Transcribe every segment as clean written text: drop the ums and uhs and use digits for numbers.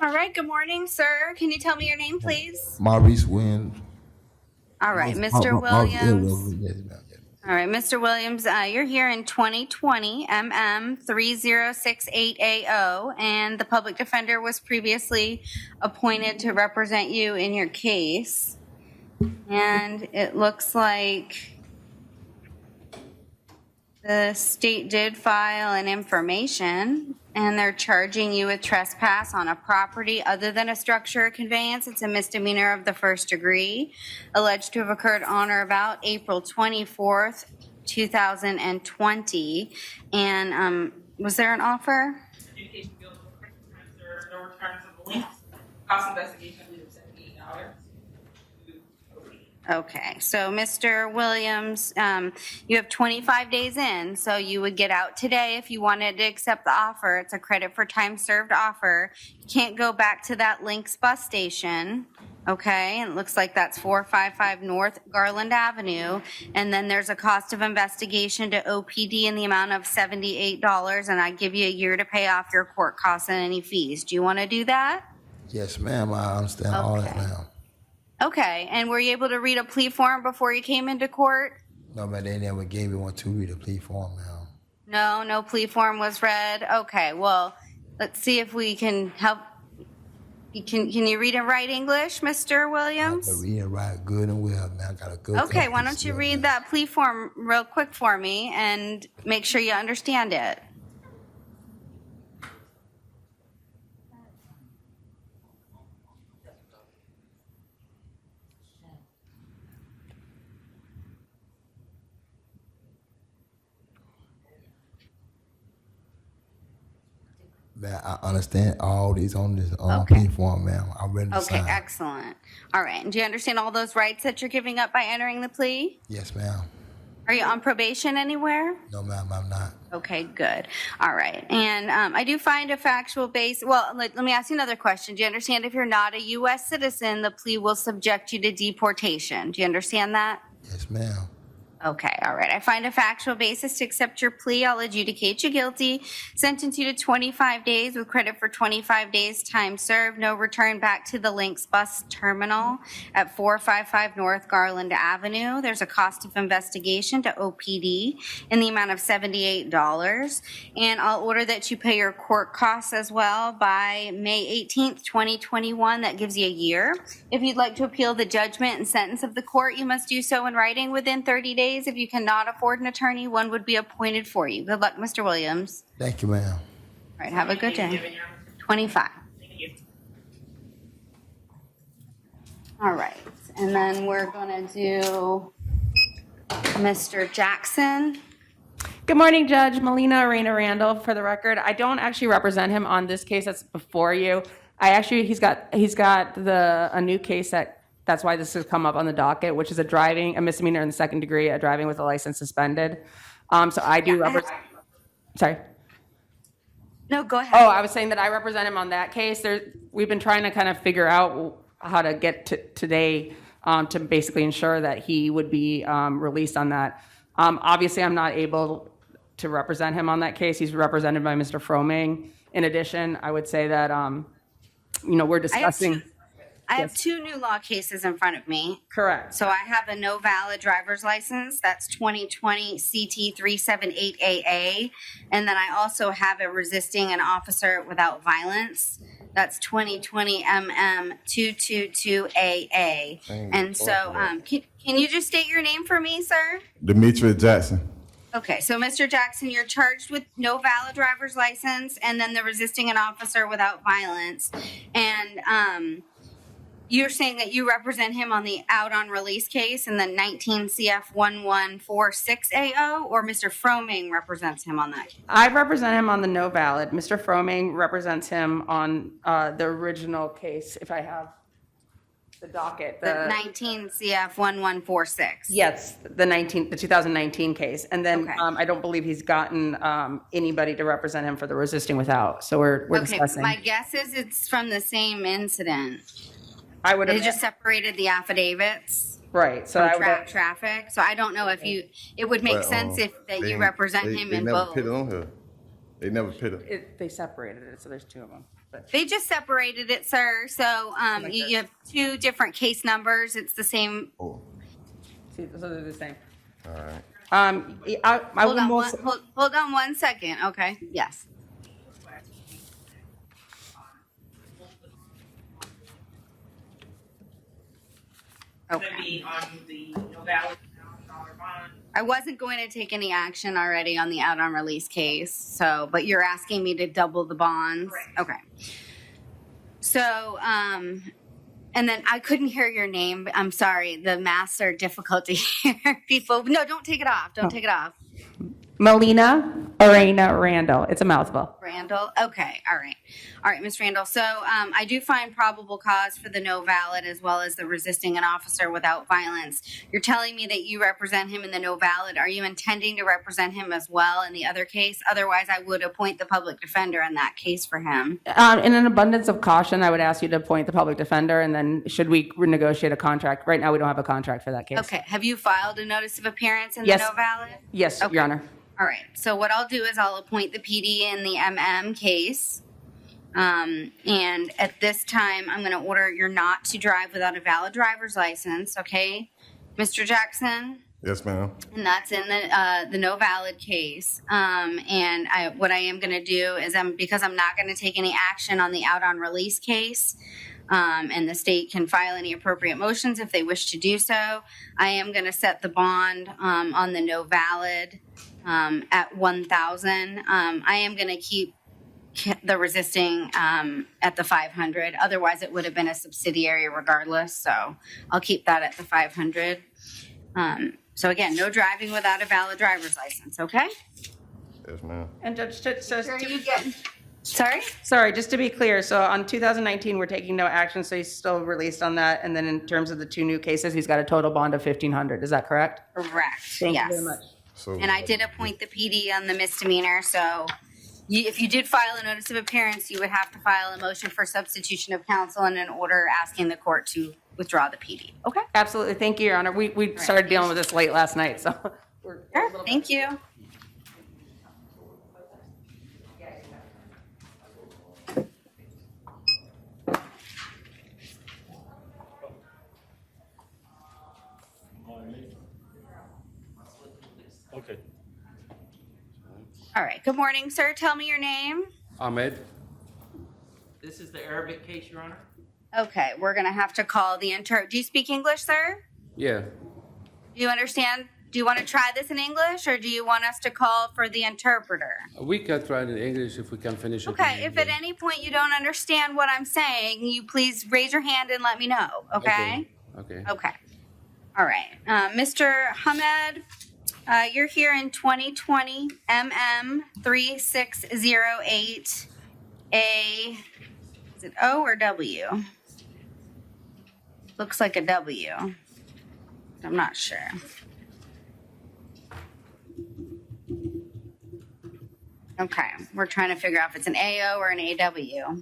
All right, good morning, sir. Can you tell me your name, please? Maurice Williams. All right, Mr. Williams. Yes, ma'am. Yes. All right, Mr. Williams, you're here in 2020 MM 3068AO, and the public defender was previously appointed to represent you in your case. And it looks like the state did file an information, and they're charging you with trespass on a property other than a structure or conveyance. It's a misdemeanor of the first degree, alleged to have occurred on or about April 24th, 2020. And was there an offer? Adjudication bill for time served, no returns of the links. Cost investigation is $78. Okay, so Mr. Williams, you have 25 days in, so you would get out today if you wanted to accept the offer. It's a credit for time served offer. You can't go back to that Lynx bus station, okay? And it looks like that's 455 North Garland Avenue. And then there's a cost of investigation to OPD in the amount of $78, and I give you a year to pay off your court costs and any fees. Do you want to do that? Yes, ma'am. I understand all that, ma'am. Okay, and were you able to read a plea form before you came into court? No, man, they never gave me one to read a plea form, ma'am. No plea form was read? Okay, well, let's see if we can help. Can you read and write English, Mr. Williams? I can read and write good and well, man. I got a good. Okay, why don't you read that plea form real quick for me and make sure you understand it? Man, I understand all these on this Okay. plea form, ma'am. I'm ready to Okay, sign. excellent. All right, and do you understand all those rights that you're giving up by entering the plea? Yes, ma'am. Are you on probation anywhere? No, ma'am, I'm not. Okay, good. All right. And I do find a factual base. Well, let me ask you another question. Do you understand if you're not a U.S. citizen, the plea will subject you to deportation? Do you understand that? Yes, ma'am. Okay, all right. I find a factual basis to accept your plea. I'll adjudicate you guilty, sentence you to 25 days with credit for 25 days time served, no return back to the Lynx bus terminal at 455 North Garland Avenue. There's a cost of investigation to OPD in the amount of $78. And I'll order that you pay your court costs as well by May 18th, 2021. That gives you a year. If you'd like to appeal the judgment and sentence of the court, you must do so in writing within 30 days. If you cannot afford an attorney, one would be appointed for you. Good luck, Mr. Williams. Thank you, ma'am. All right, have a good day. 25. Thank you. All right, and then we're going to do Mr. Jackson. Good morning, Judge Melina Arena Randall. For the record, I don't actually represent him on this case that's before you. He's got a new case that's why this has come up on the docket, which is a misdemeanor in the second degree, a driving with a license suspended. So I do represent. Sorry. No, go ahead. Oh, I was saying that I represent him on that case. We've been trying to kind of figure out how to get to today to basically ensure that he would be released on that. Obviously, I'm not able to represent him on that case. He's represented by Mr. Froming. In addition, I would say that we're discussing. I have two new law cases in front of me. Correct. So I have a no valid driver's license. That's 2020 CT 378AA. And then I also have a resisting an officer without violence. That's 2020 MM 222AA. And so can you just state your name for me, sir? Demetrius Jackson. Okay, so Mr. Jackson, you're charged with no valid driver's license and then the resisting an officer without violence. And you're saying that you represent him on the out on release case in the 19 CF 1146AO, or Mr. Froming represents him on that? I represent him on the no valid. Mr. Froming represents him on the original case, if I have the docket. The 19 CF 1146. Yes, the 2019 case. And then Okay. I don't believe he's gotten anybody to represent him for the resisting without. So we're discussing. My guess is it's from the same incident. I would They have just separated the affidavits. right. So From I would traffic. So I don't know if it would make But, sense if that you represent him they in never both. put it on here. They never put it. they separated it, so there's two of them. They just separated it, sir. So you have two different case numbers. It's the same. Oh, See, so they're the same. all right. I Hold would on, most, hold on 1 second. Okay. Yes. Gonna Okay. be on the no valid $1,000 bond. I wasn't going to take any action already on the out on release case. So, but you're asking me to double the bonds. Correct. Okay. So, and then I couldn't hear your name. I'm sorry. The masks are difficult to hear. People, no, don't take it off. Don't take it off. Melina Arena Randall. It's a mouthful. Randall. Okay. All right. All right, Ms. Randall. So I do find probable cause for the no valid as well as the resisting an officer without violence. You're telling me that you represent him in the no valid. Are you intending to represent him as well in the other case? Otherwise, I would appoint the public defender in that case for him. In an abundance of caution, I would ask you to appoint the public defender, and then should we renegotiate a contract? Right now, we don't have a contract for that case. Okay. Have you filed a notice of appearance in Yes. the no valid? Yes, Okay. Your Honor. All right. So what I'll do is I'll appoint the PD in the MM case. And at this time, I'm going to order you're not to drive without a valid driver's license. Okay, Mr. Jackson? Yes, ma'am. And that's in the no valid case. And what I am going to do is because I'm not going to take any action on the out on release case, and the state can file any appropriate motions if they wish to do so. I am going to set the bond on the no valid at 1,000. I am going to keep the resisting at the 500. Otherwise, it would have been a subsidiary regardless. So I'll keep that at the 500. So again, no driving without a valid driver's license. Okay. Yes, ma'am. And Judge, Sorry. sorry, just to be clear, so on 2019, we're taking no action, so he's still released on that. And then in terms of the two new cases, he's got a total bond of 1,500. Is that correct? Correct. Thank yes. you very much. So, And I did appoint the PD on the misdemeanor. So if you did file a notice of appearance, you would have to file a motion for substitution of counsel and an order asking the court to withdraw the PD. Okay. Absolutely. Thank you, Your Honor. We started dealing with this late last night, so. we're a Sure. little- Thank you. Okay. All right. Good morning, sir. Tell me your name. Ahmed? This is the Arabic case, Your Honor? Okay. We're going to have to call the Do you speak English, sir? Yeah. Do you understand? Do you want to try this in English or do you want us to call for the interpreter? We can try it in English if we can finish it. Okay. in If at English. any point you don't understand what I'm saying, you please raise your hand and let me know. Okay. Okay. Okay. All right. Mr. Hamed, you're here in 2020 MM 3608 A. Is it O or W? Looks like a W. I'm not sure. Okay. We're trying to figure out if it's an AO or an AW.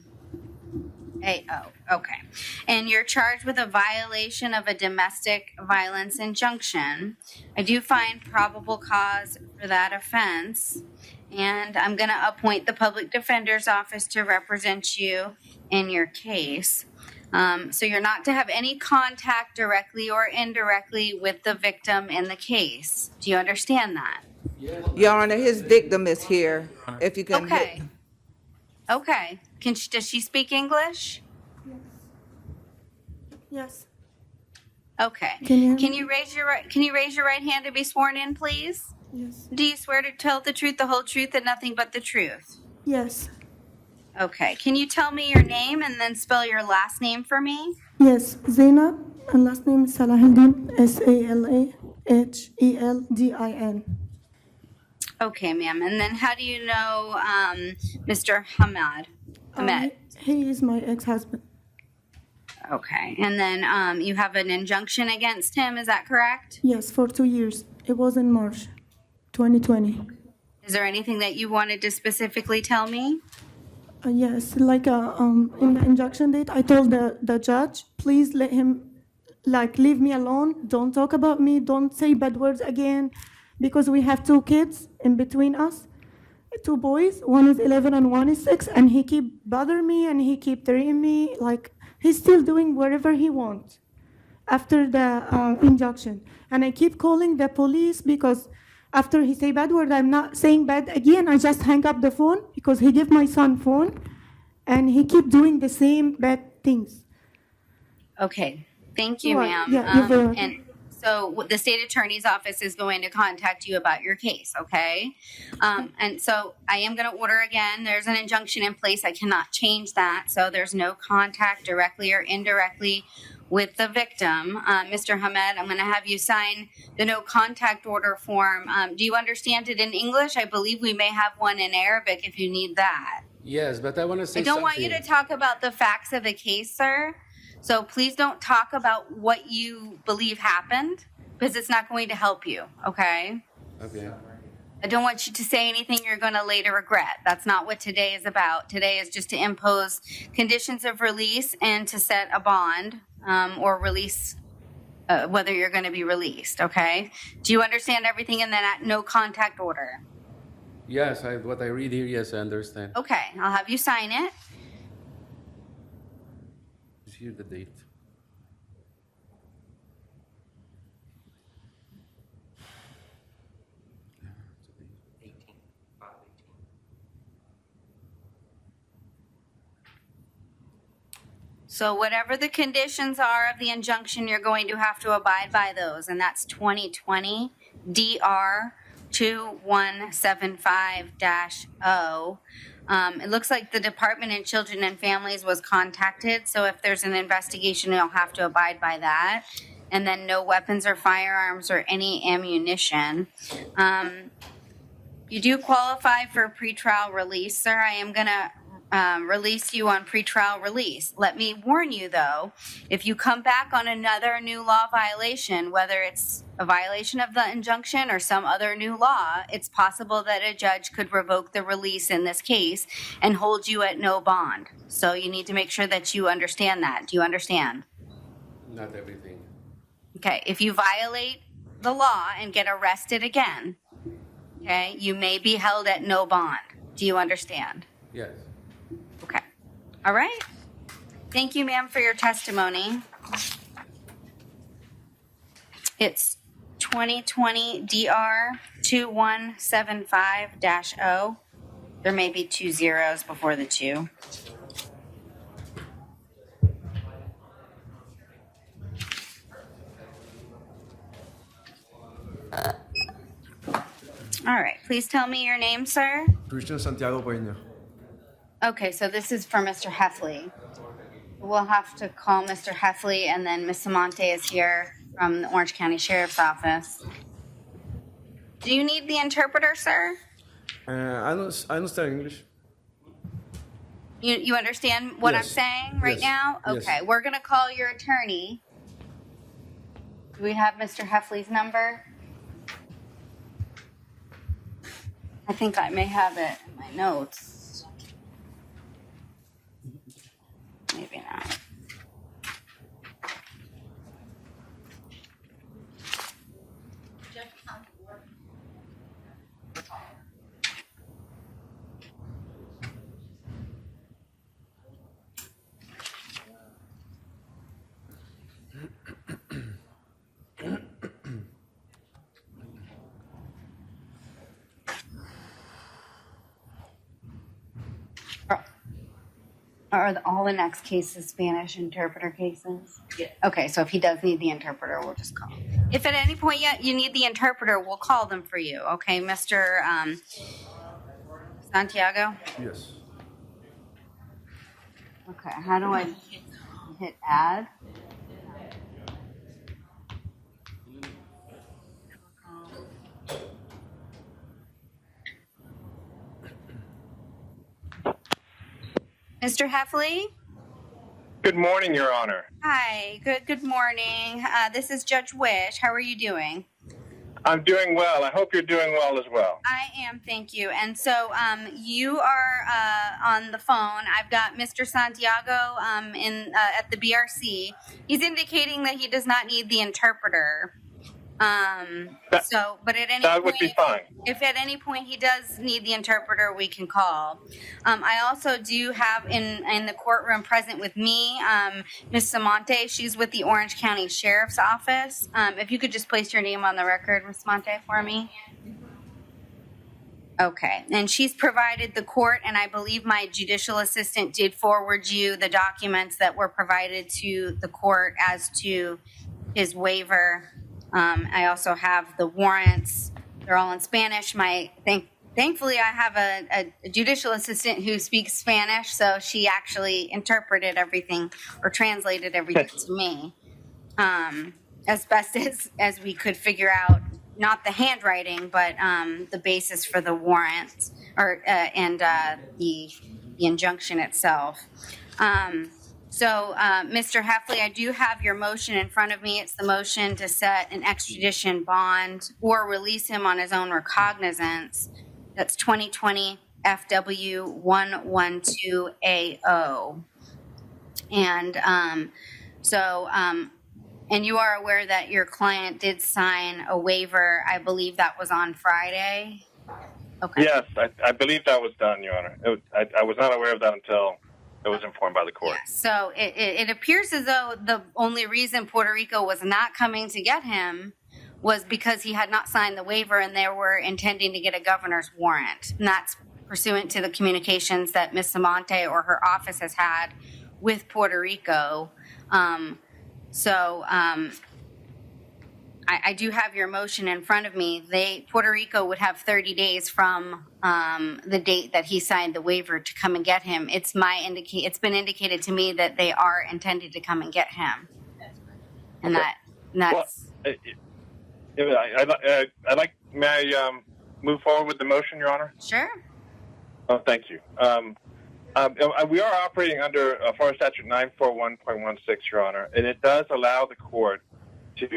AO. Okay. And you're charged with a violation of a domestic violence injunction. I do find probable cause for that offense. And I'm going to appoint the public defender's office to represent you in your case. So you're not to have any contact directly or indirectly with the victim in the case. Do you understand that? Your Honor, his victim is here. If you can. Okay. Okay. Does she speak English? Yes. Okay. Can you raise your right hand to be sworn in, please? Yes. Do you swear to tell the truth, the whole truth, and nothing but the truth? Yes. Okay. Can you tell me your name and then spell your last name for me? Yes. Zainab, and last name is Salahuddin. Salaheldin. Okay, ma'am. And then how do you know Mr. Hamed? He is my ex-husband. Okay. And then you have an injunction against him, is that correct? Yes, for 2 years. It was in March 2020. Is there anything that you wanted to specifically tell me? Yes, like in the injunction date, I told the judge, please let him, leave me alone. Don't talk about me. Don't say bad words again, because we have 2 kids in between us. two boys. One is 11 and one is 6, and he keep bothering me and he keep threatening me. Like he's still doing whatever he wants after the injunction. And I keep calling the police because after he say bad word, I'm not saying bad again. I just hang up the phone because he give my son phone, and he keep doing the same bad things. Okay, thank you, Sure, ma'am. yeah, you're very welcome. And so the state attorney's office is going to contact you about your case, okay? And so I am going to order again. There's an injunction in place. I cannot change that. So there's no contact directly or indirectly with the victim. Mr. Hamed, I'm going to have you sign the no contact order form. Do you understand it in English? I believe we may have one in Arabic if you need that. Yes, but I want to say I don't something. want you to talk about the facts of the case, sir. So please don't talk about what you believe happened because it's not going to help you, okay? Okay. I don't want you to say anything you're going to later regret. That's not what today is about. Today is just to impose conditions of release and to set a bond or release whether you're going to be released, okay? Do you understand everything in that no contact order? Yes, what I read here, yes, I understand. Okay, I'll have you sign it. Is here the date? So whatever the conditions are of the injunction, you're going to have to abide by those, and that's 2020 DR 2175-0. It looks like the Department of Children and Families was contacted, so if there's an investigation, you'll have to abide by that. And then no weapons or firearms or any ammunition. You do qualify for pretrial release, sir. I am going to release you on pretrial release. Let me warn you, though, if you come back on another new law violation, whether it's a violation of the injunction or some other new law, it's possible that a judge could revoke the release in this case and hold you at no bond. So you need to make sure that you understand that. Do you understand? Not everything. Okay, if you violate the law and get arrested again, okay, you may be held at no bond. Do you understand? Yes. Okay. All right. Thank you, ma'am, for your testimony. It's 2020 DR 2175-0. There may be 2 zeros before the 2. All right. Please tell me your name, sir. Christian Santiago Peña. Okay, so this is for Mr. Heffley. We'll have to call Mr. Heffley, and then Ms. Amante is here from the Orange County Sheriff's Office. Do you need the interpreter, sir? I understand English. You understand what I'm Yes. saying right Yes. now? Yes. Okay, we're going to call your attorney. Do we have Mr. Heffley's number? I think I may have it in my notes. Maybe not. Are all the next cases Spanish interpreter cases? Yeah. Okay, so if he does need the interpreter, we'll just call him. If at any point yet you need the interpreter, we'll call them for you. Okay, Mr. Santiago? Yes. Okay, how do I hit add? Mr. Heffley? Good morning, Your Honor. Hi, good morning. This is Judge Wish. How are you doing? I'm doing well. I hope you're doing well as well. I am, thank you. And so you are on the phone. I've got Mr. Santiago at the BRC. He's indicating that he does not need the interpreter. But at any That would point, be fine. if at any point he does need the interpreter, we can call. I also do have in the courtroom present with me, Ms. Samonte. She's with the Orange County Sheriff's Office. If you could just place your name on the record, Ms. Samonte, for me. Okay, and she's provided the court, and I believe my judicial assistant did forward you the documents that were provided to the court as to his waiver. I also have the warrants. They're all in Spanish. Thankfully, I have a judicial assistant who speaks Spanish, so she actually interpreted everything or translated everything to me as best as we could figure out, not the handwriting, but the basis for the warrant and the injunction itself. So, Mr. Heffley, I do have your motion in front of me. It's the motion to set an extradition bond or release him on his own recognizance. That's 2020 FW 112AO. And and you are aware that your client did sign a waiver. I believe that was on Friday. Okay. Yes, I believe that was done, Your Honor. I was not aware of that until it was informed by the court. Yeah, so it appears as though the only reason Puerto Rico was not coming to get him was because he had not signed the waiver and they were intending to get a governor's warrant. And that's pursuant to the communications that Ms. Samonte or her office has had with Puerto Rico. I do have your motion in front of me. Puerto Rico would have 30 days from the date that he signed the waiver to come and get him. It's been indicated to me that they are intended to come and get him, and that's. May I move forward with the motion, Your Honor? Sure. Oh, thank you. We are operating under Florida Statute 941.16, Your Honor, and it does allow the court to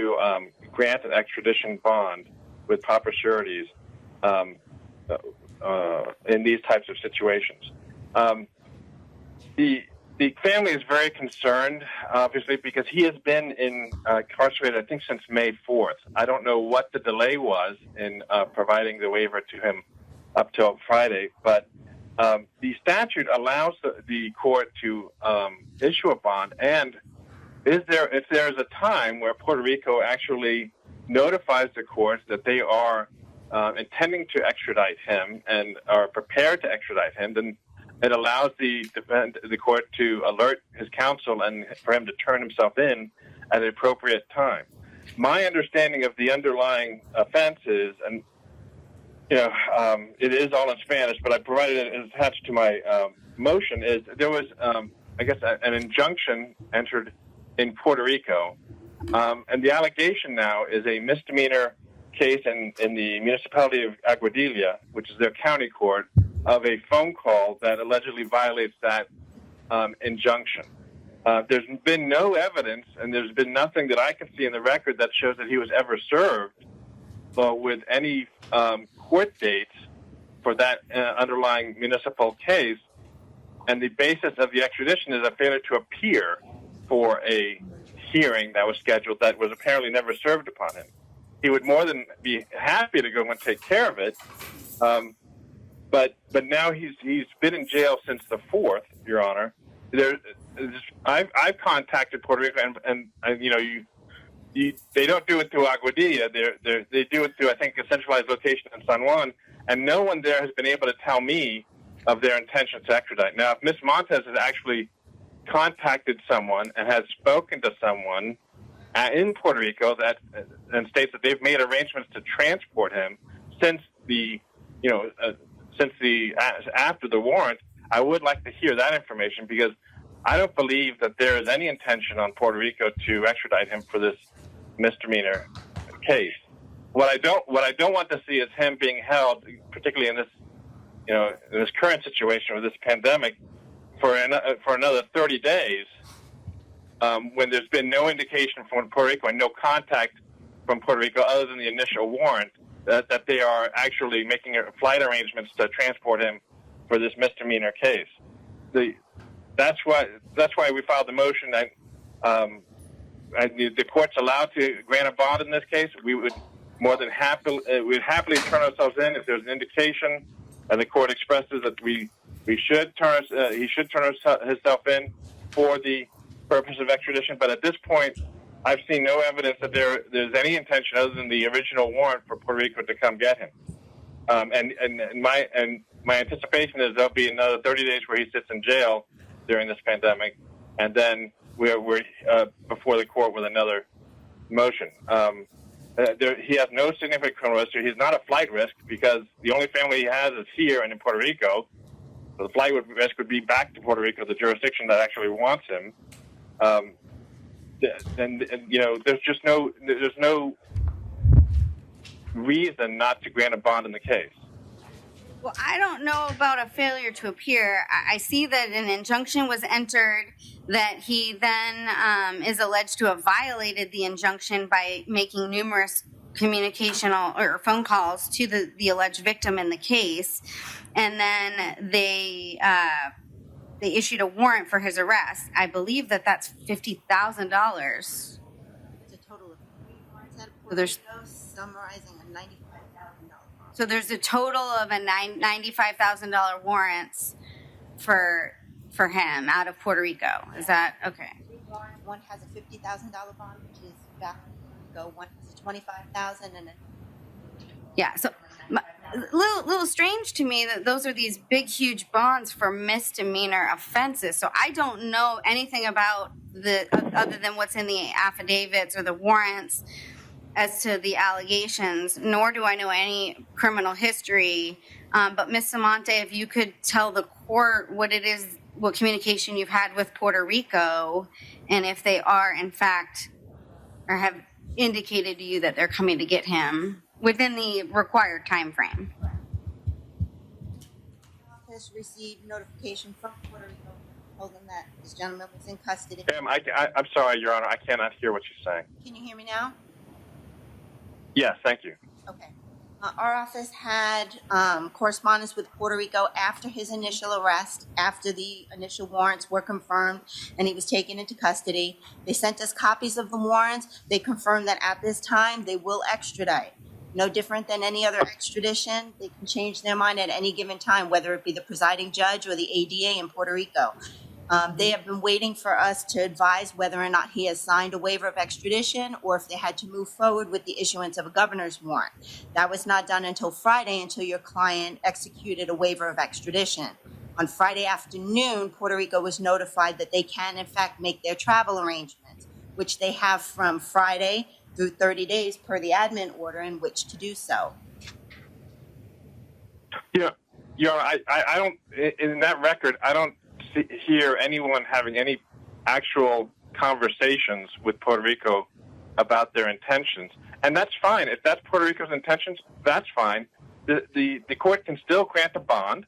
grant an extradition bond with proper sureties in these types of situations. The family is very concerned, obviously, because he has been incarcerated, I think, since May 4th. I don't know what the delay was in providing the waiver to him up till Friday, but the statute allows the court to issue a bond, and if there is a time where Puerto Rico actually notifies the courts that they are intending to extradite him and are prepared to extradite him, then it allows the court to alert his counsel and for him to turn himself in at an appropriate time. My understanding of the underlying offense is, and it is all in Spanish, but I provided it attached to my motion, is there was, an injunction entered in Puerto Rico, and the allegation now is a misdemeanor case in the municipality of Aguadilla, which is their county court, of a phone call that allegedly violates that injunction. There's been no evidence, and there's been nothing that I can see in the record that shows that he was ever served with any court dates for that underlying municipal case. And the basis of the extradition is a failure to appear for a hearing that was scheduled that was apparently never served upon him. He would more than be happy to go and take care of it. But now he's been in jail since the 4th, Your Honor. I've contacted Puerto Rico, and they don't do it through Aguadilla. They do it through, I think, a centralized location in San Juan, and no one there has been able to tell me of their intention to extradite. Now, if Ms. Montes has actually contacted someone and has spoken to someone in Puerto Rico and states that they've made arrangements to transport him since after the warrant, I would like to hear that information, because I don't believe that there is any intention on Puerto Rico to extradite him for this misdemeanor case. What I don't want to see is him being held, particularly in this current situation with this pandemic, for another 30 days, when there's been no indication from Puerto Rico and no contact from Puerto Rico other than the initial warrant that they are actually making flight arrangements to transport him for this misdemeanor case. That's why we filed the motion that the court's allowed to grant a bond in this case, we would we'd happily turn ourselves in if there's an indication and the court expresses that he should turn himself in for the purpose of extradition. But at this point, I've seen no evidence that there's any intention other than the original warrant for Puerto Rico to come get him. And my anticipation is there'll be another 30 days where he sits in jail during this pandemic, and then we're before the court with another motion. He has no significant criminal history. He's not a flight risk because the only family he has is here and in Puerto Rico. So the flight risk would be back to Puerto Rico, the jurisdiction that actually wants him. And there's no reason not to grant a bond in the case. Well, I don't know about a failure to appear. I see that an injunction was entered, that he then is alleged to have violated the injunction by making numerous communication or phone calls to the alleged victim in the case, and then they issued a warrant for his arrest. I believe that's $50,000. It's a total of 3 warrants out of So there's- Puerto Rico, summarizing a $95,000 bond. So there's a total of a $95,000 warrants for him out of Puerto Rico. Is that okay? 3 warrants. One has a $50,000 bond, which is back in Puerto Rico. One has a $25,000, and then Yeah. So little strange to me that those are these big, huge bonds for misdemeanor offenses. So I don't know anything about other than what's in the affidavits or the warrants as to the allegations, nor do I know any criminal history. But Ms. Samonte, if you could tell the court what it is, what communication you've had with Puerto Rico, and if they are in fact, or have indicated to you that they're coming to get him within the required time frame. office received notification from Puerto Rico told them that this gentleman was in custody. Ma'am, I'm sorry, Your Honor, I cannot hear what she's saying. Can you hear me now? Yes, thank you. Okay. Our office had correspondence with Puerto Rico after his initial arrest, after the initial warrants were confirmed and he was taken into custody. They sent us copies of the warrants. They confirmed that at this time they will extradite. No different than any other extradition. They can change their mind at any given time, whether it be the presiding judge or the ADA in Puerto Rico. They have been waiting for us to advise whether or not he has signed a waiver of extradition or if they had to move forward with the issuance of a governor's warrant. That was not done until Friday, until your client executed a waiver of extradition. On Friday afternoon, Puerto Rico was notified that they can, in fact, make their travel arrangements, which they have from Friday through 30 days per the admin order in which to do so. Yeah, I don't, in that record, I don't hear anyone having any actual conversations with Puerto Rico about their intentions. And that's fine. If that's Puerto Rico's intentions, that's fine. The court can still grant a bond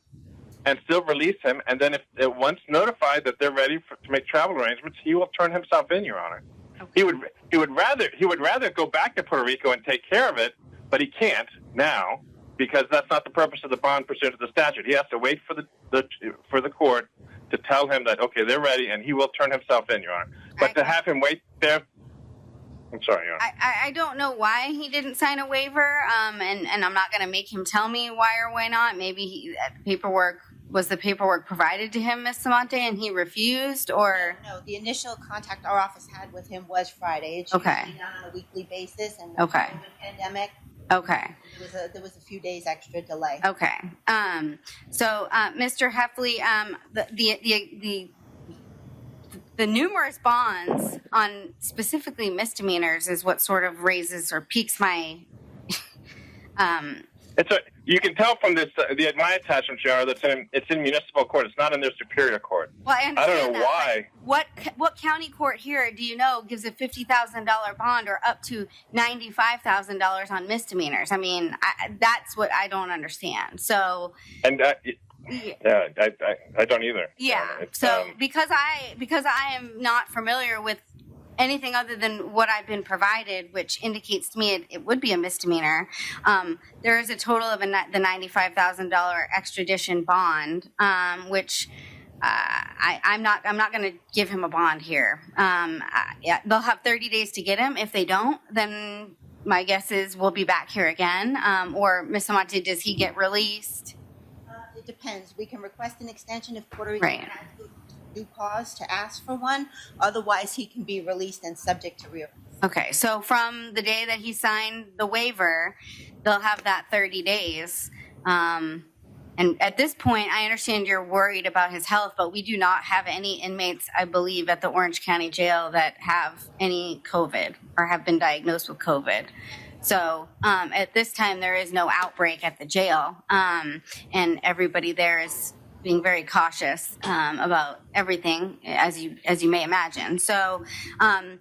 and still release him. And then if once notified that they're ready to make travel arrangements, he will turn himself in, Your Honor. Okay. He would rather go back to Puerto Rico and take care of it, but he can't now because that's not the purpose of the bond pursuant to the statute. He has to wait for the court to tell him that, okay, they're ready, and he will turn himself in, Your Honor. But to have him wait there, I'm sorry, Your Honor. I don't know why he didn't sign a waiver, and I'm not going to make him tell me why or why not. Maybe was the paperwork provided to him, Ms. Samonte, and he refused, or? No, the initial contact our office had with him was Friday. It's okay. usually done on a weekly basis, and okay. with the pandemic, okay. There was a few days extra delay. Okay. So, Mr. Heffley, the numerous bonds on specifically misdemeanors is what sort of raises or piques my. You can tell from this my attachment, Your Honor, it's in municipal court. It's not in their superior court. Well, I understand don't know why. What county court here do you know gives a $50,000 bond or up to $95,000 on misdemeanors? I mean, that's what I don't understand. So. And yeah, I don't either. Yeah. So because I am not familiar with anything other than what I've been provided, which indicates to me it would be a misdemeanor. There is a total of the $95,000 extradition bond, which I'm not going to give him a bond here. Yeah, they'll have 30 days to get him. If they don't, then my guess is we'll be back here again. Or Ms. Amante, does he get released? It depends. We can request an extension if Puerto Rico Right. has due cause to ask for one. Otherwise, he can be released and subject to rearrest. Okay, so from the day that he signed the waiver, they'll have that 30 days. And at this point, I understand you're worried about his health, but we do not have any inmates, I believe, at the Orange County Jail that have any COVID or have been diagnosed with COVID. So at this time, there is no outbreak at the jail, and everybody there is being very cautious about everything, as you may imagine. So I'm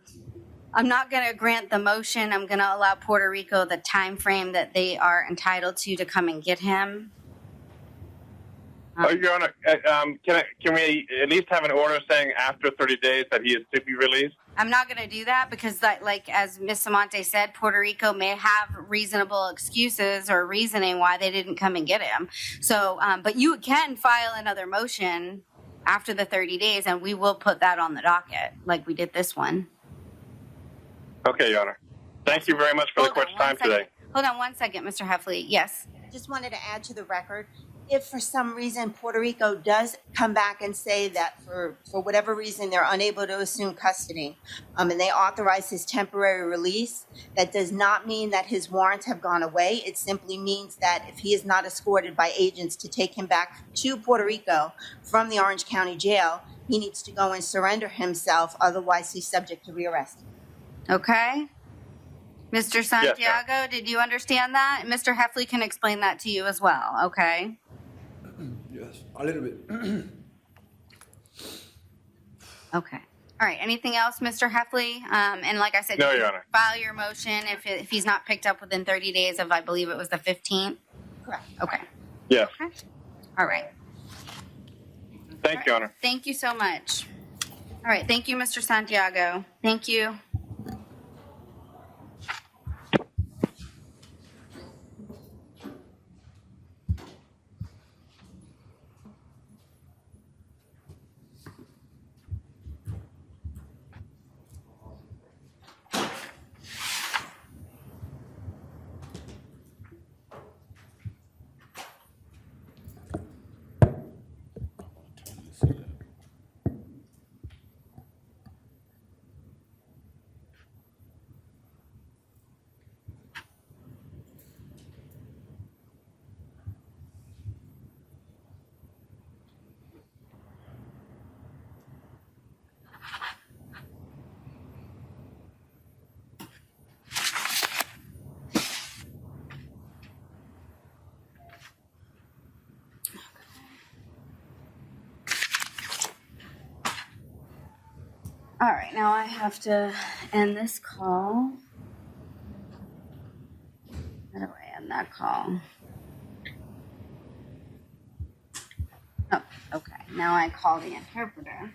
not going to grant the motion. I'm going to allow Puerto Rico the time frame that they are entitled to come and get him. Your Honor, can we at least have an order saying after 30 days that he is to be released? I'm not going to do that because, that, like as Ms. Amante said, Puerto Rico may have reasonable excuses or reasoning why they didn't come and get him. So, but you can file another motion after the 30 days, and we will put that on the docket, like we did this one. Okay, Your Honor. Thank you very much for the court's time today. Hold on one second, Mr. Heffley. Yes. Just wanted to add to the record, if for some reason Puerto Rico does come back and say that for whatever reason they're unable to assume custody, and they authorize his temporary release, that does not mean that his warrants have gone away. It simply means that if he is not escorted by agents to take him back to Puerto Rico from the Orange County Jail, he needs to go and surrender himself. Otherwise, he's subject to rearrest. Okay. Mr. Santiago, did you understand that? Mr. Heffley can explain that to you as well, okay? Yes, a little bit. Okay. All right. Anything else, Mr. Heffley? And like I said, No, you Your can Honor. file your motion if he's not picked up within 30 days of, I believe it was the 15th. Correct. Okay. Yes. Okay. All right. Thank you, Your Honor. Thank you so much. All right. Thank you, Mr. Santiago. Thank you. All right, now I have to end this call. How do I end that call? Oh, okay. Now I call the interpreter.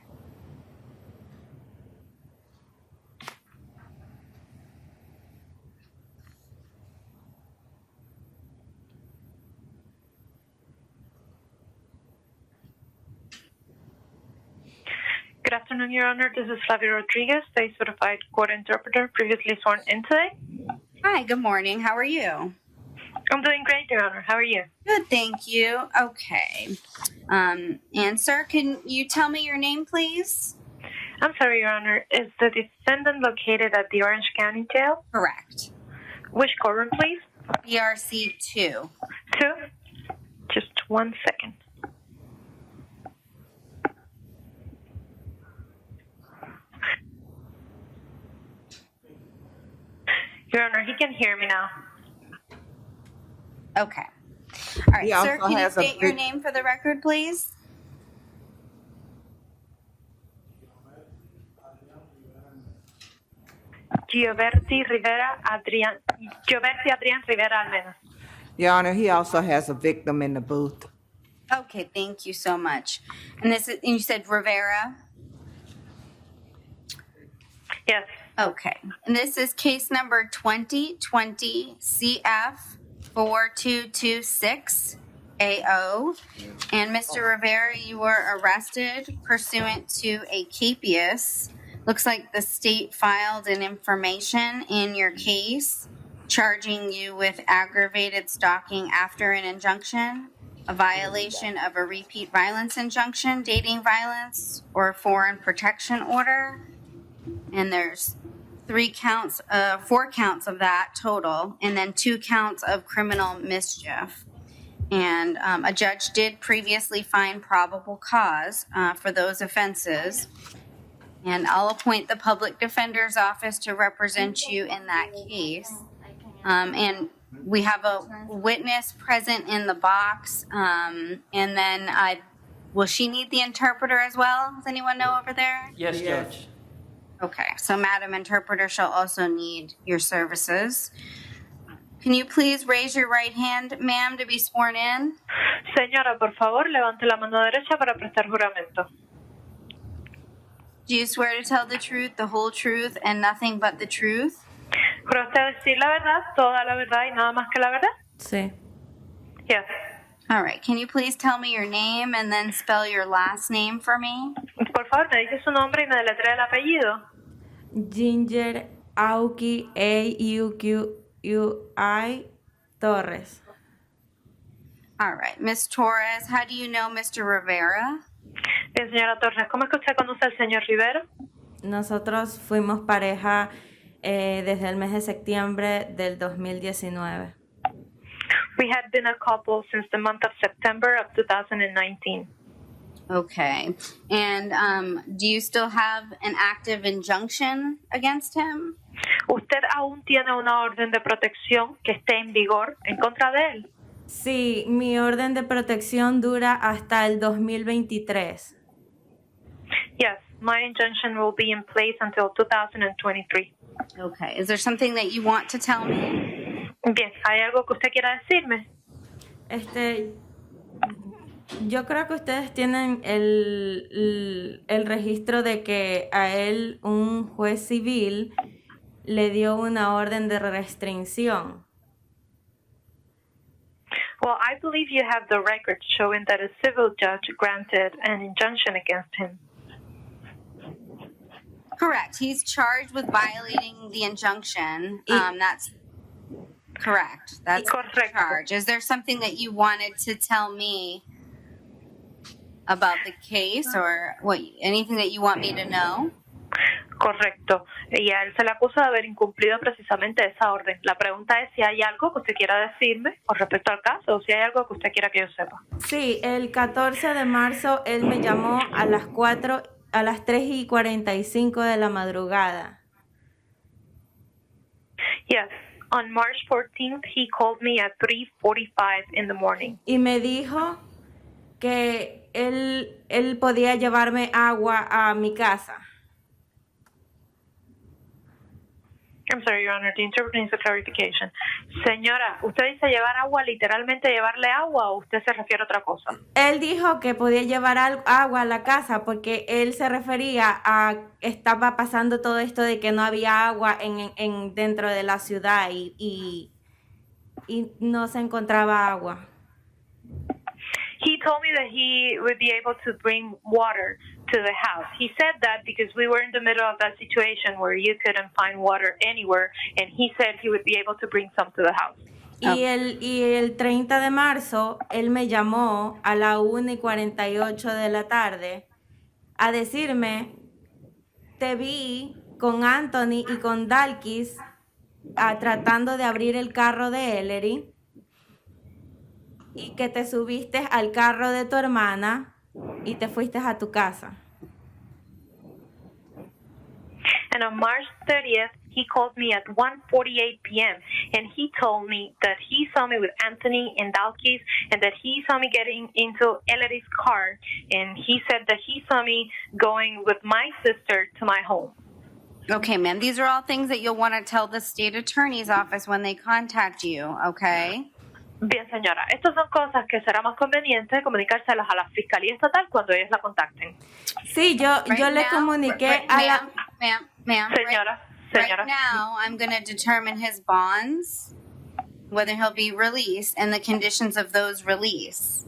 Good afternoon, Your Honor. This is Flavia Rodriguez, a certified court interpreter, previously sworn in today. Hi, good morning. How are you? I'm doing great, Your Honor. How are you? Good, thank you. Okay. And sir, can you tell me your name, please? I'm sorry, Your Honor. Is the defendant located at the Orange County Jail? Correct. Which courtroom, please? BRC 2. 2? Just 1 second. Your Honor, he can hear me now. Okay. All right, He sir, also can you has a state your big- name for the record, please? Gioberti Adrian Rivera Almeida. Your Honor, he also has a victim in the booth. Okay, thank you so much. And this is, and you said Rivera? Yes. Okay. And this is case number 2020 CF 4226. AO. And Mr. Rivera, you were arrested pursuant to a capias. Looks like the state filed an information in your case charging you with aggravated stalking after an injunction, a violation of a repeat violence injunction, dating violence, or foreign protection order. And there's 4 counts of that total, and then 2 counts of criminal mischief. And a judge did previously find probable cause for those offenses. And I'll appoint the public defender's office to represent you in that case. And we have a witness present in the box. And then will she need the interpreter as well? Does anyone know over there? Yes, Judge. Okay, so Madam Interpreter shall also need your services. Can you please raise your right hand, ma'am, to be sworn in? Señora, por favor, levante la mano derecha para prestar juramento. Do you swear to tell the truth, the whole truth, and nothing but the truth? ¿Jura usted decir la verdad, toda la verdad y nada más que la verdad? Sí. Yes. All right, can you please tell me your name and then spell your last name for me? Por favor, me dice su nombre y me deletrea el apellido. Ginger Auki Auqui Torres. All right, Miss Torres, how do you know Mr. Rivera? Bien, señora Torres, ¿cómo es que usted conoce al señor Rivera? Nosotros fuimos pareja desde el mes de septiembre del 2019. We had been a couple since the month of September of 2019. Okay, and do you still have an active injunction against him? ¿Usted aún tiene una orden de protección que esté en vigor en contra de él? Sí, mi orden de protección dura hasta el 2023. Yes, my injunction will be in place until 2023. Okay, is there something that you want to tell me? Bien, ¿hay algo que usted quiera decirme? Yo creo que ustedes tienen el registro de que a él un juez civil le dio una orden de restricción. Well, I believe you have the record showing that a civil judge granted an injunction against him. Correct. He's charged with violating the injunction. That's correct. That's the charge. Is there something that you wanted to tell me about the case, or anything that you want me to know? Correcto. Y a él se le acusa de haber incumplido precisamente esa orden. La pregunta es si hay algo que usted quiera decirme con respecto al caso, o si hay algo que usted quiera que yo sepa. Sí, el 14 de marzo él me llamó a las 3:45 de la madrugada. Yes, on March 14th he called me at 3:45 in the morning. Y me dijo que él podía llevarme agua a mi casa. I'm sorry, Your Honor, the interpreter needs a clarification. Señora, ¿usted dice llevar agua, literalmente llevarle agua, o usted se refiere a otra cosa? Él dijo que podía llevar agua a la casa porque él se refería a estaba pasando todo esto de que no había agua dentro de la ciudad y no se encontraba agua. He told me that he would be able to bring water to the house. He said that because we were in the middle of that situation where you couldn't find water anywhere, and he said he would be able to bring some to the house. Y el 30 de marzo, él me llamó a la 1:48 de la tarde a decirme, te vi con Anthony y con Dalkis tratando de abrir el carro de Ellery y que te subiste al carro de tu hermana y te fuiste a tu casa. And on March 30th, he called me at 1:48 p.m. and he told me that he saw me with Anthony and Dalkis and that he saw me getting into Ellery's car, and he said that he saw me going with my sister to my home. Okay, ma'am, these are all things that you'll want to tell the state attorney's office when they contact you, okay? Bien, señora, estas son cosas que será más conveniente comunicárselas a la Fiscalía Estatal cuando ellos la contacten. Sí, yo le comuniqué a la... Ma'am, Señora. Right now, I'm going to determine his bonds. whether he'll be released and the conditions of those release.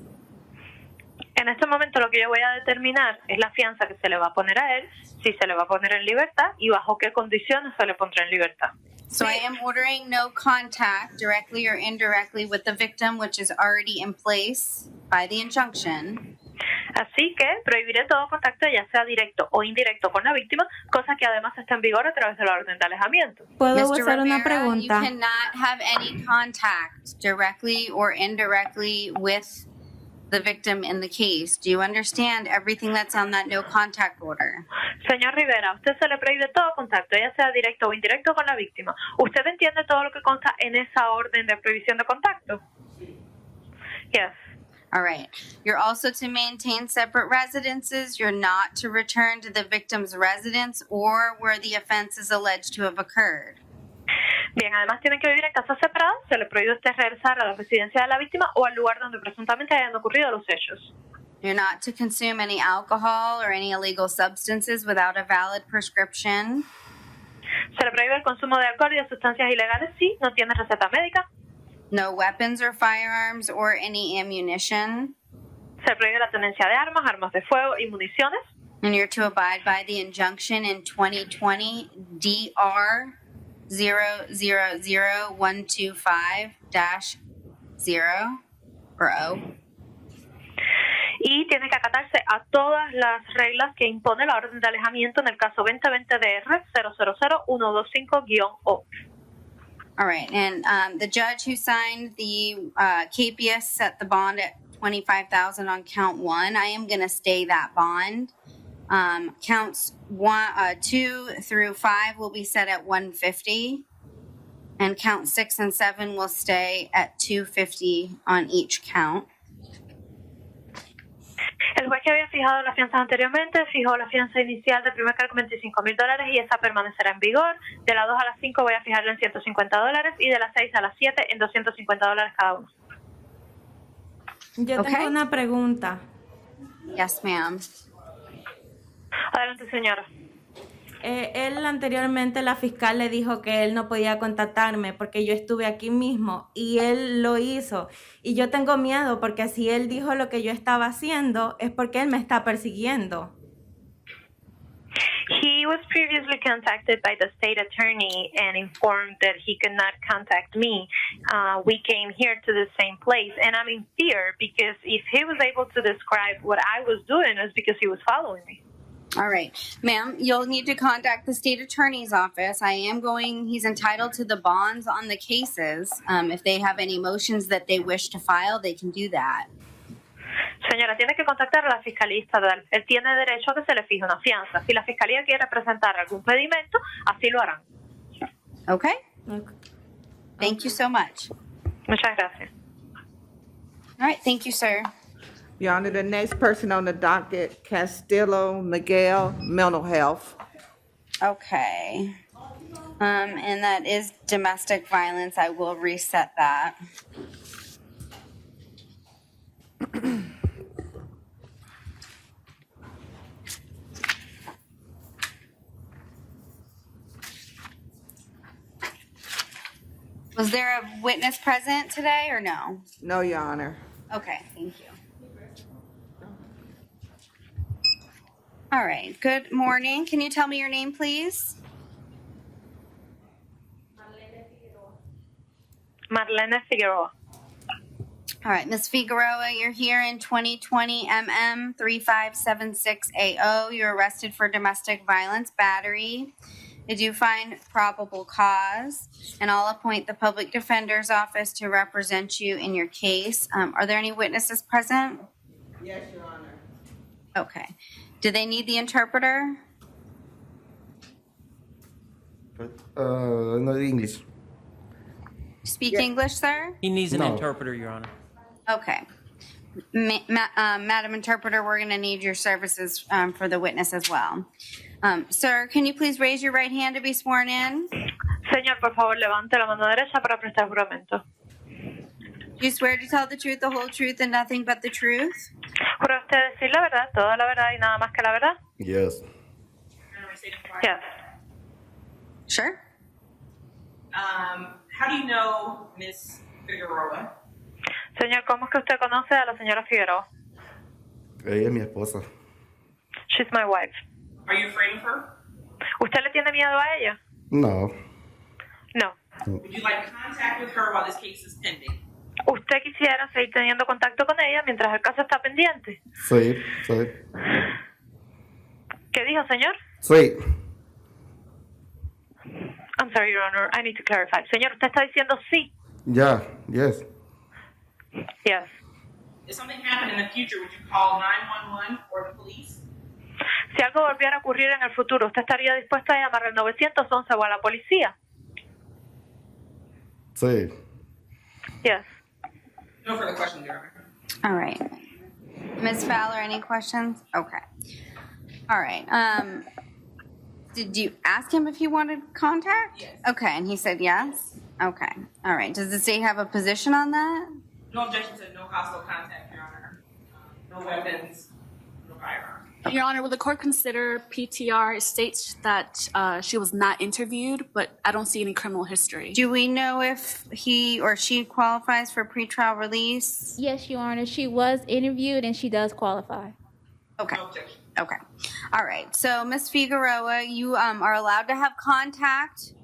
En este momento lo que yo voy a determinar es la fianza que se le va a poner a él, si se le va a poner en libertad y bajo qué condiciones se le pondrá en libertad. So I am ordering no contact directly or indirectly with the victim, which is already in place by the injunction. Así que prohibiré todo contacto, ya sea directo o indirecto, con la víctima, cosa que además está en vigor a través de la orden de alejamiento. ¿Puedo Mr. hacer una Rivera, pregunta? you cannot have any contact directly or indirectly with the victim in the case. Do you understand everything that's on that no contact order? Señor Rivera, a usted se le prohíbe todo contacto, ya sea directo o indirecto, con la víctima. ¿Usted entiende todo lo que consta en esa orden de prohibición de contacto? Yes. All right. You're also to maintain separate residences. You're not to return to the victim's residence or where the offense is alleged to have occurred. Bien, además tienen que vivir en casas separadas. Se le prohíbe usted regresar a la residencia de la víctima o al lugar donde presuntamente hayan ocurrido los hechos. You're not to consume any alcohol or any illegal substances without a valid prescription. Se le prohíbe el consumo de alcohol y de sustancias ilegales si no tiene receta médica. No weapons or firearms or any ammunition. Se le prohíbe la tenencia de armas, armas de fuego y municiones. And you're to abide by the injunction in 2020 DR 000125-0 or O. Y tiene que acatarse a todas las reglas que impone la orden de alejamiento en el caso 2020-DR 000125-O. All right, and the judge who signed the KPS set the bond at $25,000 on count 1. I am going to stay that bond. Counts 2 through 5 will be set at $150, and count 6 and 7 will stay at $250 on each count. El juez que había fijado las fianzas anteriormente fijó la fianza inicial del primer cargo en $25,000 y esa permanecerá en vigor. De las 2 a las 5 voy a fijarla en $150 y de las 6 a las 7 en $250 cada uno. Yo tengo una pregunta. Yes, ma'am. Adelante, señora. Él anteriormente, la fiscal le dijo que él no podía contactarme porque yo estuve aquí mismo y él lo hizo. Y yo tengo miedo porque si él dijo lo que yo estaba haciendo es porque él me está persiguiendo. He was previously contacted by the state attorney and informed that he could not contact me. We came here to the same place, and I'm in fear because if he was able to describe what I was doing, it's because he was following me. All right, ma'am, you'll need to contact the state attorney's office. He's entitled to the bonds on the cases. If they have any motions that they wish to file, they can do that. Señora, tiene que contactar a la fiscalía estatal. Él tiene derecho a que se le fije una fianza. Si la fiscalía quiere presentar algún pedimento, así lo harán. Okay? Thank you so much. Muchas gracias. All right, thank you, sir. Yonder, the next person on the docket, Castillo Miguel, mental health. Okay. And that is domestic violence. I will reset that. Was there a witness present today or no? No, Your Honor. Okay, thank you. All right, good morning. Can you tell me your name, please? Marlene Figueroa. All right, Ms. Figueroa, you're here in 2020 MM 3576AO. You're arrested for domestic violence battery. Did you find probable cause? And I'll appoint the public defender's office to represent you in your case. Are there any witnesses present? Yes, Your Honor. Okay. Do they need the interpreter? No English. Speak English, sir? He needs an No. interpreter, Your Honor. Okay. Madam Interpreter, we're going to need your services for the witness as well. Sir, can you please raise your right hand to be sworn in? Señor, por favor, levante la mano derecha para prestar juramento. Do you swear to tell the truth, the whole truth, and nothing but the truth? ¿Jura usted decir la verdad, toda la verdad y nada más que la verdad? Yes. Yes. Sure. How do you know Miss Figueroa. Señor, ¿cómo es que usted conoce a la señora Figueroa? Ella es mi esposa. She's my wife. Are you afraid of her? ¿Usted le tiene miedo a ella? No. No. Would you like contact with her while this case is pending? ¿Usted quisiera seguir teniendo contacto con ella mientras el caso está pendiente? Sí, sí. ¿Qué dijo, señor? Sí. I'm sorry, Your Honor. I need to clarify. Señor, usted está diciendo sí. Ya, yes. Yes. If something happened in the future, would you call 911 or the police? Si algo volviera a ocurrir en el futuro, ¿usted estaría dispuesta a llamar al 911 o a la policía? Sí. Yes. No further questions, Your Honor. All right. Ms. Fowler, any questions? Okay. All right. Did you ask him if he wanted contact? Yes. Okay, and he said yes? Okay. All right. Does the state have a position on that? No objection to no hostile contact, Your Honor. No weapons, no firearms. Your Honor, will the court consider PTR? It states that she was not interviewed, but I don't see any criminal history. Do we know if he or she qualifies for pretrial release? Yes, Your Honor. She was interviewed and she does qualify. Okay. No objection. Okay. All right. So, Ms. Figueroa, you are allowed to have contact.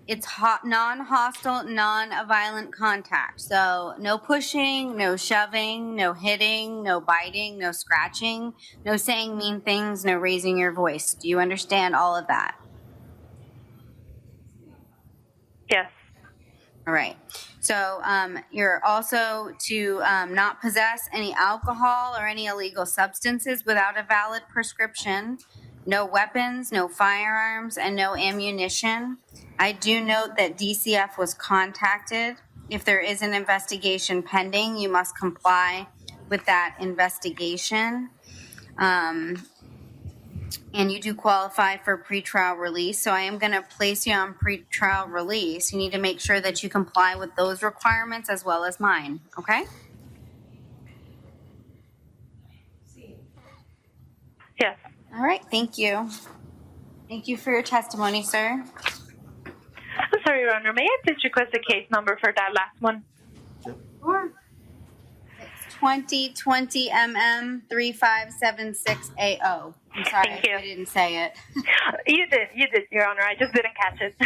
It's non-hostile, non-violent contact. So, no pushing, no shoving, no hitting, no biting, no scratching, no saying mean things, no raising your voice. Do you understand all of that? Yes. All right. So you're also to not possess any alcohol or any illegal substances without a valid prescription, no weapons, no firearms, and no ammunition. I do note that DCF was contacted. If there is an investigation pending, you must comply with that investigation. And you do qualify for pretrial release. So I am going to place you on pretrial release. You need to make sure that you comply with those requirements as well as mine, okay? Yes. All right, thank you. Thank you for your testimony, sir. I'm sorry, Your Honor. May I please request the case number for that last one? Sure. It's 2020 MM 3576AO. I'm sorry Thank you. I didn't say it. You did, Your Honor. I just didn't catch it.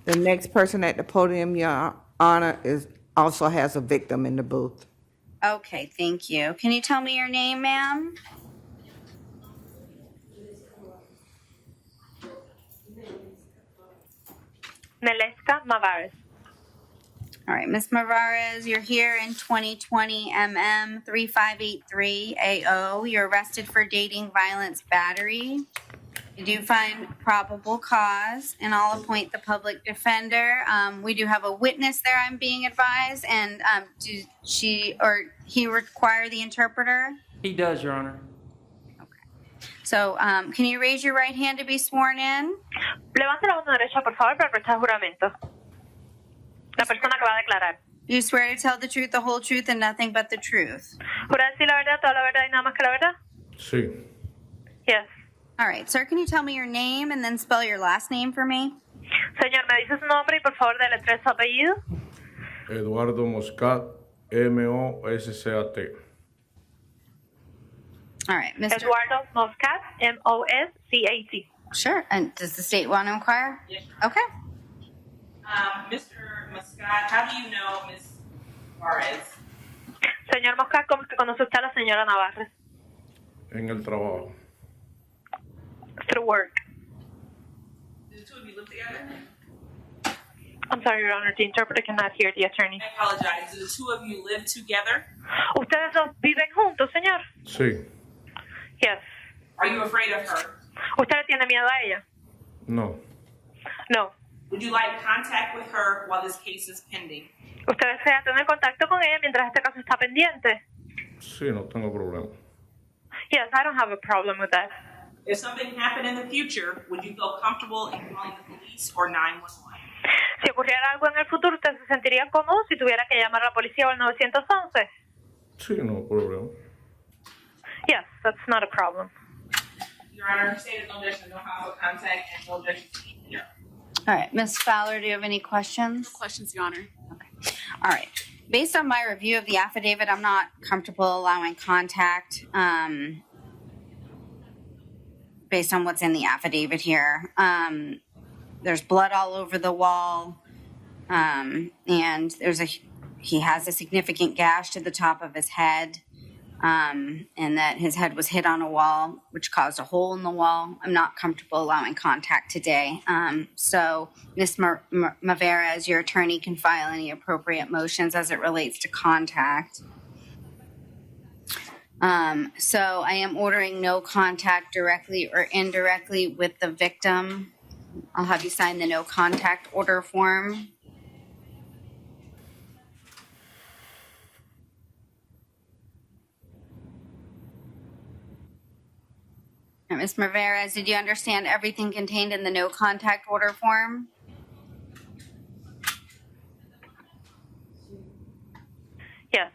The next person at the podium, Your Honor, also has a victim in the booth. Okay, thank you. Can you tell me your name, ma'am? Neleska Mavares. All right, Ms. Mavarez, you're here in 2020 MM 3583AO. You're arrested for dating violence battery. You do find probable cause, and I'll appoint the public defender. We do have a witness there, I'm being advised, and do she or he require the interpreter? He does, Your Honor. So can you raise your right hand to be sworn in? Levante la mano derecha, por favor, para prestar juramento. La persona que va a declarar. Do you swear to tell the truth, the whole truth, and nothing but the truth? ¿Jura decir la verdad, toda la verdad y nada más que la verdad? Sí. Yes. All right, sir, can you tell me your name and then spell your last name for me? Señor, me dice su nombre y por favor deletree su apellido. Eduardo Moscat, M-O-S-C-A-T. All right, Mr. Eduardo Moscat, M-O-S-C-A-T. Sure, and does the state want to inquire? Yes, Okay. Mr. Muscat, how do you know Ms. Juarez? Señor Moscat, ¿cómo es que conoce usted a la señora Navarre? En el trabajo. Through work. Do the two of you live together? I'm sorry, Your Honor, the interpreter cannot hear the attorney. I apologize. Do the two of you live together? ¿Ustedes dos viven juntos, señor? Sí. Yes. Are you afraid of her? ¿Usted le tiene miedo a ella? No. No. Would you like contact with her while this case is pending? ¿Usted desea tener contacto con ella mientras este caso está pendiente? Sí, no tengo problema. Yes, I don't have a problem with that. If something happened in the future, would you feel comfortable in calling the police or 911? Si ocurriera algo en el futuro, ¿usted se sentiría cómodo si tuviera que llamar a la policía o al 911? Sí, no problema. Yes, that's not a problem. Your Honor, you stated no objection, no hostile contact, and no objection to PTR. All right, Ms. Fowler, do you have any questions? No questions, Your Honor. All right. Based on my review of the affidavit, I'm not comfortable allowing contact, based on what's in the affidavit here. There's blood all over the wall, and he has a significant gash to the top of his head, and that his head was hit on a wall, which caused a hole in the wall. I'm not comfortable allowing contact today. So Ms. Mavera, as your attorney, can file any appropriate motions as it relates to contact. So I am ordering no contact directly or indirectly with the victim. I'll have you sign the no contact order form. Ms. Maveras, did you understand everything contained in the no contact order form? Yes.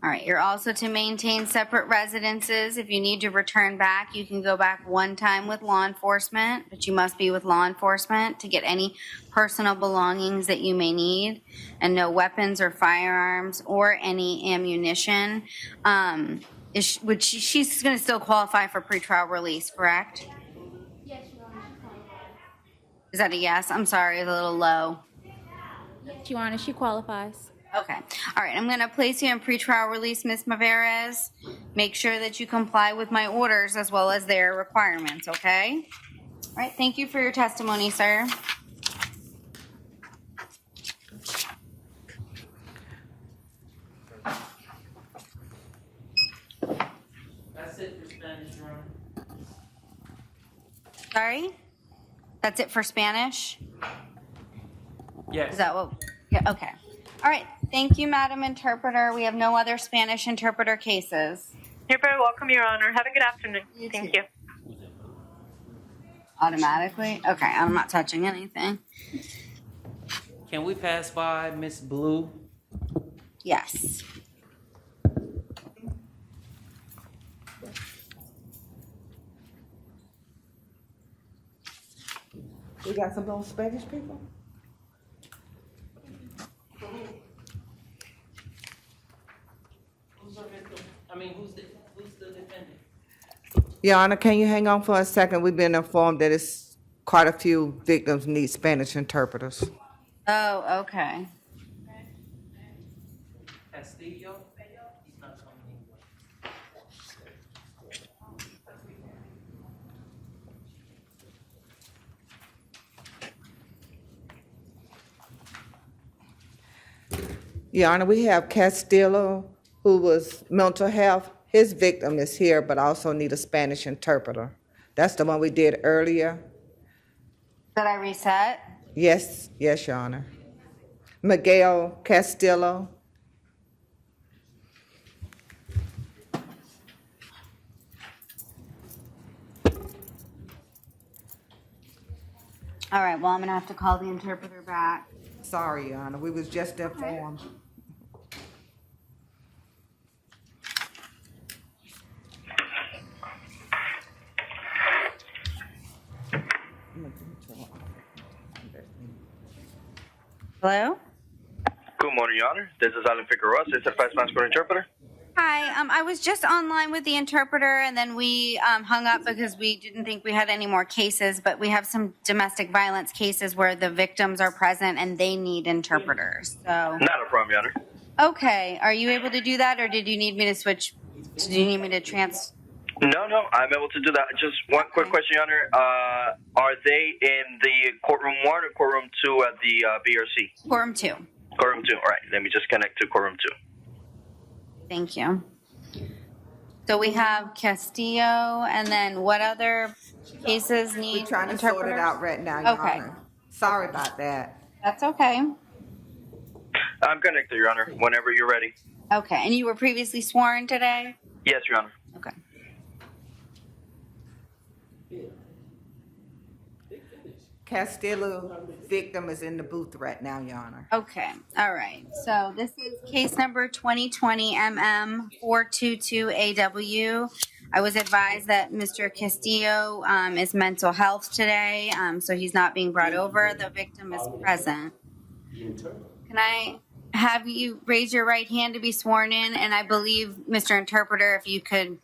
All right, you're also to maintain separate residences. If you need to return back, you can go back one time with law enforcement, but you must be with law enforcement to get any personal belongings that you may need, and no weapons or firearms or any ammunition. She's going to still qualify for pretrial release, correct? Yes, Your Honor, she qualifies. Is that a yes? I'm sorry, it's a little low. Yes, Your Honor, she qualifies. Okay. All right, I'm going to place you in pretrial release, Ms. Maveras. Make sure that you comply with my orders as well as their requirements, okay? All right, thank you for your testimony, sir. That's it for Spanish, Your Honor. Sorry? That's it for Spanish? Yes. Is that what? Yeah, okay. All right, thank you, Madam Interpreter. We have no other Spanish interpreter cases. You're very welcome, Your Honor. Have a good afternoon. Thank you. Automatically? Okay, I'm not touching anything. Can we pass by Miss Blue? Yes. We got some little Spanish people? Who's the victim? Who's the defendant? Your Honor, can you hang on for a second? We've been informed that it's quite a few victims need Spanish interpreters. Oh, okay. Castillo? He's not coming anyway. Your Honor, we have Castillo, who was mental health. His victim is here, but also need a Spanish interpreter. That's the one we did earlier. Did I reset? Yes, yes, Your Honor. Miguel Castillo. All right, well, I'm gonna have to call the interpreter back. Sorry, Your Honor, we was just informed. Hello? Good morning, Your Honor. This is Alan Figueroa, certified Spanish interpreter. Hi, I was just online with the interpreter and then we hung up because we didn't think we had any more cases, but we have some domestic violence cases where the victims are present and they need interpreters, so. Not a problem, Your Honor. Okay, are you able to do that or did you need me to switch, do you need me to No, I'm able to do that. Just one quick question, Your Honor. Are they in the courtroom 1 or courtroom 2 at the BRC? Courtroom 2. Courtroom 2, all right. Let me just connect to courtroom 2. Thank you. So we have Castillo, and then what other cases need We're trying to sort it out right now, Your Okay. Honor. Sorry about that. That's okay. I'm connected, Your Honor, whenever you're ready. Okay, and you were previously sworn today? Yes, Your Honor. Okay. Castillo victim is in the booth right now, Your Honor. Okay, all right. So this is case number 2020 MM 422AW. I was advised that Mr. Castillo is mental health today, so he's not being brought over. The victim is present. Can I have you raise your right hand to be sworn in? And I believe, Mr. Interpreter, if you could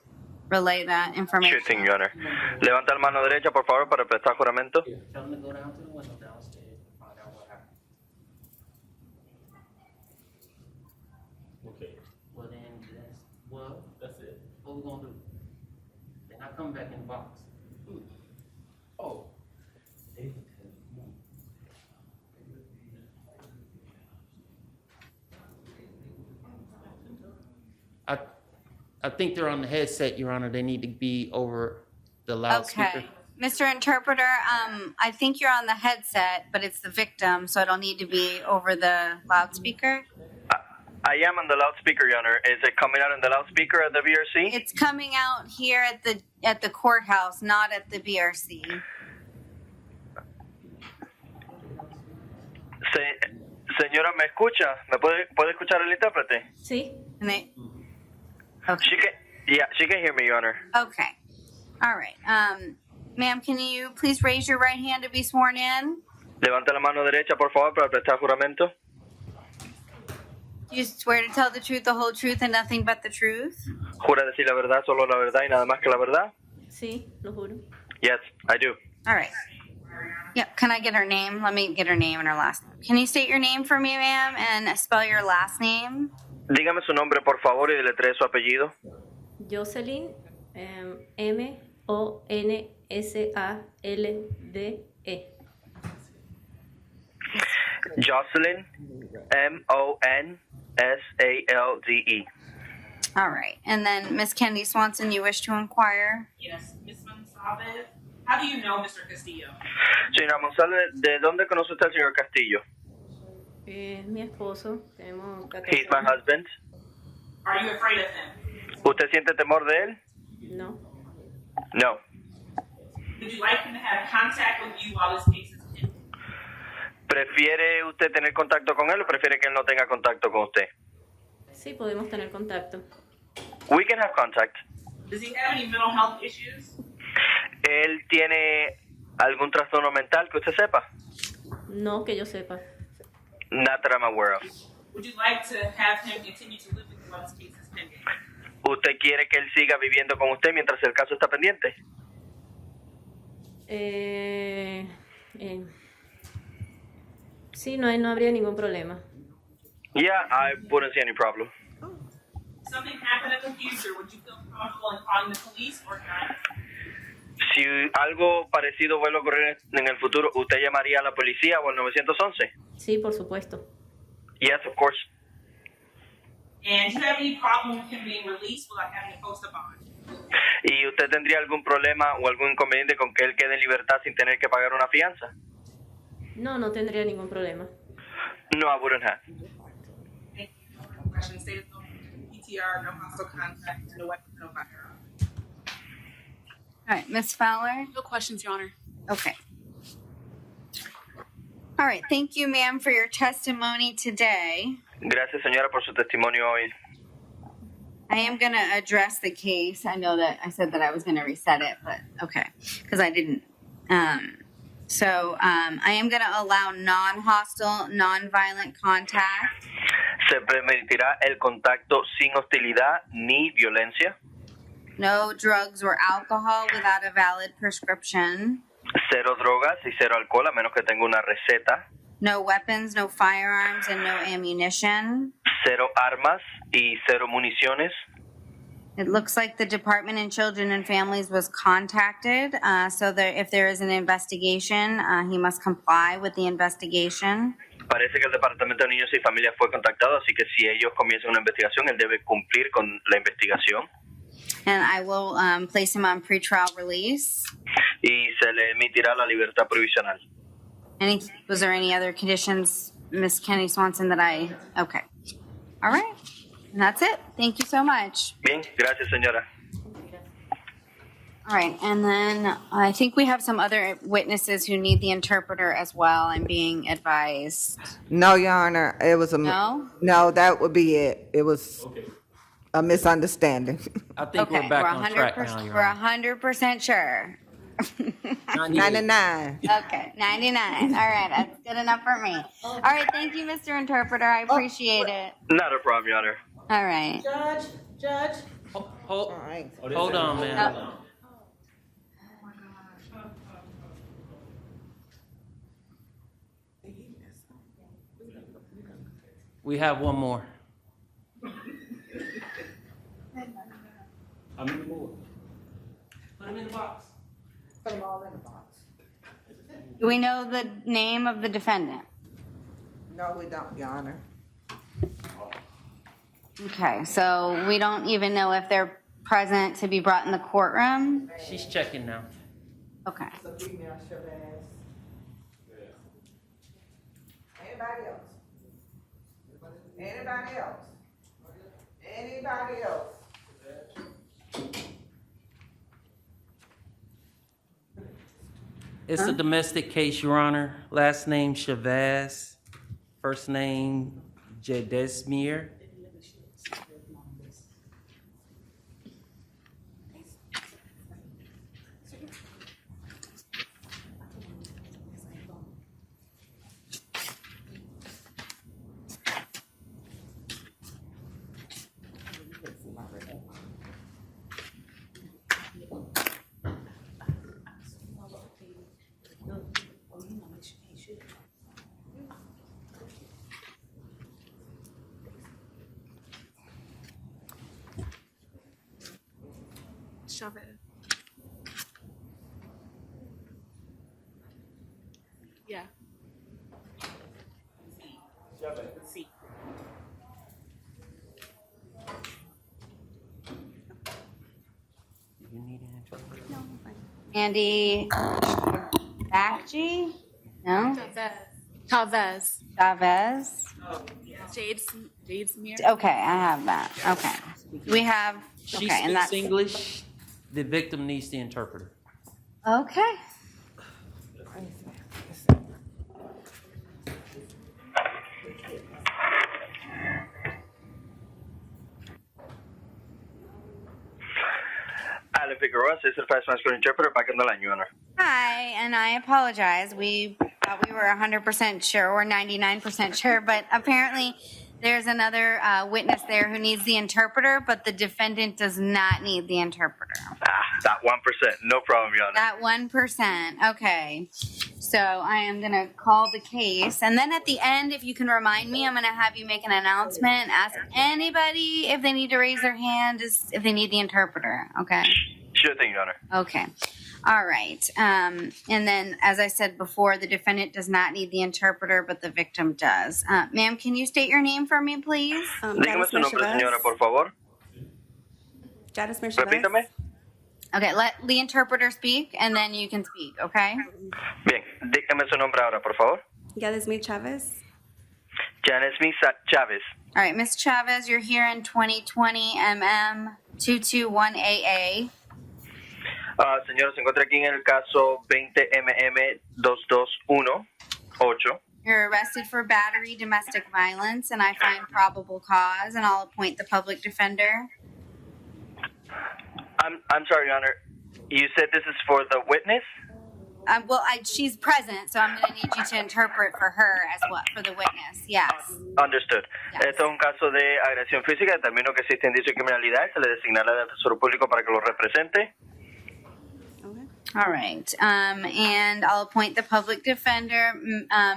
relay that information. Sure thing, Your Honor. Levanta la mano derecha, por favor, para prestar juramento. Tell them to go down to the window downstairs and find out what happened. Okay. Well then, that's it. What we gonna do? Then I come back in the box. Oh. I think they're on the headset, Your Honor. They need to be over the loudspeaker. Okay. Mr. Interpreter, I think you're on the headset, but it's the victim, so it'll need to be over the loudspeaker. I am on the loudspeaker, Your Honor. Is it coming out on the loudspeaker at the BRC? It's coming out here at the courthouse, not at the BRC. Señora, ¿me escucha? ¿Me puede escuchar el intérprete? Sí. Okay. She can hear me, Your Honor. Okay. All right. Ma'am, can you please raise your right hand to be sworn in? Levante la mano derecha, por favor, para prestar juramento. Do you swear to tell the truth, the whole truth, and nothing but the truth? ¿Jura decir la verdad, solo la verdad y nada más que la verdad? Sí, lo juro. Yes, I do. All right. Yep. Can I get her name? Let me get her name and her last name. Can you state your name for me, ma'am, and spell your last name? Dígame su nombre, por favor, y deletree su apellido. Jocelyn, Monsalde. Jocelyn, Monsalde. All right. And then, Miss Kennedy Swanson, you wish to inquire? Yes, Ms. Monsalve. How do you know Mr. Castillo? Señora Monsalve, ¿de dónde conoce usted al señor Castillo? Mi esposo. Tenemos 14 He's my husband. Are you afraid of him? ¿Usted siente temor de él? No. No. Would you like him to have contact with you while this case is pending? ¿Prefiere usted tener contacto con él o prefiere que él no tenga contacto con usted? Sí, podemos tener contacto. We can have contact. Does he have any mental health issues? ¿Él tiene algún trastorno mental que usted sepa? No que yo sepa. Not that I'm aware of. Would you like to have him continue to live with you while this case is pending? ¿Usted quiere que él siga viviendo con usted mientras el caso está pendiente? Sí, no habría ningún problema. Yeah, I wouldn't see any problem. Something happened in the future, would you feel comfortable in calling the police or not? Si algo parecido vuelve a ocurrir en el futuro, ¿usted llamaría a la policía o al 911? Sí, por supuesto. Yes, of course. And do you have any problem with him being released without having to post a bond? ¿Y usted tendría algún problema o algún inconveniente con que él quede en libertad sin tener que pagar una fianza? No tendría ningún problema. No, I wouldn't have. Thank you. No question. Stated no PTR, no hostile contact, no weapon, no firearm. All right, Miss Fowler? No questions, Your Honor. Okay. All right, thank you, ma'am, for your testimony today. Gracias, señora, por su testimonio hoy. I am going to address the case. I know that I said that I was going to reset it, but okay, because I didn't. I am going to allow non-hostile, non-violent contact. Se permitirá el contacto sin hostilidad ni violencia. No drugs or alcohol without a valid prescription. Cero drogas y cero alcohol a menos que tenga una receta. No weapons, no firearms, and no ammunition. Cero armas y cero municiones. It looks like the Department of Children and Families was contacted, so that if there is an investigation, he must comply with the investigation. Parece que el Departamento de Niños y Familias fue contactado, así que si ellos comienzan una investigación, él debe cumplir con la investigación. And I will place him on pretrial release. Y se le emitirá la libertad provisional. Was there any other conditions, Ms. Kennedy Swanson, okay. All right. And that's it. Thank you so much. Bien, gracias, señora. All right. And then I think we have some other witnesses who need the interpreter as well. I'm being advised. No, Your Honor. It was a No? No, that would be it. It was a misunderstanding. I think Okay, we're back we're on track now, 100%, Your we're Honor. 100% sure. 99. Okay, 99. All right, that's good enough for me. All right, thank you, Mr. Interpreter. I appreciate it. Not a problem, Your Honor. All right. Judge. Hold on, man. We have one more. I'm in the board. Put him in the box. Put them all in the box. Do we know the name of the defendant? No, we don't, Your Honor. Okay, so we don't even know if they're present to be brought in the courtroom? She's checking now. Okay. Anybody else? Anybody else? Anybody else? It's a domestic case, Your Honor. Last name Chavez, first name Jedesmir. Shove it. Yeah. See. You need an interpreter? No, I'm fine. Andy Bakji? No? Chavez. Chavez? Jade Smear. Okay, I have that. Okay. We have, She okay, and speaks that's, English. The victim needs the interpreter. okay. Alan Figueroa, Certified Masculine Interpreter, back in the line, Your Honor. Hi, and I apologize. We thought we were 100% sure or 99% sure, but apparently there's another witness there who needs the interpreter, but the defendant does not need the interpreter. That 1%, no problem, Your Honor. That 1%. Okay. So I am going to call the case. And then at the end, if you can remind me, I'm going to have you make an announcement. Ask anybody if they need to raise their hand, if they need the interpreter. Okay. Sure thing, Your Honor. Okay. All right. And then, as I said before, the defendant does not need the interpreter, but the victim does. Ma'am, can you state your name for me, please? Dígame su nombre, señora, por favor. Repítame. Okay, let the interpreter speak, and then you can speak, okay? Bien, dígame su nombre ahora, por favor. Yadesmir Chavez. Janesmi Chavez. All right, Ms. Chavez, you're here in 2020 MM 221AA. Señora, se encuentra aquí en el caso 20MM 2218. You're arrested for battery, domestic violence, and I find probable cause, and I'll appoint the public defender. I'm sorry, Your Honor. You said this is for the witness? Well, she's present, so I'm going to need you to interpret for her as well, for the witness. Yes. Understood. Yes. Esto es un caso de agresión física. Determino que existe indicio de criminalidad. Se le designará al defensor público para que lo represente. All right. And I'll appoint the public defender.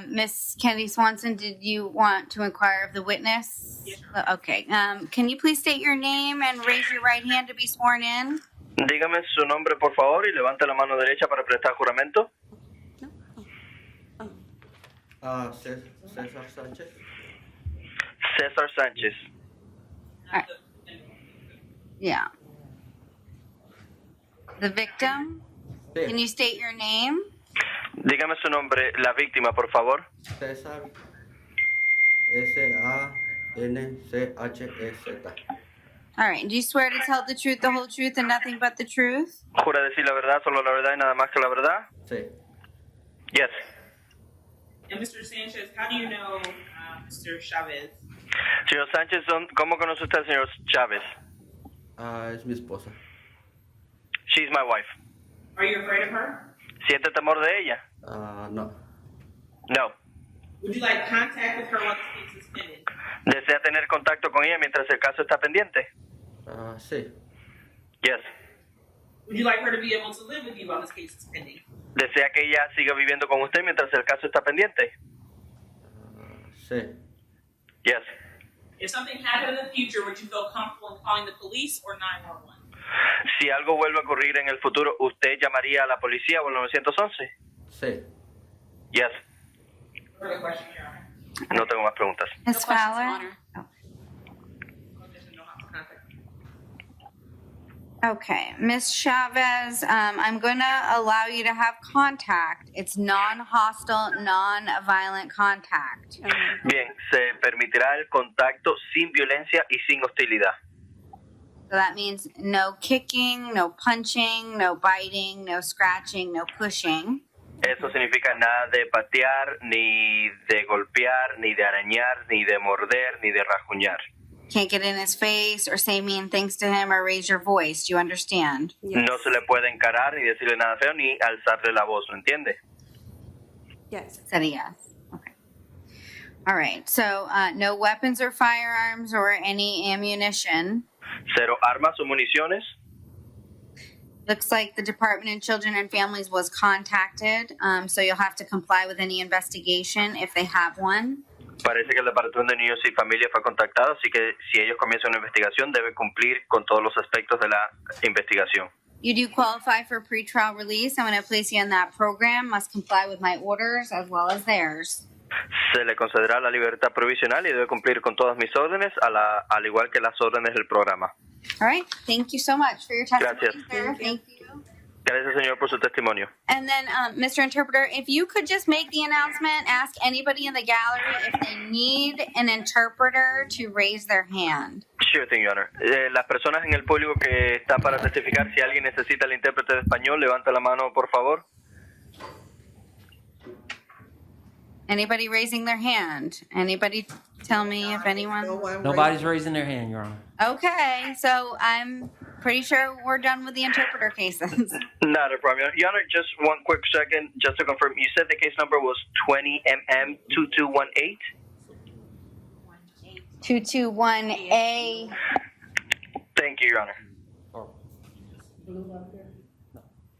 Miss Kennedy Swanson, did you want to inquire of the witness? Yes. Okay. Can you please state your name and raise your right hand to be sworn in? Dígame su nombre, por favor, y levante la mano derecha para prestar juramento. César Sánchez. César Sánchez. All right. Yeah. The victim? Can you state your name? Dígame su nombre, la víctima, por favor. César Sanchez. All right. Do you swear to tell the truth, the whole truth, and nothing but the truth? ¿Jura decir la verdad, solo la verdad y nada más que la verdad? Sí. Yes. And Mr. Sanchez, how do you know Mr. Chavez? Señor Sánchez, ¿cómo conoce usted al señor Chávez? Es mi esposa. She's my wife. Are you afraid of her? ¿Siente temor de ella? No. No. Would you like contact with her while this case is pending? ¿Desea tener contacto con ella mientras el caso está pendiente? Sí. Yes. Would you like her to be able to live with you while this case is pending? ¿Desea que ella siga viviendo con usted mientras el caso está pendiente? Sí. Yes. If something happened in the future, would you feel comfortable in calling the police or 911? Si algo vuelve a ocurrir en el futuro, ¿usted llamaría a la policía o al 911? Sí. Yes. Further question, Your Honor. No tengo más preguntas. Ms. Fowler? Okay, Ms. Chavez, I'm going to allow you to have contact. It's non-hostile, non-violent contact. Bien, se permitirá el contacto sin violencia y sin hostilidad. So that means no kicking, no punching, no biting, no scratching, no pushing. Eso significa nada de patear, ni de golpear, ni de arañar, ni de morder, ni de rajuñar. Can't get in his face or say mean things to him or raise your voice. Do you understand? No se le puede encarar, ni decirle nada feo, ni alzarle la voz, ¿lo entiende? Yes. Said a yes. Okay. All right. So no weapons or firearms or any ammunition. Cero armas o municiones. Looks like the Department of Children and Families was contacted, so you'll have to comply with any investigation if they have one. Parece que el Departamento de Niños y Familia fue contactado, así que si ellos comienzan una investigación, debe cumplir con todos los aspectos de la investigación. You do qualify for pretrial release. I'm going to place you in that program. Must comply with my orders as well as theirs. Se le concederá la libertad provisional y debe cumplir con todas mis órdenes, al igual que las órdenes del programa. All right. Thank you so much for your testimony, Gracias. sir. Thank you. Gracias, señor, por su testimonio. And then, Mr. Interpreter, if you could just make the announcement, ask anybody in the gallery if they need an interpreter to raise their hand. Sure thing, Your Honor. Las personas en el público que están para testificar, si alguien necesita el intérprete de español, levanta la mano, por favor. Anybody raising their hand? Anybody tell me if anyone? Nobody's raising their hand, Your Honor. Okay, so I'm pretty sure we're done with the interpreter cases. Not a problem. Your Honor, just one quick second, just to confirm. You said the case number was 20MM2218? 221A. Thank you, Your Honor.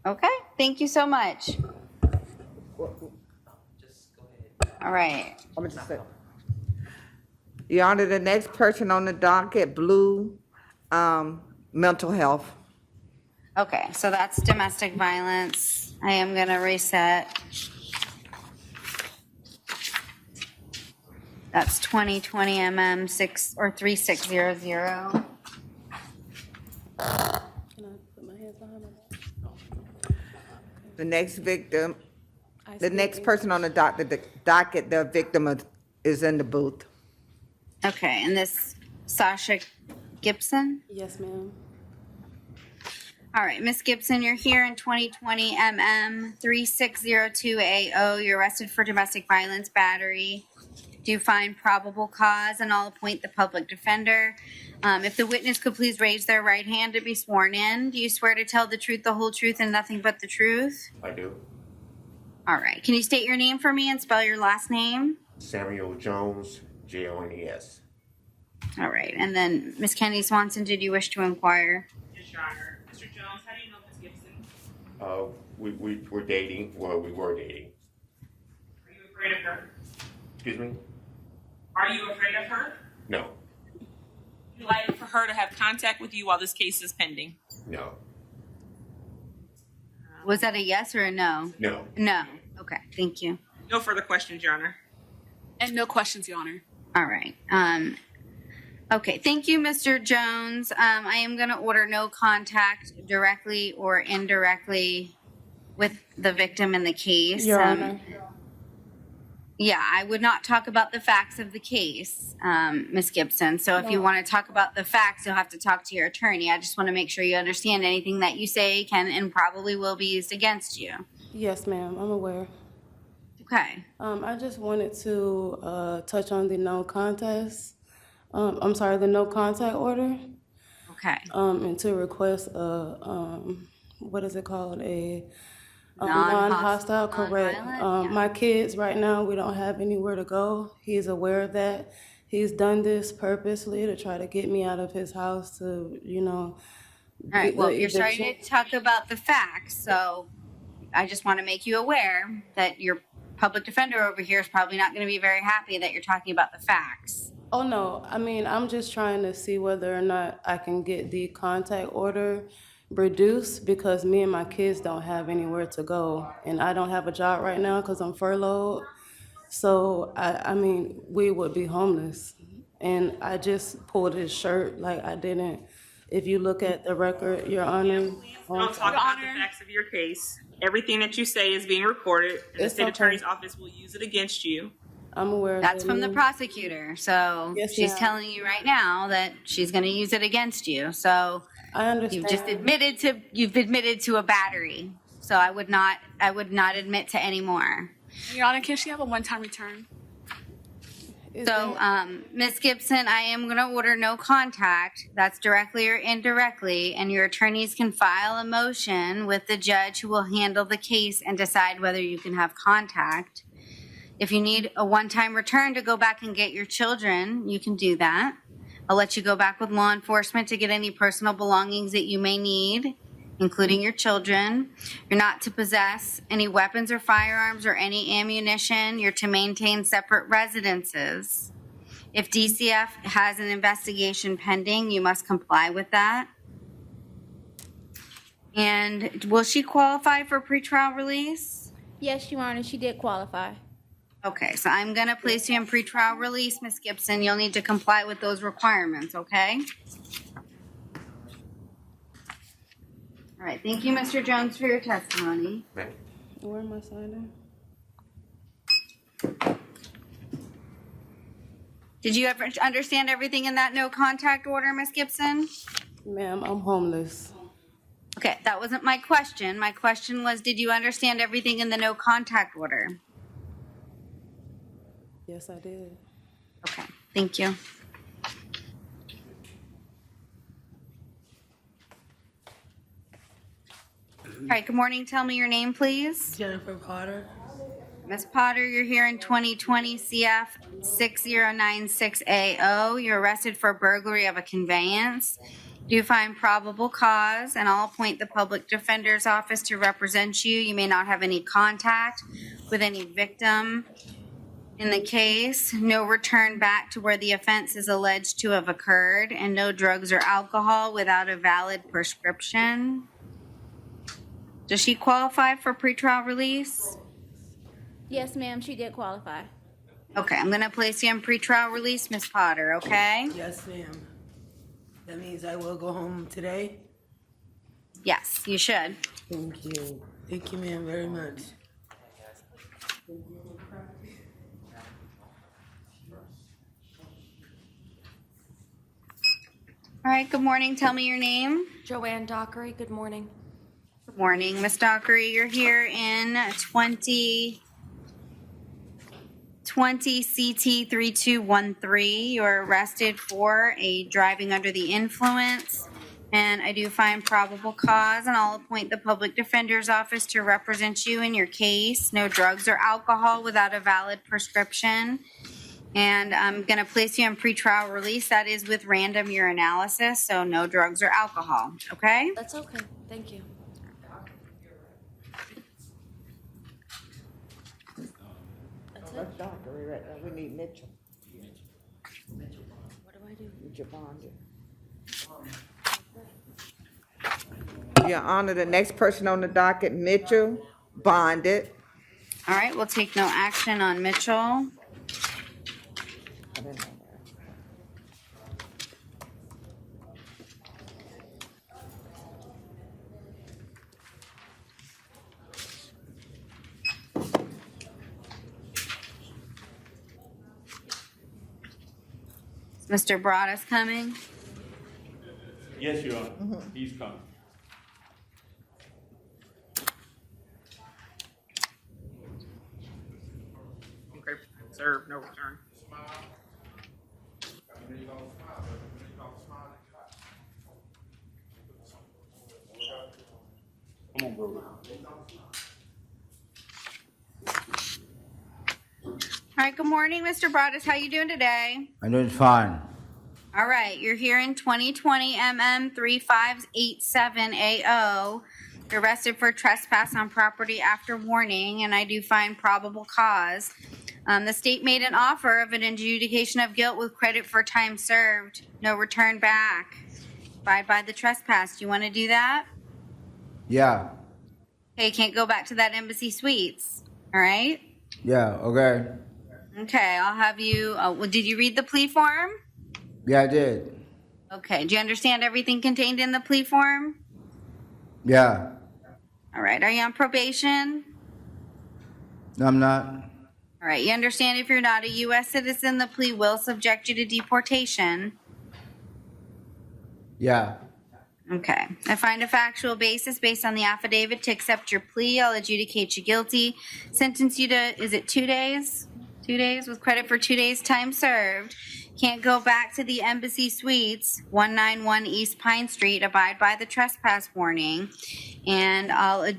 Okay, thank you so much. All right. I'm gonna just say. Your Honor, the next person on the docket, Blue, mental health. Okay, so that's domestic violence. I am gonna reset. That's 2020 MM 6 or 3600. Can I put my hands behind my back? The next victim, the next person on the docket, the victim is in the booth. Okay, and this Sasha Gibson? Yes, ma'am. All right, Miss Gibson, you're here in 2020 MM 3602AO. You're arrested for domestic violence battery. Do you find probable cause? And I'll appoint the public defender. If the witness could please raise their right hand to be sworn in. Do you swear to tell the truth, the whole truth, and nothing but the truth? I do. All right. Can you state your name for me and spell your last name? Samuel Jones, Jones. All right. And then, Miss Kennedy Swanson, did you wish to inquire? Yes, Your Honor. Mr. Jones, how do you know Ms. Gibson? We were dating. Well, we were dating. Are you afraid of her? Excuse me? Are you afraid of her? No. Would you like for her to have contact with you while this case is pending? No. Was that a yes or a no? No. No. Okay. Thank you. No further questions, Your Honor. And no questions, Your Honor. All right. Okay. Thank you, Mr. Jones. I am going to order no contact directly or indirectly with the victim in the case. Your Honor. Yeah, I would not talk about the facts of the case, Ms. Gibson. So if you want to talk about the facts, you'll have to talk to your attorney. I just want to make sure you understand anything that you say can and probably will be used against you. Yes, ma'am. I'm aware. Okay. I just wanted to touch on the no contest. The no contact order. Okay. And to request what is it called? A Non-hostile, non-hostile, correct. non-violent, My kids right now, we don't have anywhere to go. He's aware of that. He's done this purposely to try to get me out of his house to, All right, well, you're starting to talk about the facts, so I just want to make you aware that your public defender over here is probably not going to be very happy that you're talking about the facts. Oh, no. I mean, I'm just trying to see whether or not I can get the contact order reduced because me and my kids don't have anywhere to go. And I don't have a job right now because I'm furloughed. So, I mean, we would be homeless. And I just pulled his shirt like I didn't. If you look at the record, Your Honor. Don't talk about the facts of your case. Everything that you say is being recorded, and the It's state okay. attorney's office will use it against you. I'm aware of That's that, from the ma'am. prosecutor, so Yes, she's ma'am. telling you right now that she's going to use it against you. So I understand. you've admitted to a battery. So I would not admit to any more. Your Honor, can she have a one-time return? So, Ms. Gibson, I am going to order no contact. That's directly or indirectly, and your attorneys can file a motion with the judge who will handle the case and decide whether you can have contact. If you need a one-time return to go back and get your children, you can do that. I'll let you go back with law enforcement to get any personal belongings that you may need, including your children. You're not to possess any weapons or firearms or any ammunition. You're to maintain separate residences. If DCF has an investigation pending, you must comply with that. And will she qualify for pretrial release? Yes, Your Honor, she did qualify. Okay, so I'm gonna place you in pretrial release, Ms. Gibson. You'll need to comply with those requirements, okay? All right, thank you, Mr. Jones, for your testimony. Where am I signing? Did you ever understand everything in that no contact order, Ms. Gibson? Ma'am, I'm homeless. Okay, that wasn't my question. My question was, did you understand everything in the no contact order? Yes, I did. Okay, thank you. All right, good morning. Tell me your name, please. Jennifer Potter. Ms. Potter, you're here in 2020 CF 6096AO. You're arrested for burglary of a conveyance. Do you find probable cause? And I'll appoint the public defender's office to represent you. You may not have any contact with any victim in the case. No return back to where the offense is alleged to have occurred, and no drugs or alcohol without a valid prescription. Does she qualify for pretrial release? Yes, ma'am, she did qualify. Okay, I'm gonna place you in pretrial release, Ms. Potter, okay? Yes, ma'am. That means I will go home today? Yes, you should. Thank you. Thank you, ma'am, very much. All right, good morning. Tell me your name. Joanne Dockery, good morning. Good morning, Ms. Dockery. You're here in 2020 CT 3213. You're arrested for a driving under the influence. And I do find probable cause, and I'll appoint the public defender's office to represent you in your case. No drugs or alcohol without a valid prescription. And I'm going to place you on pretrial release. That is with random urinalysis, so no drugs or alcohol, okay? That's okay, thank you. That's Dockery right now. We need Mitchell. What do I do? Mitchell bonded. Your Honor, the next person on the docket, Mitchell, bonded. All right, we'll take no action on Mitchell. Is Mr. Broadus coming? Yes, Your Honor. He's coming. Okay, serve, no return. All right, good morning, Mr. Broadus. How you doing today? I'm doing fine. All right, you're here in 2020 MM 3587AO. You're arrested for trespass on property after warning, and I do find probable cause. The state made an offer of an adjudication of guilt with credit for time served, no return back. Abide by the trespass. Do you want to do that? Yeah. Okay, you can't go back to that Embassy Suites. All right? Yeah, okay. Okay, I'll have you. Did you read the plea form? Yeah, I did. Okay, do you understand everything contained in the plea form? Yeah. All right, are you on probation? No, I'm not. All right, you understand if you're not a U.S. citizen, the plea will subject you to deportation. Yeah. Okay, I find a factual basis based on the affidavit to accept your plea. I'll adjudicate you guilty. Sentence you to, is it 2 days? 2 days with credit for 2 days time served. Can't go back to the Embassy Suites, 191 East Pine Street. Abide by the trespass warning. And I'll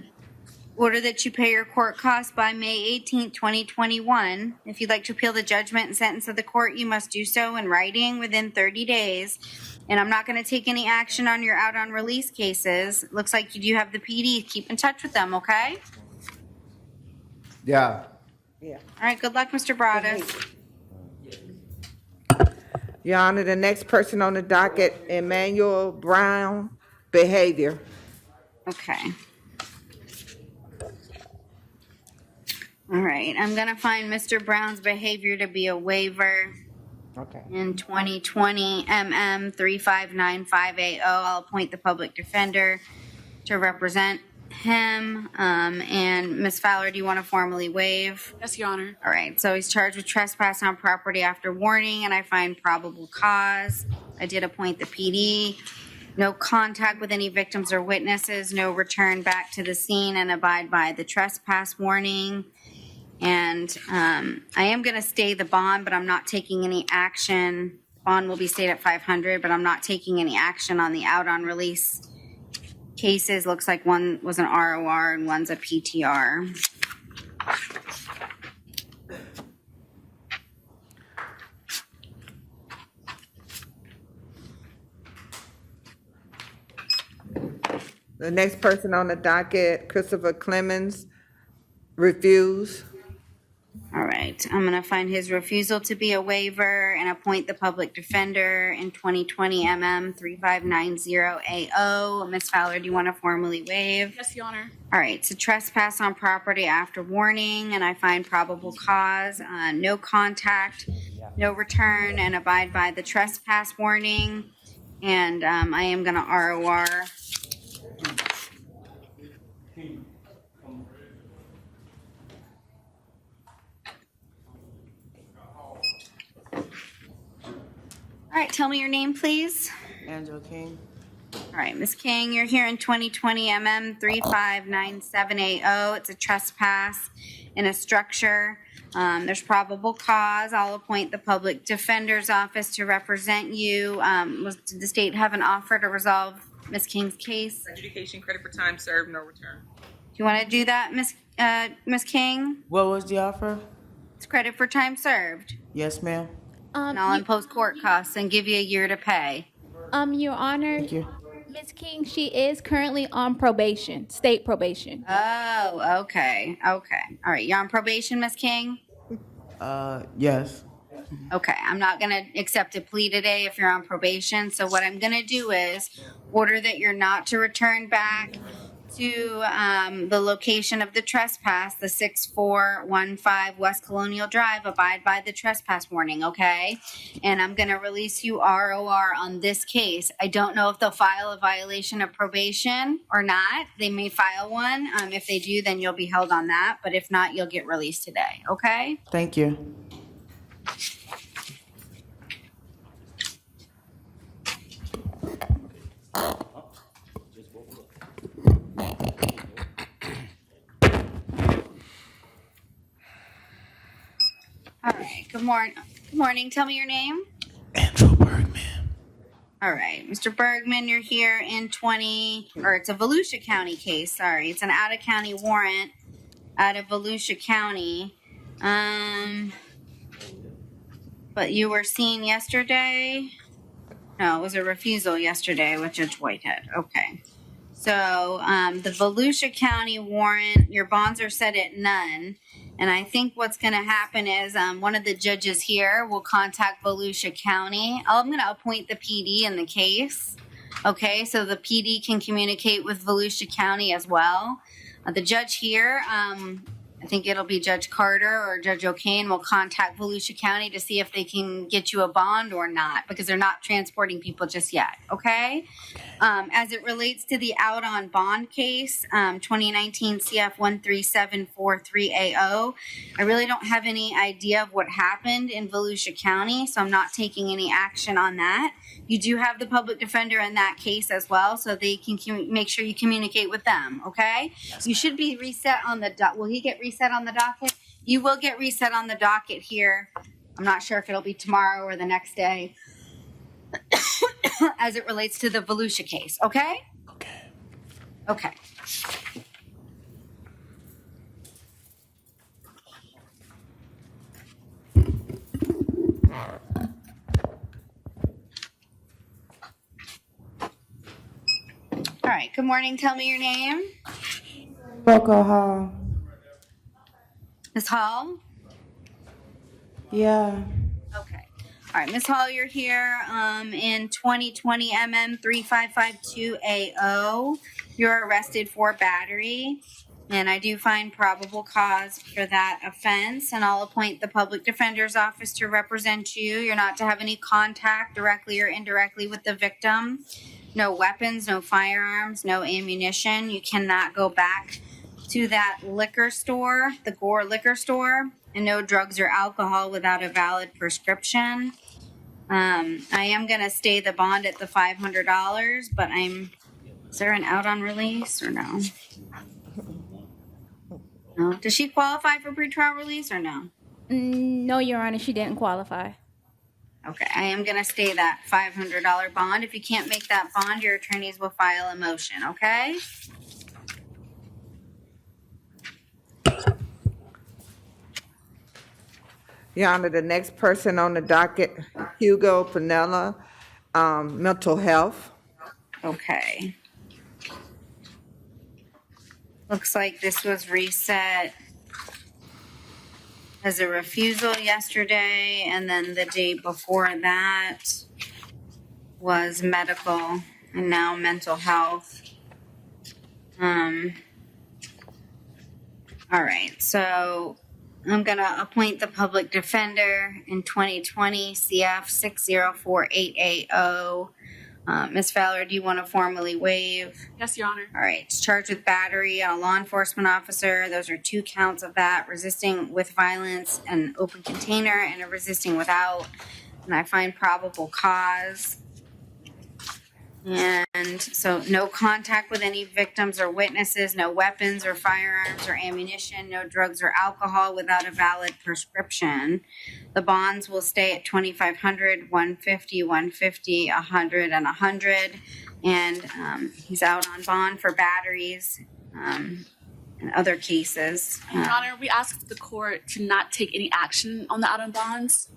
order that you pay your court costs by May 18th, 2021. If you'd like to appeal the judgment and sentence of the court, you must do so in writing within 30 days. And I'm not going to take any action on your out on release cases. Looks like you do have the PD. Keep in touch with them, okay? Yeah. Yeah. All right, good luck, Mr. Broadus. Your Honor, the next person on the docket, Emmanuel Brown, behavior. Okay. All right, I'm going to find Mr. Brown's behavior to be a waiver. Okay. In 2020 MM 3595AO, I'll appoint the public defender to represent him. And Ms. Fowler, do you want to formally waive? Yes, Your Honor. All right, so he's charged with trespass on property after warning, and I find probable cause. I did appoint the PD. No contact with any victims or witnesses, no return back to the scene, and abide by the trespass warning. And I am going to stay the bond, but I'm not taking any action. Bond will be stayed at 500, but I'm not taking any action on the out on release cases. Looks like one was an ROR and one's a PTR. The next person on the docket, Christopher Clemens, refuse. All right, I'm going to find his refusal to be a waiver and appoint the public defender in 2020 MM 3590AO. Ms. Fowler, do you want to formally waive? Yes, Your Honor. All right, so trespass on property after warning, and I find probable cause, no contact, no return, and abide by the trespass warning. And I am going to ROR. All right, tell me your name, please. Angela King. All right, Ms. King, you're here in 2020 MM 3597AO. It's a trespass in a structure. There's probable cause. I'll appoint the public defender's office to represent you. Did the state have an offer to resolve Ms. King's case? Adjudication, credit for time served, no return. Do you want to do that, Ms. King? What was the offer? It's credit for time served. Yes, ma'am. And I'll impose court costs and give you a year to pay. Your Honor. Thank you. Ms. King, she is currently on probation, state probation. Oh, okay. Okay. All right. You're on probation, Ms. King? Yes. Okay. I'm not going to accept a plea today if you're on probation. So what I'm going to do is order that you're not to return back to the location of the trespass, the 6415 West Colonial Drive. Abide by the trespass warning, okay? And I'm going to release you ROR on this case. I don't know if they'll file a violation of probation or not. They may file one. If they do, then you'll be held on that. But if not, you'll get released today, okay? Thank you. All right. Good morning. Good morning. Tell me your name. Andrew Bergman. All right, Mr. Bergman, you're here in it's a Volusia County case, sorry. It's an out-of-county warrant out of Volusia County. But you were seen yesterday? No, it was a refusal yesterday with Judge Whitehead. Okay. So the Volusia County warrant, your bonds are set at none. And I think what's going to happen is one of the judges here will contact Volusia County. I'm going to appoint the PD in the case. Okay, so the PD can communicate with Volusia County as well. The judge here, I think it'll be Judge Carter or Judge Okhane will contact Volusia County to see if they can get you a bond or not, because they're not transporting people just yet, okay? As it relates to the out on bond case, 2019 CF 13743AO, I really don't have any idea of what happened in Volusia County, so I'm not taking any action on that. You do have the public defender in that case as well, so they can make sure you communicate with them, okay? You should be reset on the will he get reset on the docket? You will get reset on the docket here. I'm not sure if it'll be tomorrow or the next day as it relates to the Volusia case, okay? Okay. All right, good morning. Tell me your name. Boko Hall. Ms. Hall? Yeah. Okay. All right, Ms. Hall, you're here in 2020 MM 3552AO. You're arrested for battery, and I do find probable cause for that offense, and I'll appoint the public defender's office to represent you. You're not to have any contact directly or indirectly with the victim. No weapons, no firearms, no ammunition. You cannot go back to that liquor store, the Boar liquor store, and no drugs or alcohol without a valid prescription. I am going to stay the bond at the $500, but is there an out on release or no? No. Does she qualify for pretrial release or no? No, Your Honor, she didn't qualify. Okay, I am going to stay that $500 bond. If you can't make that bond, your attorneys will file a motion, okay? Yonder, the next person on the docket, Hugo, Piniella, mental health. Okay. Looks like this was reset as a refusal yesterday, and then the day before that was medical, and now mental health. All right, so I'm going to appoint the public defender in 2020 CF 604880. Ms. Fowler, do you want to formally waive? Yes, Your Honor. All right, it's charged with battery on a law enforcement officer. Those are 2 counts of that, resisting with violence, an open container, and a resisting without. And I find probable cause. And so no contact with any victims or witnesses, no weapons or firearms or ammunition, no drugs or alcohol without a valid prescription. The bonds will stay at $2,500, $150, $150, $100, and $100. And he's out on bond for batteries and other cases. Your Honor, we asked the court to not take any action on the out on bonds.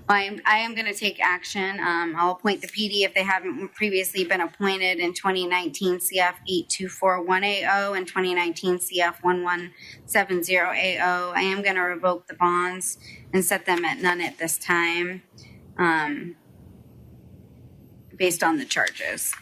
I am going to take action. I'll appoint the PD if they haven't previously been appointed in 2019 CF 8241AO and 2019 CF 1170AO. I am going to revoke the bonds and set them at none at this time based on the charges.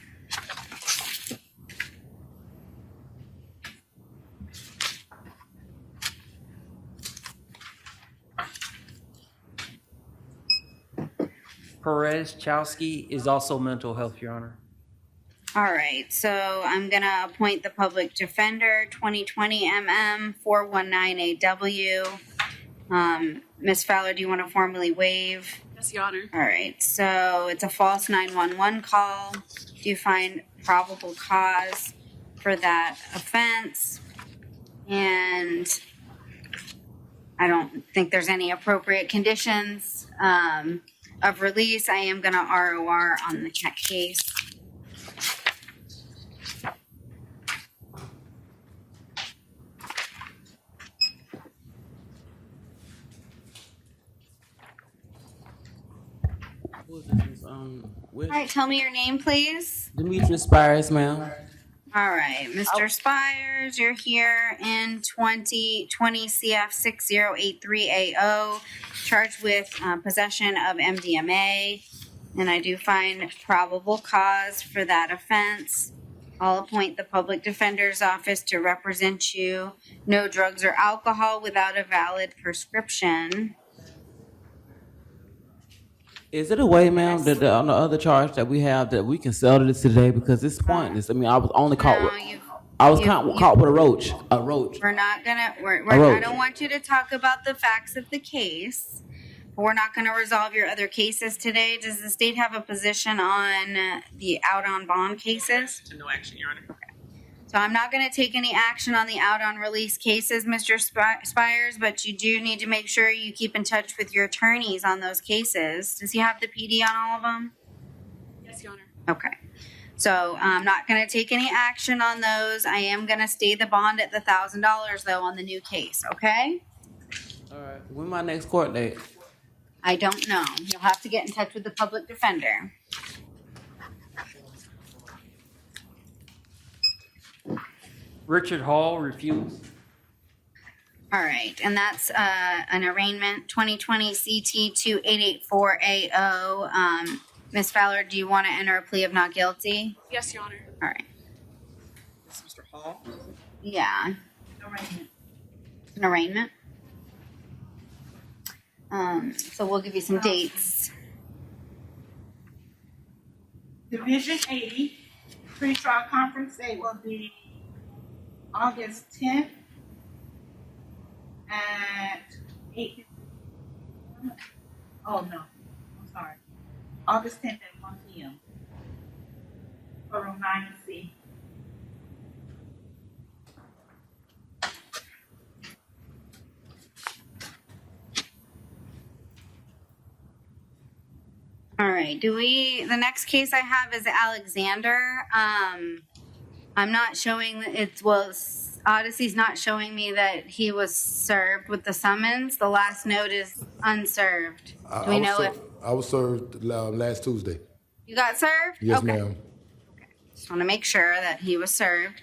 Perez Chowski is also mental health, Your Honor. All right, so I'm going to appoint the public defender, 2020 MM 419AW. Ms. Fowler, do you want to formally waive? Yes, Your Honor. All right, so it's a false 911 call. Do you find probable cause for that offense? And I don't think there's any appropriate conditions. of release. I am gonna ROR on the case. All right, tell me your name, please. Demetrius Spires, ma'am. All right, Mr. Spires, you're here in 2020 CF 6083AO, charged with possession of MDMA, and I do find probable cause for that offense. I'll appoint the public defender's office to represent you. No drugs or alcohol without a valid prescription. Is it a way, ma'am, that on the other charge that we have that we can settle this today because it's pointless? I mean, I was only caught with caught with a roach. A roach. We're not gonna. A I roach. don't want you to talk about the facts of the case. We're not going to resolve your other cases today. Does the state have a position on the out on bond cases? No action, Your Honor. Okay. So I'm not going to take any action on the out on release cases, Mr. Spires, but you do need to make sure you keep in touch with your attorneys on those cases. Does he have the PD on all of them? Yes, Your Honor. Okay. So I'm not going to take any action on those. I am going to stay the bond at the $1,000 though on the new case. Okay. All right. When my next court date? I don't know. You'll have to get in touch with the public defender. Richard Hall, refuse. All right, and that's an arraignment 2020 CT 2884AO. Ms. Fowler, do you want to enter a plea of not guilty? Yes, Your Honor. All right. This is Mr. Hall. Yeah. Arraignment. An arraignment. So we'll give you some dates. Division 80, pretrial conference date will be August 10th at 8. Oh, no. I'm sorry. August 10th at 1 p.m. for room 9C. All right. The next case I have is Alexander. I'm not showing Odyssey's not showing me that he was served with the summons. The last note is unserved. Do we know if I was served last Tuesday. you got served? Yes, Okay. ma'am. Just want to make sure that he was served.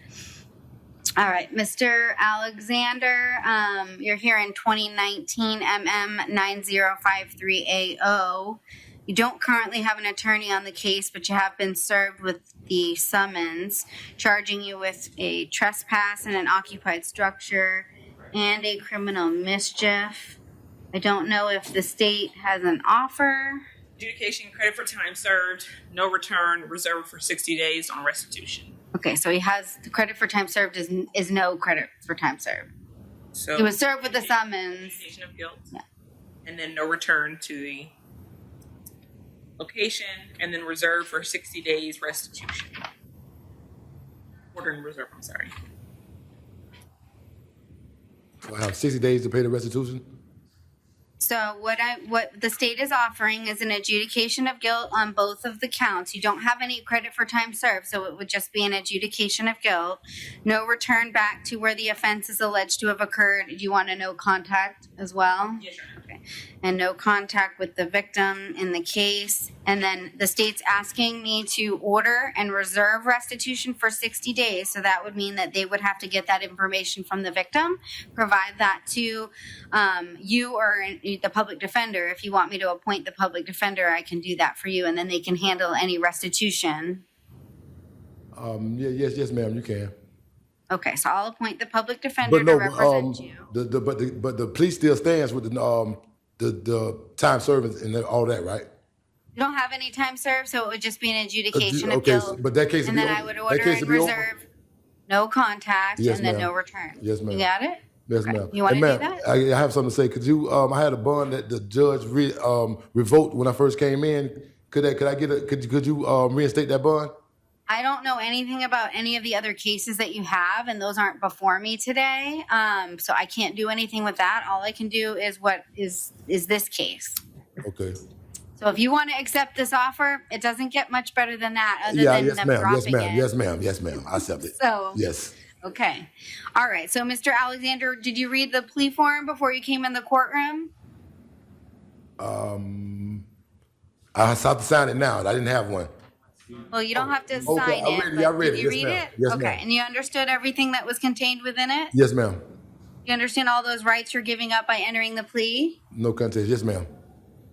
All right, Mr. Alexander, you're here in 2019 MM9053AO. You don't currently have an attorney on the case, but you have been served with the summons, charging you with a trespass in an occupied structure and a criminal mischief. I don't know if the state has an offer. Adjudication, credit for time served, no return, reserved for 60 days on restitution. Okay, so he has the credit for time served is no credit for time served. So He was served with the summons. Adjudication of guilt. Yeah. And then no return to the location, and then reserved for 60 days restitution. Order and reserve, I'm sorry. So I have 60 days to pay the restitution. So what the state is offering is an adjudication of guilt on both of the counts. You don't have any credit for time served, so it would just be an adjudication of guilt. No return back to where the offense is alleged to have occurred. Do you want a no contact as well? Yes, sir. Okay. And no contact with the victim in the case. And then the state's asking me to order and reserve restitution for 60 days. So that would mean that they would have to get that information from the victim, provide that to you or the public defender. If you want me to appoint the public defender, I can do that for you, and then they can handle any restitution. Yes, ma'am, you can. Okay, so I'll appoint the public defender But to no, represent you. but the police still stands with the time service and all that, right? You don't have any time served, so it would just be an adjudication of Okay, guilt. but that case And would be then I over. would That order case and would be over. reserve no contact, Yes, and then ma'am. no return. Yes, ma'am. You got it? Yes, Okay. ma'am. You want And to do ma'am, that? I have something to say. Could you? I had a bond that the judge revoked when I first came in. Could I get a? Could you reinstate that bond? I don't know anything about any of the other cases that you have, and those aren't before me today. So I can't do anything with that. All I can do is what is this case. Okay. So if you want to accept this offer, it doesn't get much better than that other Yeah, than yes, them ma'am. Yes, dropping ma'am. it. Yes, ma'am. Yes, ma'am. I accept it. So, Yes. okay. All right. So, Mr. Alexander, did you read the plea form before you came in the courtroom? I have to sign it now. I didn't have one. Well, you don't have to Okay, sign I it, read it. I but read did it. you Yes, read ma'am. it? Yes, Okay. ma'am. And you understood everything that was contained within it? Yes, ma'am. You understand all those rights you're giving up by entering the plea? No contest. Yes, ma'am.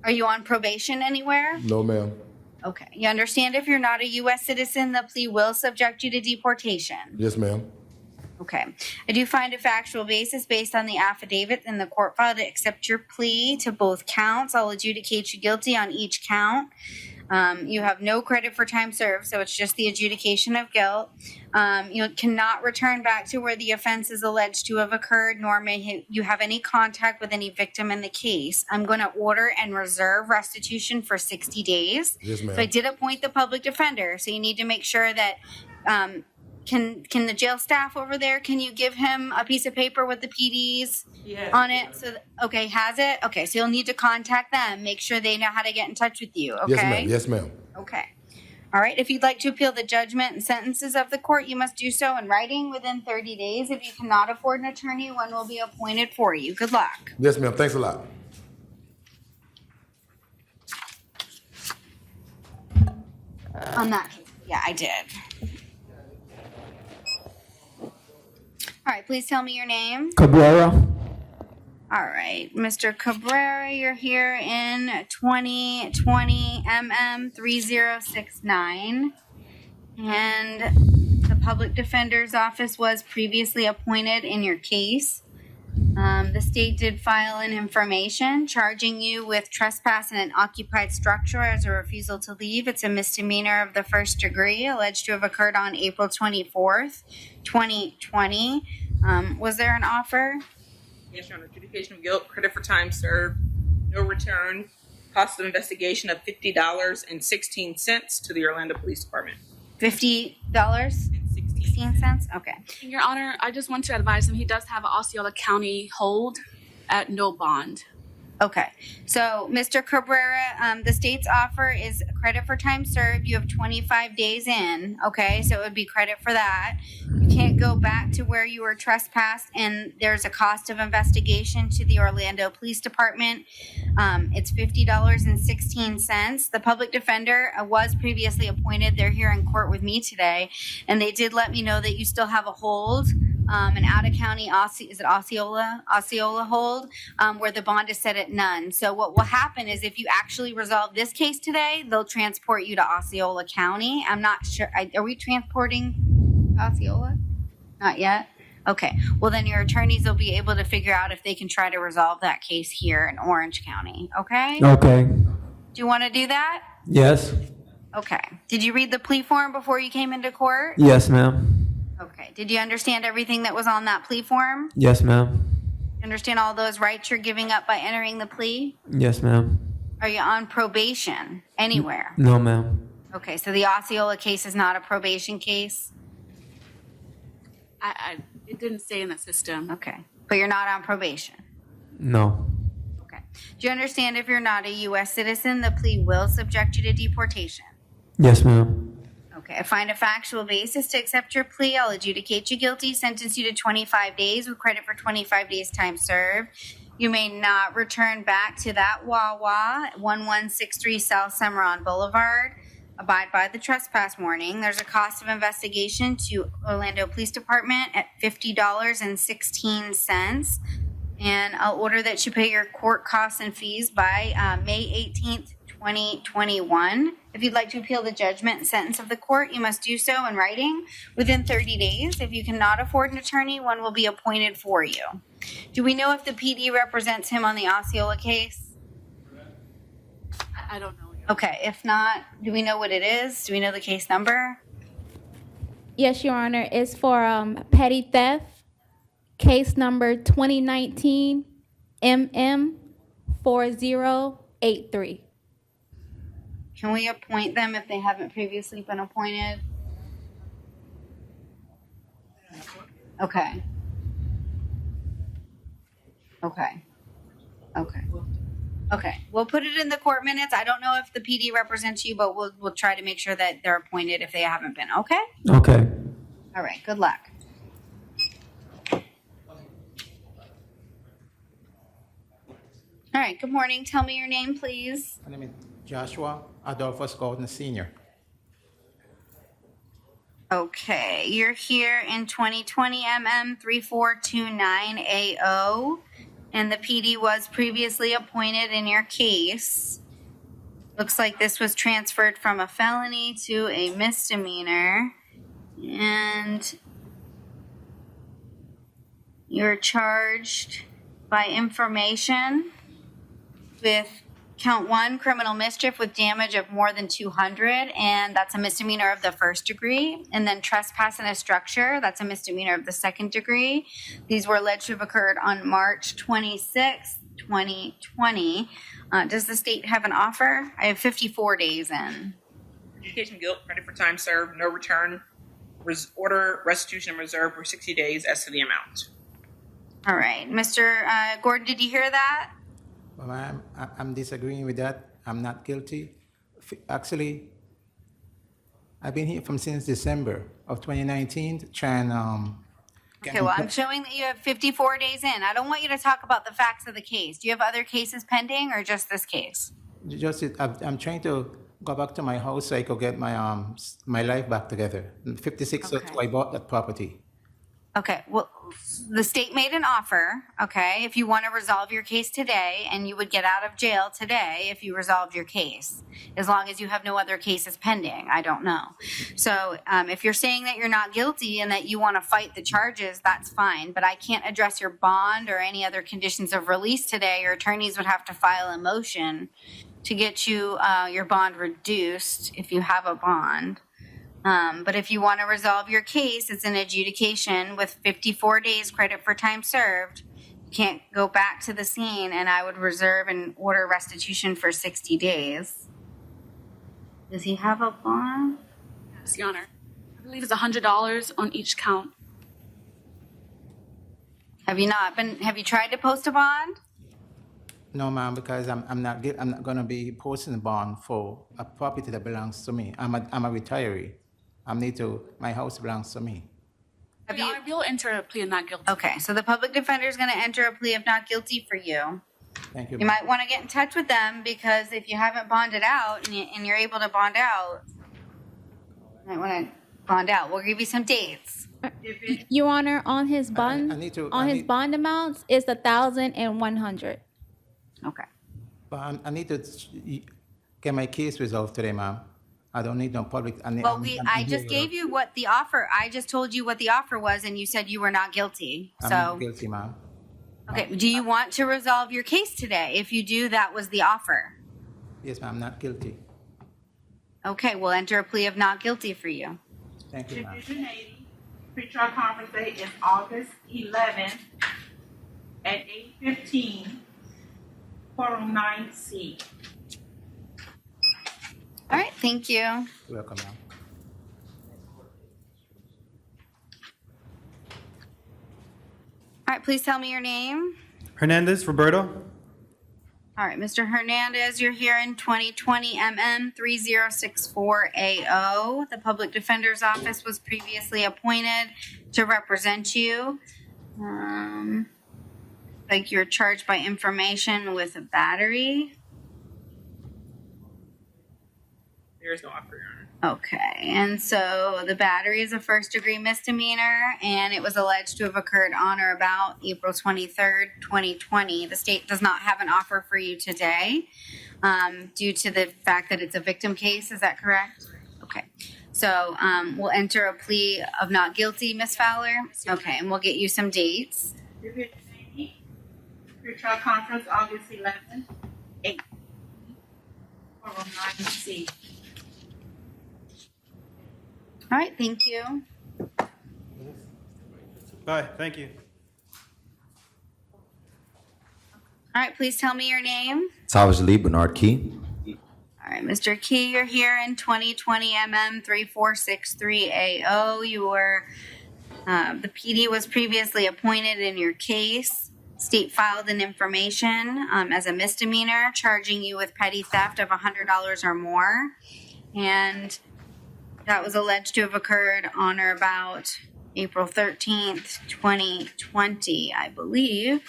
Are you on probation anywhere? No, ma'am. Okay. You understand if you're not a U.S. citizen, the plea will subject you to deportation. Yes, ma'am. Okay. I do find a factual basis based on the affidavit in the court file to accept your plea to both counts. I'll adjudicate you guilty on each count. You have no credit for time served, so it's just the adjudication of guilt. You cannot return back to where the offense is alleged to have occurred, nor may you have any contact with any victim in the case. I'm going to order and reserve restitution for 60 days. Yes, ma'am. So I did appoint the public defender, so you need to make sure that can the jail staff over there, can you give him a piece of paper with the PDs on it? So okay, has it? Okay, so you'll need to contact them, make sure they know how to get in touch with you, okay? Yes, ma'am. Yes, ma'am. Okay. All right, if you'd like to appeal the judgment and sentences of the court, you must do so in writing within 30 days. If you cannot afford an attorney, one will be appointed for you. Good luck. Yes, ma'am. Thanks a lot. On that, yeah, I did. All right, please tell me your name. Cabrera. All right, Mr. Cabrera, you're here in 2020 MM 3069. And the public defender's office was previously appointed in your case. The state did file an information charging you with trespass in an occupied structure as a refusal to leave. It's a misdemeanor of the first degree, alleged to have occurred on April 24th, 2020. Was there an offer? Yes, Your Honor. Adjudication of guilt, credit for time served, no return, cost of investigation of $50.16 to the Orlando Police Department. $50.16? Okay. Your Honor, I just want to advise him he does have an Osceola County hold at no bond. Okay. So, Mr. Cabrera, the state's offer is credit for time served. You have 25 days in. Okay. So it would be credit for that. You can't go back to where you were trespassed, and there's a cost of investigation to the Orlando Police Department. It's $50.16. The public defender was previously appointed. They're here in court with me today, and they did let me know that you still have a hold. An out-of-county Osceola hold, where the bond is set at none. So what will happen is if you actually resolve this case today, they'll transport you to Osceola County. I'm not sure. Are we transporting Osceola? Not yet? Okay. Well, then your attorneys will be able to figure out if they can try to resolve that case here in Orange County. Okay? Okay. Do you want to do that? Yes. Okay. Did you read the plea form before you came into court? Yes, ma'am. Okay. Did you understand everything that was on that plea form? Yes, ma'am. You understand all those rights you're giving up by entering the plea? Yes, ma'am. Are you on probation anywhere? No, ma'am. Okay, so the Osceola case is not a probation case? It didn't say in the system. Okay, but you're not on probation? No. Okay. Do you understand if you're not a U.S. citizen, the plea will subject you to deportation? Yes, ma'am. Okay, I find a factual basis to accept your plea. I'll adjudicate you guilty, sentence you to 25 days with credit for 25 days time served. You may not return back to that Wawa, 1163 South Cimarron Boulevard. Abide by the trespass warning. There's a cost of investigation to Orlando Police Department at $50.16. And I'll order that you pay your court costs and fees by May 18th, 2021. If you'd like to appeal the judgment and sentence of the court, you must do so in writing within 30 days. If you cannot afford an attorney, one will be appointed for you. Do we know if the PD represents him on the Osceola case? I don't know. Okay, if not, do we know what it is? Do we know the case number? Yes, Your Honor. It's for petty theft, case number 2019 MM 4083. Can we appoint them if they haven't previously been appointed? Okay. Okay. Okay. Okay, we'll put it in the court minutes. I don't know if the PD represents you, but we'll try to make sure that they're appointed if they haven't been, okay? Okay. All right, good luck. All right, good morning. Tell me your name, please. My name is Joshua Adolphus Gordon Sr. Okay, you're here in 2020 MM 3429AO, and the PD was previously appointed in your case. Looks like this was transferred from a felony to a misdemeanor, and you're charged by information with count 1, criminal mischief with damage of more than 200, and that's a misdemeanor of the first degree. And then trespass in a structure, that's a misdemeanor of the second degree. These were alleged to have occurred on March 26, 2020. Does the state have an offer? I have 54 days in. Adjudication of guilt, credit for time served, no return, order restitution and reserve for 60 days as to the amount. All right, Mr. Gordon, did you hear that? Well, ma'am, I'm disagreeing with that. I'm not guilty. Actually, I've been here since December of 2019 trying. Okay, well, I'm showing that you have 54 days in. I don't want you to talk about the facts of the case. Do you have other cases pending or just this case? I'm trying to go back to my house so I could get my my life back together. 56, Okay. so I bought that property. Okay, well, the state made an offer, okay, if you want to resolve your case today, and you would get out of jail today if you resolved your case, as long as you have no other cases pending. I don't know. So if you're saying that you're not guilty and that you want to fight the charges, that's fine, but I can't address your bond or any other conditions of release today. Your attorneys would have to file a motion to get you your bond reduced if you have a bond. But if you want to resolve your case, it's an adjudication with 54 days credit for time served. You can't go back to the scene, and I would reserve and order restitution for 60 days. Does he have a bond? Yes, Your Honor. I believe it's $100 on each count. Have you tried to post a bond? No, ma'am, because I'm not going to be posting a bond for a property that belongs to me. I'm a retiree. My house belongs to me. Your Honor, we'll enter a plea of not guilty. Okay, so the public defender is going to enter a plea of not guilty for you. Thank you. You might want to get in touch with them, because if you haven't bonded out and you're able to bond out, you might want to bond out. We'll give you some dates. Your Honor, on his bond, I bond amounts is 1,000 and 100. Okay. But I need to get my case resolved today, ma'am. I don't need no public. I just gave you what the offer. I just told you what the offer was, and you said you were not guilty. I'm So, not guilty, ma'am. okay. Do you want to resolve your case today? If you do, that was the offer. Yes, ma'am, I'm not guilty. Okay, we'll enter a plea of not guilty for you. Thank you, ma'am. Division 80, pretrial conference date is August 11th at 8:15, quorum 9C. All right, thank you. You're welcome, ma'am. All right, please tell me your name. Hernandez, Roberto. All right, Mr. Hernandez, you're here in 2020 MM 3064AO. The Public Defender's Office was previously appointed to represent you. Like you're charged by information with a battery. There is no offer, Your Honor. Okay, and so the battery is a first-degree misdemeanor, and it was alleged to have occurred on or about April 23rd, 2020. The state does not have an offer for you today due to the fact that it's a victim case. Is that correct? Okay, so we'll enter a plea of not guilty, Ms. Fowler. Okay, and we'll get you some dates. Division 80, pretrial conference August 11th, 8, quorum 9C. All right, thank you. Bye. Thank you. All right, please tell me your name. Salvage Lee, Bernard Key. All right, Mr. Key, you're here in 2020 MM 3463AO. The PD was previously appointed in your case. State filed an information as a misdemeanor, charging you with petty theft of $100 or more. And that was alleged to have occurred on or about April 13th, 2020, I believe.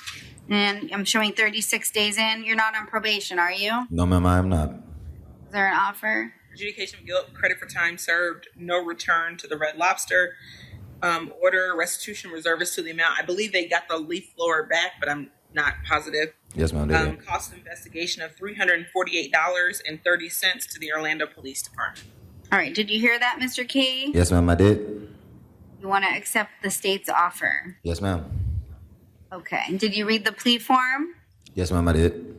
And I'm showing 36 days in. You're not on probation, are you? No, ma'am, I am not. Is there an offer? Adjudication of guilt, credit for time served, no return to the Red Lobster. Order restitution reservists to the amount. I believe they got the leaf blower back, but I'm not positive. Yes, ma'am, they did. Cost of investigation of $348.30 to the Orlando Police Department. All right. Did you hear that, Mr. Key? Yes, ma'am, I did. You want to accept the state's offer? Yes, ma'am. Okay. Did you read the plea form? Yes, ma'am, I did.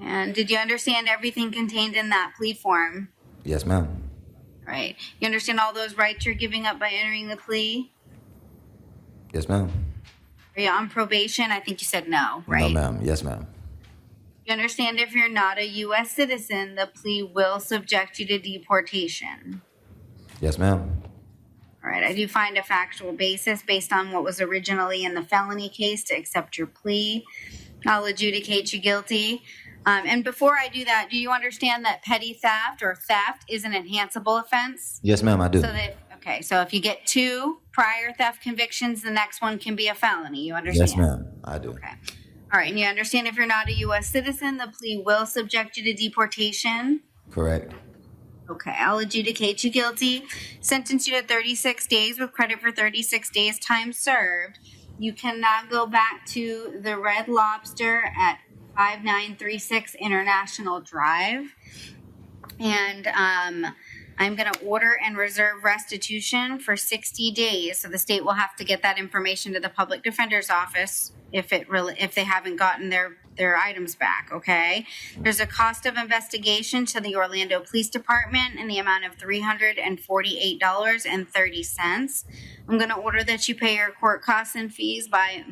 And did you understand everything contained in that plea form? Yes, ma'am. Right. You understand all those rights you're giving up by entering the plea? Yes, ma'am. Are you on probation? I think you said no, right? No, ma'am. Yes, ma'am. You understand if you're not a U.S. citizen, the plea will subject you to deportation. Yes, ma'am. All right. I do find a factual basis based on what was originally in the felony case to accept your plea. I'll adjudicate you guilty. And before I do that, do you understand that petty theft or theft is an enhanceable offense? Yes, ma'am, I do. So if you get 2 prior theft convictions, the next one can be a felony. You understand? Yes, ma'am, I do. Okay. All right. And you understand if you're not a U.S. citizen, the plea will subject you to deportation? Correct. Okay. I'll adjudicate you guilty. Sentence you to 36 days with credit for 36 days time served. You cannot go back to the Red Lobster at 5936 International Drive. And I'm going to order and reserve restitution for 60 days. So the state will have to get that information to the public defender's office if they haven't gotten their items back, okay? There's a cost of investigation to the Orlando Police Department in the amount of $348.30. I'm going to order that you pay your court costs and fees by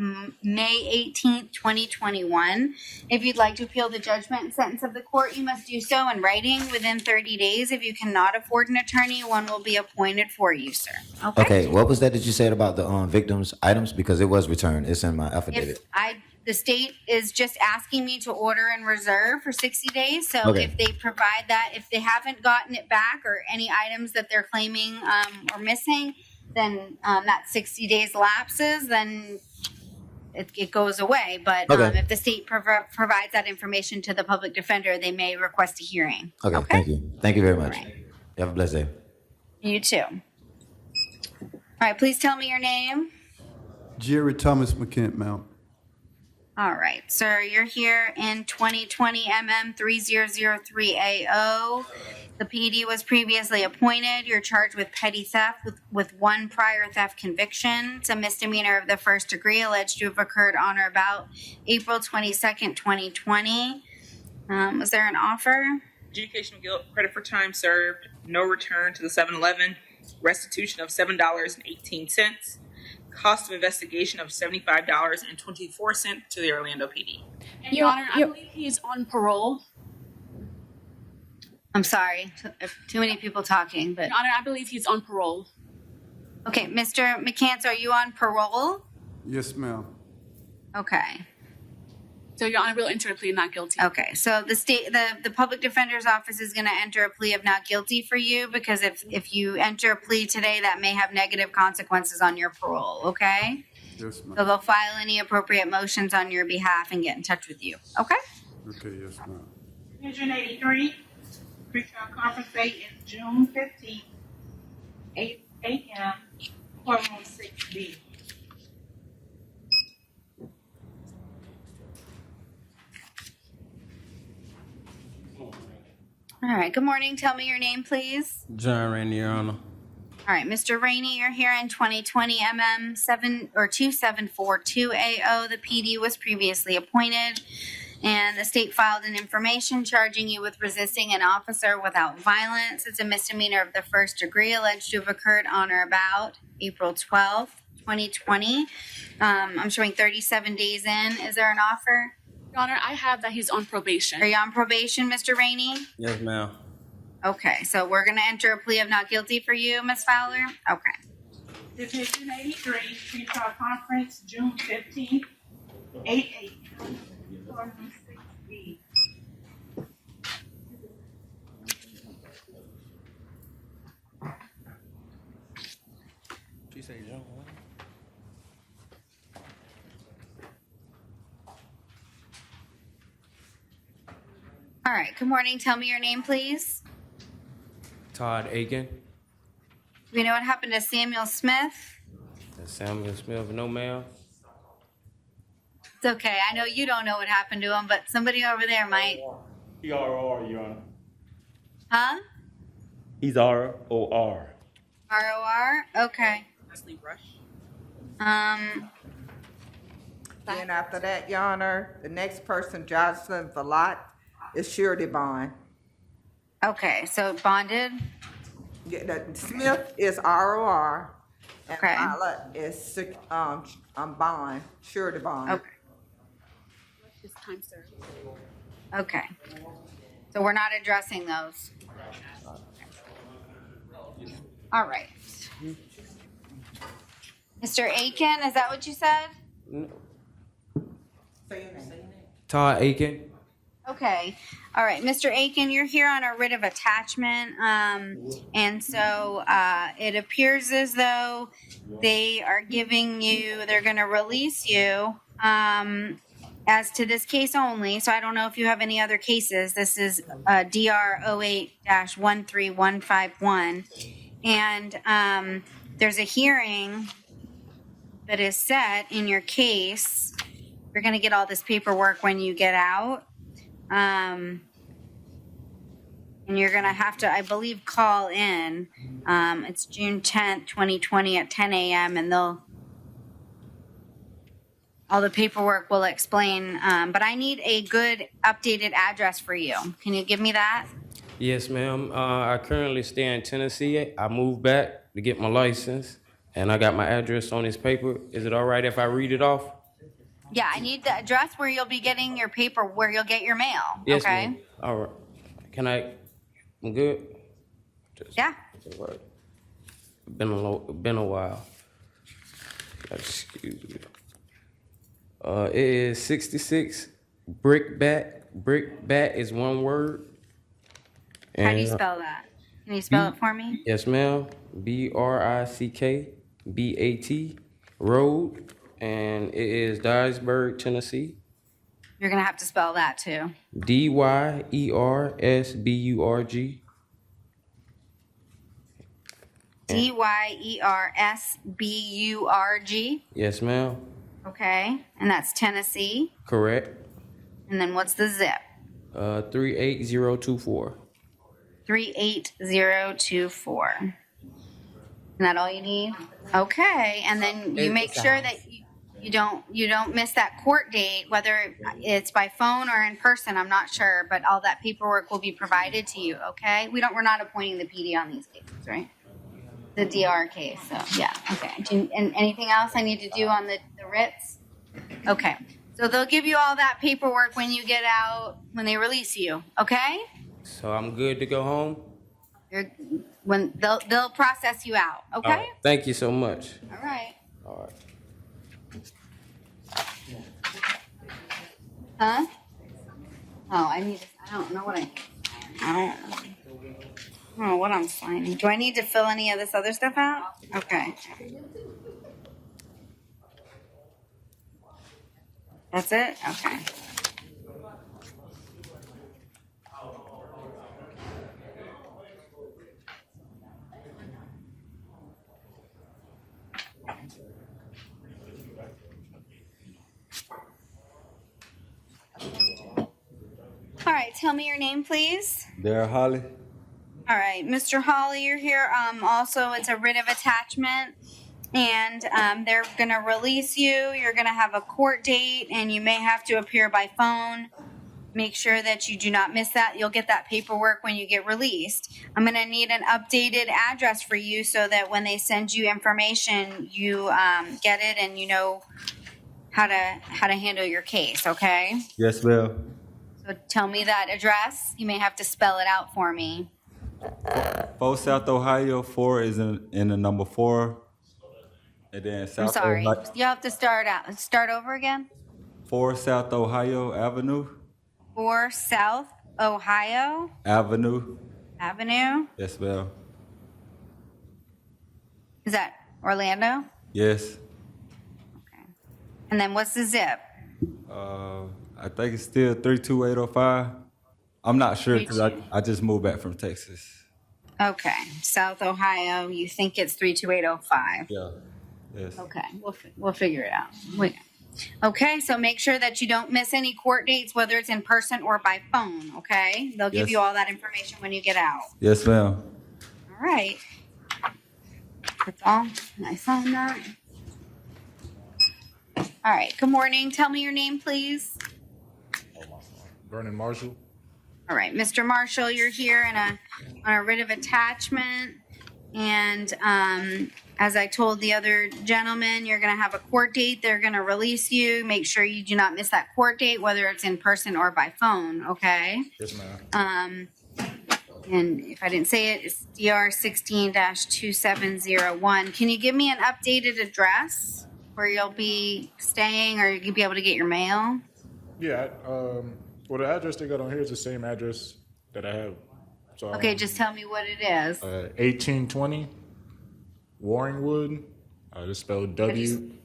May 18th, 2021. If you'd like to appeal the judgment and sentence of the court, you must do so in writing within 30 days. If you cannot afford an attorney, one will be appointed for you, sir. Okay, what was that you said about the victim's items? Because it was returned. It's in my affidavit. The state is just asking me to order and reserve for 60 days. So Okay. if they provide that, if they haven't gotten it back or any items that they're claiming are missing, then that 60 days lapses, then it goes away. But Okay. if the state provides that information to the public defender, they may request a hearing. Okay, thank you. Thank you very much. You have a blessed day. You too. All right, please tell me your name. Jerry Thomas McKent, ma'am. All right, sir, you're here in 2020 MM 3003AO. The PD was previously appointed. You're charged with petty theft with 1 prior theft conviction. It's a misdemeanor of the first degree alleged to have occurred on or about April 22nd, 2020. Was there an offer? Adjudication of guilt, credit for time served, no return to the 7-Eleven, restitution of $7.18. Cost of investigation of $75.24 to the Orlando PD. And Your Honor, I believe he's on parole. I'm sorry, too many people talking, but. Your Honor, I believe he's on parole. Okay, Mr. McCants, are you on parole? Yes, ma'am. Okay. So Your Honor, we'll enter a plea of not guilty. Okay, so the public defender's office is going to enter a plea of not guilty for you because if you enter a plea today, that may have negative consequences on your parole, okay? Yes, ma'am. So they'll file any appropriate motions on your behalf and get in touch with you, okay? Okay, yes, ma'am. Division 83, pretrial conference date is June 15th, 8 a.m., courtroom 6B. All right, good morning. Tell me your name, please. John Rainey, Your Honor. All right, Mr. Rainey, you're here in 2020 MM 2742AO. The PD was previously appointed, and the state filed an information charging you with resisting an officer without violence. It's a misdemeanor of the first degree alleged to have occurred on or about April 12th, 2020. I'm showing 37 days in. Is there an offer? Your Honor, I have that he's on probation. Are you on probation, Mr. Rainey? Yes, ma'am. Okay, so we're going to enter a plea of not guilty for you, Ms. Fowler? Okay. Division 83, pretrial conference, June 15th, 8/8. Courtroom 6B. She say John. All right, good morning. Tell me your name, please. Todd Aiken. We know what happened to Samuel Smith. Samuel Smith, no ma'am. It's okay. I know you don't know what happened to him, but somebody over there might. ERR, Your Honor. Huh? He's ROR. ROR? Okay. Leslie Rush. Then after that, Your Honor, the next person, Jocelyn Valot, is surety bond. Okay, so bonded? Yeah, Smith is ROR, and Okay. Valot is bond, surety bond. Okay. It's time served. Okay. So we're not addressing those. All right. Mr. Aiken, is that what you said? Todd Aiken. Okay. All right, Mr. Aiken, you're here on a writ of attachment. And so it appears as though they are giving you, they're going to release you as to this case only. So I don't know if you have any other cases. This is DR 08-135151. And there's a hearing that is set in your case. You're going to get all this paperwork when you get out. And you're going to have to, I believe, call in. It's June 10th, 2020 at 10 a.m. and all the paperwork will explain. But I need a good updated address for you. Can you give me that? Yes, ma'am. I currently stay in Tennessee. I moved back to get my license, and I got my address on this paper. Is it all right if I read it off? Yeah, I need the address where you'll be getting your paper, where you'll get your mail. Yes, okay? ma'am. All right. I'm good? Yeah. All right. Been a while. Excuse me. It is 66 Brickbat. Brickbat is one word. How do you spell that? Can you spell it for me? Yes, ma'am. BRICKBAT Road, and it is Dyersburg, Tennessee. You're going to have to spell that too. DYERSBURG. DYERSBURG. Yes, ma'am. Okay. And that's Tennessee. Correct. And then what's the zip? 38024. 38024. Isn't that all you need? Okay. And then you make sure that you don't miss that court date, whether it's by phone or in person. I'm not sure, but all that paperwork will be provided to you. Okay. We're not appointing the PD on these cases, right? The DR case. So yeah. Okay. And anything else I need to do on the writs? Okay. So they'll give you all that paperwork when you get out, when they release you. Okay. So I'm good to go home? When they'll process you out. Okay. All right. Thank you so much. All right. All right. Huh? Oh, I don't know what I don't know what I'm signing. Do I need to fill any of this other stuff out? Okay. That's it? Okay. All right, tell me your name, please. There, Holly. All right, Mr. Hawley, you're here. Also, it's a writ of attachment, and they're going to release you. You're going to have a court date, and you may have to appear by phone. Make sure that you do not miss that. You'll get that paperwork when you get released. I'm going to need an updated address for you so that when they send you information, you get it and you know how to handle your case. Okay? Yes, ma'am. So tell me that address. You may have to spell it out for me. 4 South Ohio, 4 is in the number 4. And then I'm South sorry. Ohio, You'll have to start over again. 4 South Ohio Avenue. 4 South Ohio Avenue. Avenue. Yes, ma'am. Is that Orlando? Yes. And then what's the zip? I think it's still 32805. I'm not sure because I just moved back from Texas. Okay, South Ohio. You think it's 32805? Yeah. Yes. Okay, we'll figure it out. Okay, so make sure that you don't miss any court dates, whether it's in person or by phone. Okay, they'll give Yes. you all that information when you get out. Yes, ma'am. All right. That's all. Nice on that. All right. Good morning. Tell me your name, please. Vernon Marshall. All right, Mr. Marshall, you're here on a writ of attachment, and as I told the other gentleman, you're going to have a court date. They're going to release you. Make sure you do not miss that court date, whether it's in person or by phone. Okay. Yes, ma'am. And if I didn't say it, it's DR 16-2701. Can you give me an updated address where you'll be staying, or you'll be able to get your mail? Yeah. Well, the address they got on here is the same address that I have. So, Okay, just tell me what it is. 1820 Warringwood. It's spelled WARRING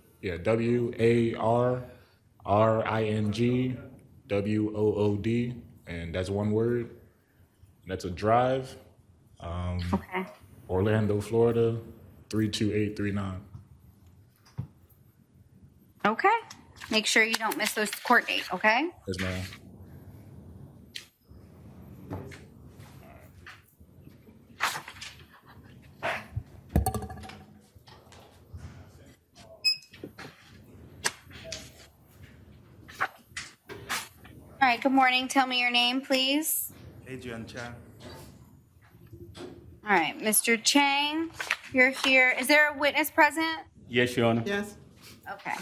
WOOD, and that's one word. And that's a drive. Okay. Orlando, Florida, 32839. Okay. Make sure you don't miss those court dates, okay? Yes, ma'am. All right, good morning. Tell me your name, please. Adrian Chan. All right, Mr. Chang, you're here. Is there a witness present? Yes, Your Honor. Yes. Okay.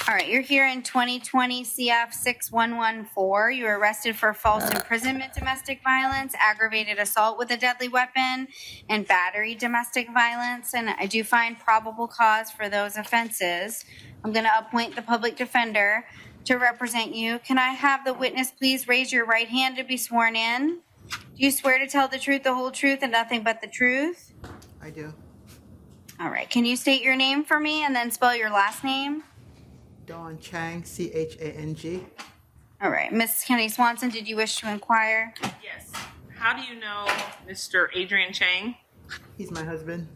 All right, you're here in 2020 CF 6114. You were arrested for false imprisonment, domestic violence, aggravated assault with a deadly weapon, and battery domestic violence. And I do find probable cause for those offenses. I'm going to appoint the public defender to represent you. Can I have the witness please raise your right hand to be sworn in? Do you swear to tell the truth, the whole truth, and nothing but the truth? I do. All right. Can you state your name for me and then spell your last name? Dawn Chang, Chang. All right. Miss Kennedy Swanson, did you wish to inquire? Yes. How do you know Mr. Adrian Chang? He's my husband.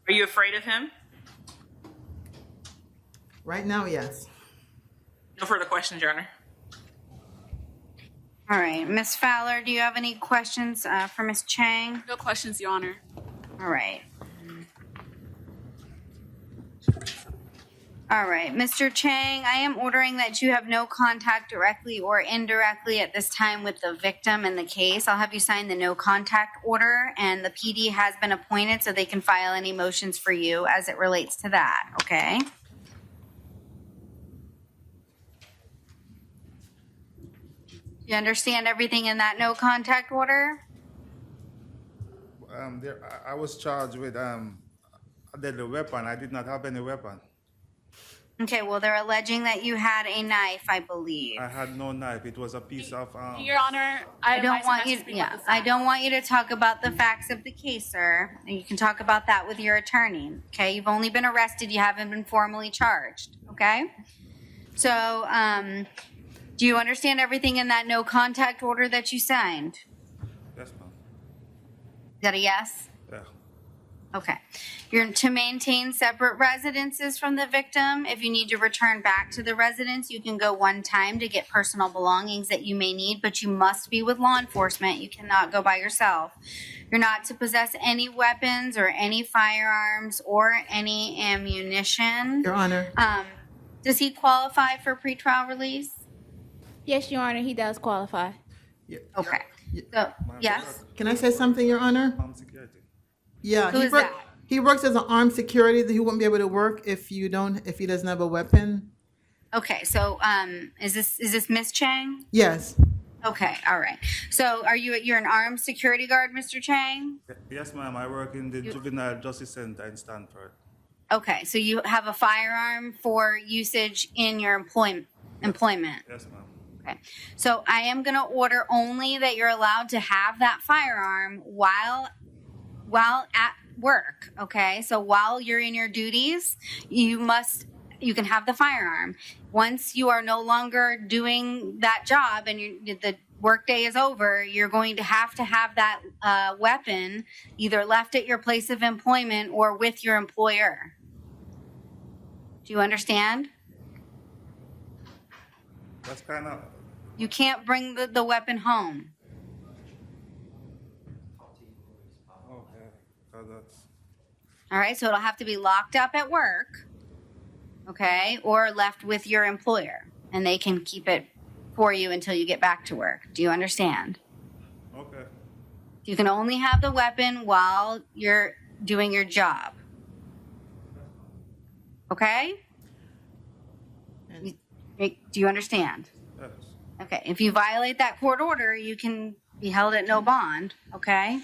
Are you afraid of him? Right now, yes. No further questions, Your Honor. All right. Miss Fowler, do you have any questions for Miss Chang? No questions, Your Honor. All right. All right. Mr. Chang, I am ordering that you have no contact directly or indirectly at this time with the victim in the case. I'll have you sign the no contact order, and the PD has been appointed so they can file any motions for you as it relates to that. Okay? You understand everything in that no contact order? I was charged with a deadly weapon. I did not have any weapon. Okay, well, they're alleging that you had a knife, I believe. I had no knife. It was a piece of. Your Honor, I don't advise want not to you. speak Yeah, at this I time. don't want you to talk about the facts of the case, sir. And you can talk about that with your attorney. Okay, you've only been arrested. You haven't been formally charged. Okay, so do you understand everything in that no contact order that you signed? Yes, ma'am. Is that a yes? Yeah. Okay. You're to maintain separate residences from the victim. If you need to return back to the residence, you can go one time to get personal belongings that you may need, but you must be with law enforcement. You cannot go by yourself. You're not to possess any weapons or any firearms or any ammunition. Your Honor. Does he qualify for pretrial release? Yes, Your Honor, he does qualify. Okay. So, yes? Can I say something, Your Honor? Security. Yeah. Who he is work- that? He works as an armed security. He wouldn't be able to work if he doesn't have a weapon. Okay, so is this Miss Chang? Yes. Okay, all right. So you're an armed security guard, Mr. Chang? Yes, ma'am. I work in the Juvenile Justice Center in Stanford. Okay, so you have a firearm for usage in your employment. Yes, ma'am. Okay, so I am gonna order only that you're allowed to have that firearm while at work, okay? So while you're in your duties, you can have the firearm. Once you are no longer doing that job and the workday is over, you're going to have that weapon either left at your place of employment or with your employer. Do you understand? That's kind of, You can't bring the weapon home. okay, because that's, All right, so it'll have to be locked up at work, okay, or left with your employer, and they can keep it for you until you get back to work. Do you understand? okay. You can only have the weapon while you're doing your job. Okay? Do you understand? Yes. Okay, if you violate that court order, you can be held at no bond, okay?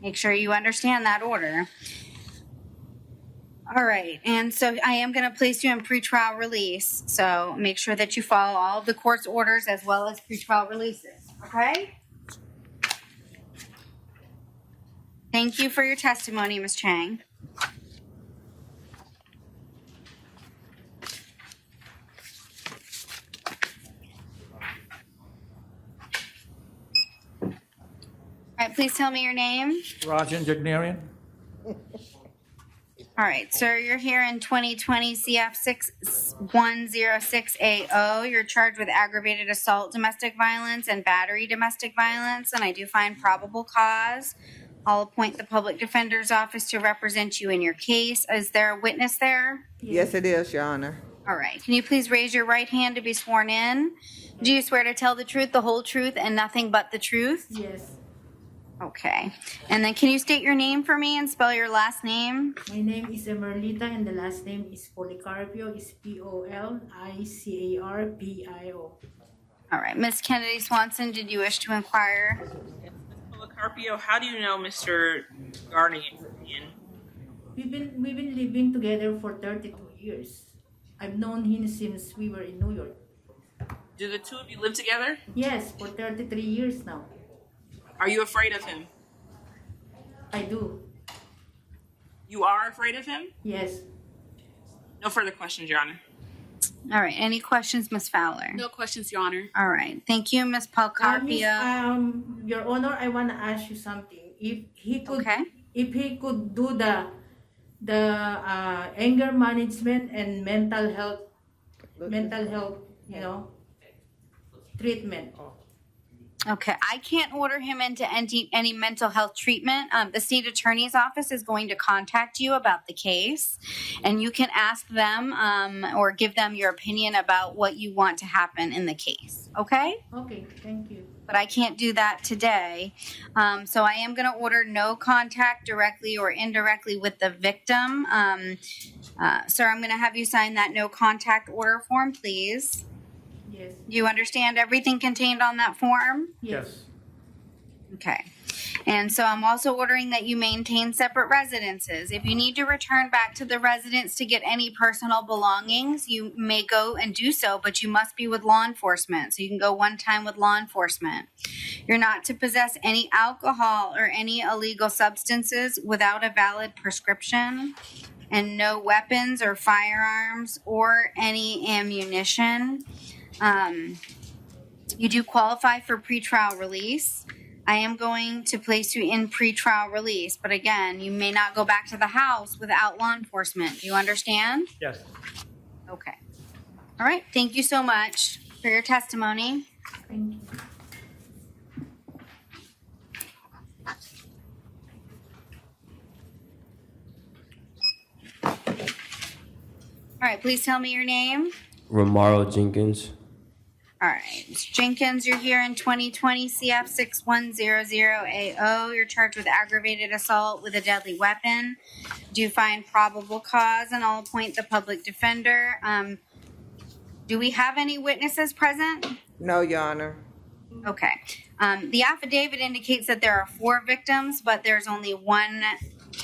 Make sure you understand that order. All right, and so I am going to place you in pretrial release, so make sure that you follow all of the court's orders as well as pretrial releases, okay? Thank you for your testimony, Ms. Chang. All right, please tell me your name. Rajan Jagnarian. All right, sir, you're here in 2020 CF 610680. You're charged with aggravated assault domestic violence and battery domestic violence, and I do find probable cause. I'll appoint the public defender's office to represent you in your case. Is there a witness there? Yes, it is, Your Honor. All right, can you please raise your right hand to be sworn in? Do you swear to tell the truth, the whole truth, and nothing but the truth? Yes. Okay, and then can you state your name for me and spell your last name? My name is Emerlita and the last name is Policarpio. It's Policarpio. All right, Miss Kennedy Swanson, did you wish to inquire? Policarpio, how do you know Mr. Garnier? We've been living together for 32 years. I've known him since we were in New York. Do the two of you live together? Yes, for 33 years now. Are you afraid of him? I do. You are afraid of him? Yes. No further questions, Your Honor. All right, any questions, Miss Fowler? No questions, Your Honor. All right, thank you, Miss Policarpio. Your Honor, I want to ask you something. If he could do the anger management and mental health, treatment. Okay, I can't order him into any mental health treatment. The state attorney's office is going to contact you about the case, and you can ask them or give them your opinion about what you want to happen in the case. Okay? Okay, thank you. But I can't do that today. So I am going to order no contact directly or indirectly with the victim. Sir, I'm going to have you sign that no contact order form, please. Yes. Do you understand everything contained on that form? Yes. Okay. And so I'm also ordering that you maintain separate residences. If you need to return back to the residence to get any personal belongings, you may go and do so, but you must be with law enforcement. So you can go one time with law enforcement. You're not to possess any alcohol or any illegal substances without a valid prescription, and no weapons or firearms or any ammunition. You do qualify for pretrial release. I am going to place you in pretrial release, but again, you may not go back to the house without law enforcement. Do you understand? Yes. Okay. All right. Thank you so much for your testimony. Thank you. All right. Please tell me your name. Romaro Jenkins. All right, Ms. Jenkins, you're here in 2020 CF 6100AO. You're charged with aggravated assault with a deadly weapon. Do you find probable cause? And I'll appoint the public defender. Do we have any witnesses present? No, Your Honor. Okay. The affidavit indicates that there are 4 victims, but there's only one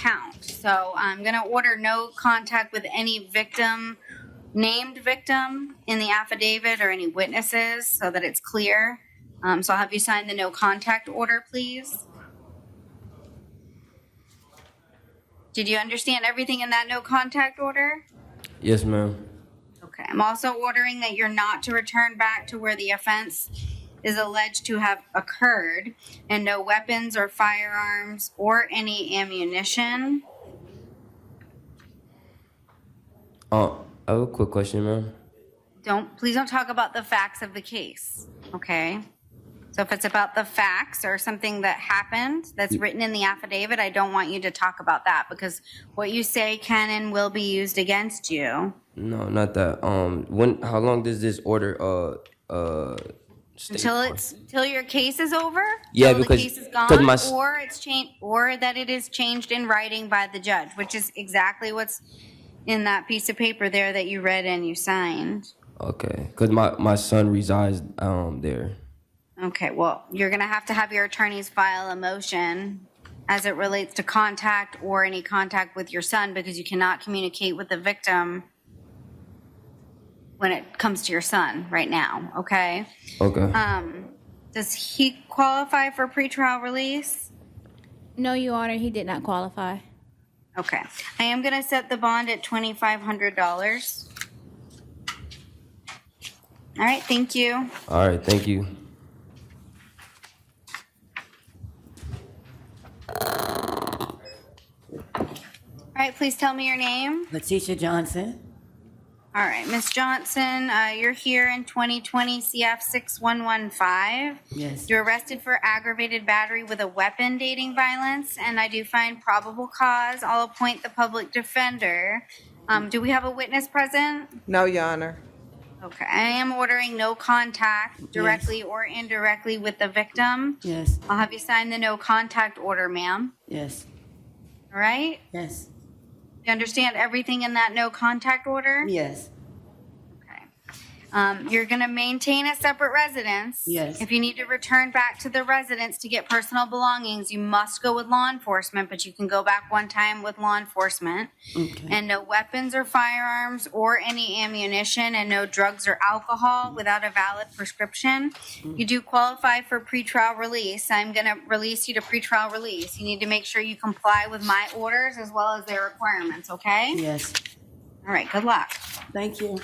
count. So I'm gonna order no contact with any named victim in the affidavit or any witnesses so that it's clear. So I'll have you sign the no contact order, please. Did you understand everything in that no contact order? Yes, ma'am. Okay, I'm also ordering that you're not to return back to where the offense is alleged to have occurred, and no weapons or firearms or any ammunition. I have a quick question, ma'am. Please don't talk about the facts of the case, okay? So if it's about the facts or something that happened that's written in the affidavit, I don't want you to talk about that because what you say can and will be used against you. No, not that. How long does this order stay for? Until your case is over? Yeah, Till because- the case is gone, 'cause my s- or it's changed, or that it is changed in writing by the judge, which is exactly what's in that piece of paper there that you read and you signed. Okay, because my son resides there. Okay, well, you're gonna have your attorneys file a motion as it relates to contact or any contact with your son because you cannot communicate with the victim when it comes to your son right now, okay? Okay. Does he qualify for pretrial release? No, Your Honor, he did not qualify. Okay, I am gonna set the bond at $2,500. All right, thank you. All right, thank you. All right, please tell me your name. Letitia Johnson. All right, Ms. Johnson, you're here in 2020 CF 6115. Yes. You're arrested for aggravated battery with a weapon dating violence, and I do find probable cause. I'll appoint the public defender. Do we have a witness present? No, Your Honor. Okay, I am ordering no contact directly or indirectly with the victim. Yes. I'll have you sign the no contact order, ma'am. Yes. All right? Yes. You understand everything in that no contact order? Yes. You're gonna maintain a separate residence. Yes. If you need to return back to the residence to get personal belongings, you must go with law enforcement, but you can go back one time with law enforcement. Okay. And no weapons or firearms or any ammunition and no drugs or alcohol without a valid prescription. You do qualify for pretrial release. I'm gonna release you to pretrial release. You need to make sure you comply with my orders as well as their requirements, okay? Yes. All right, good luck. Thank you.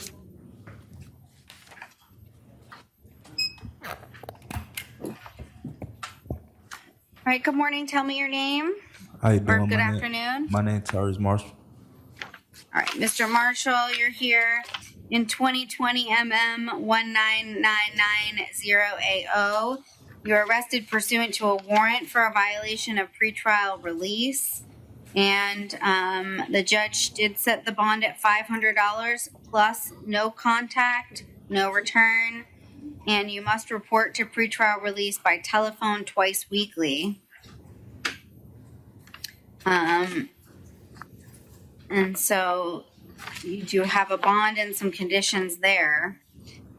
All right, good morning. Tell me your name. How you Or doing? good My name- afternoon. My name Tyrese Marshall. All right, Mr. Marshall, you're here in 2020 MM 19990AO. You're arrested pursuant to a warrant for a violation of pretrial release. And the judge did set the bond at $500 plus no contact, no return. And you must report to pretrial release by telephone twice weekly. And so you do have a bond and some conditions there.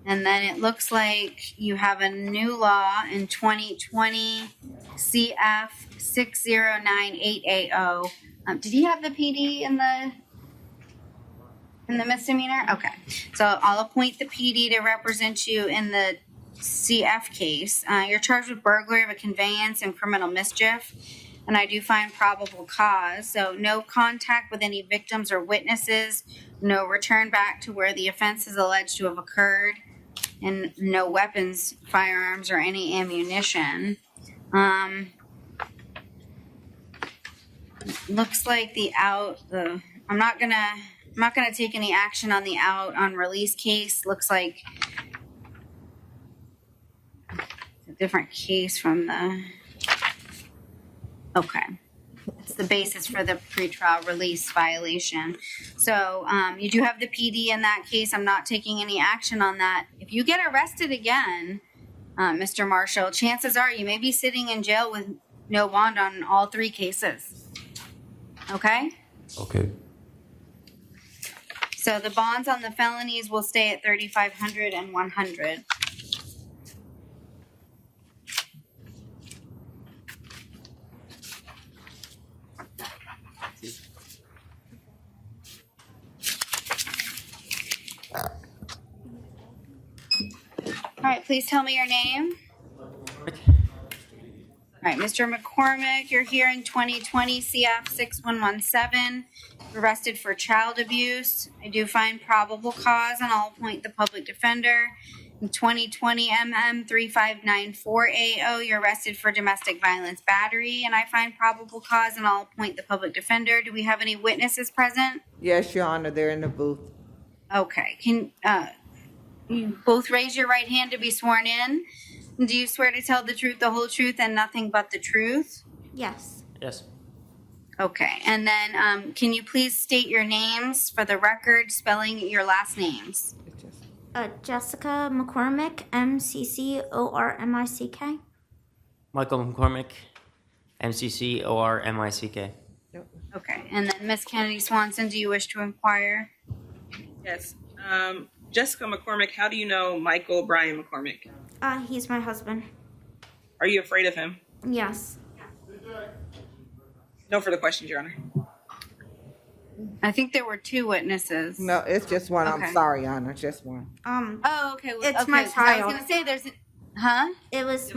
And then it looks like you have a new law in 2020 CF 6098AO. Did he have the PD in the misdemeanor? Okay. So I'll appoint the PD to represent you in the CF case. You're charged with burglary of a conveyance and criminal mischief. And I do find probable cause. So no contact with any victims or witnesses, no return back to where the offense is alleged to have occurred, and no weapons, firearms, or any ammunition. Looks like I'm not gonna take any action on the out on release case. Looks like it's a different case from the. Okay. It's the basis for the pretrial release violation. So you do have the PD in that case. I'm not taking any action on that. If you get arrested again, Mr. Marshall, chances are you may be sitting in jail with no bond on all three cases. Okay? Okay. So the bonds on the felonies will stay at $3,500 and $100. please tell me your name. All right, Mr. McCormick, you're here in 2020 CF 6117, arrested for child abuse. I do find probable cause, and I'll appoint the public defender. In 2020 MM 3594AO, you're arrested for domestic violence battery, and I find probable cause, and I'll appoint the public defender. Do we have any witnesses present? Yes, Your Honor, they're in the booth. Okay, can you both raise your right hand to be sworn in? Do you swear to tell the truth, the whole truth, and nothing but the truth? Yes. Yes. Okay, and then can you please state your names for the record, spelling your last names? Jessica McCormick, MCCORMICK. Michael McCormick, MCCORMICK. Okay, and then Miss Kennedy Swanson, do you wish to inquire? Yes. Jessica McCormick, how do you know Michael Brian McCormick? He's my husband. Are you afraid of him? Yes. No further questions, Your Honor. I think there were two witnesses. No, it's just one. Okay. I'm sorry, Your Honor, just one. Oh, okay. It's okay, my 'cause child. I was gonna say there's, huh? It was the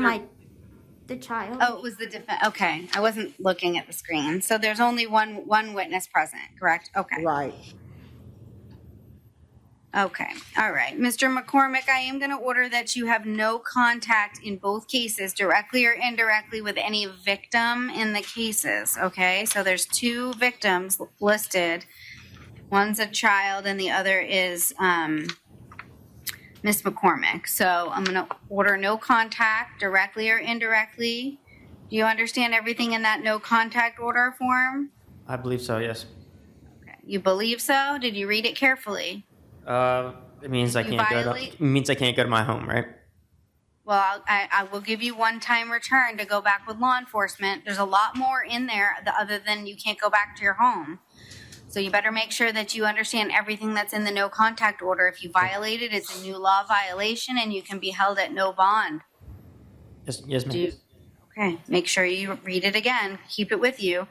child. Oh, it was the defense. Okay, I wasn't looking at the screen. So there's only one witness present, correct? Okay. Right. Okay, all right. Mr. McCormick, I am going to order that you have no contact in both cases, directly or indirectly, with any victim in the cases, okay? So there's two victims listed. One's a child and the other is Miss McCormick. So I'm going to order no contact, directly or indirectly. Do you understand everything in that no contact order form? I believe so, yes. Okay. You believe so? Did you read it carefully? It means I You can't violate- it means I can't go to my home, right? Well, I will give you one-time return to go back with law enforcement. There's a lot more in there other than you can't go back to your home. So you better make sure that you understand everything that's in the no contact order. If you violate it, it's a new law violation and you can be held at no bond. Yes, ma'am. Okay, make sure you read it again. Keep it with you.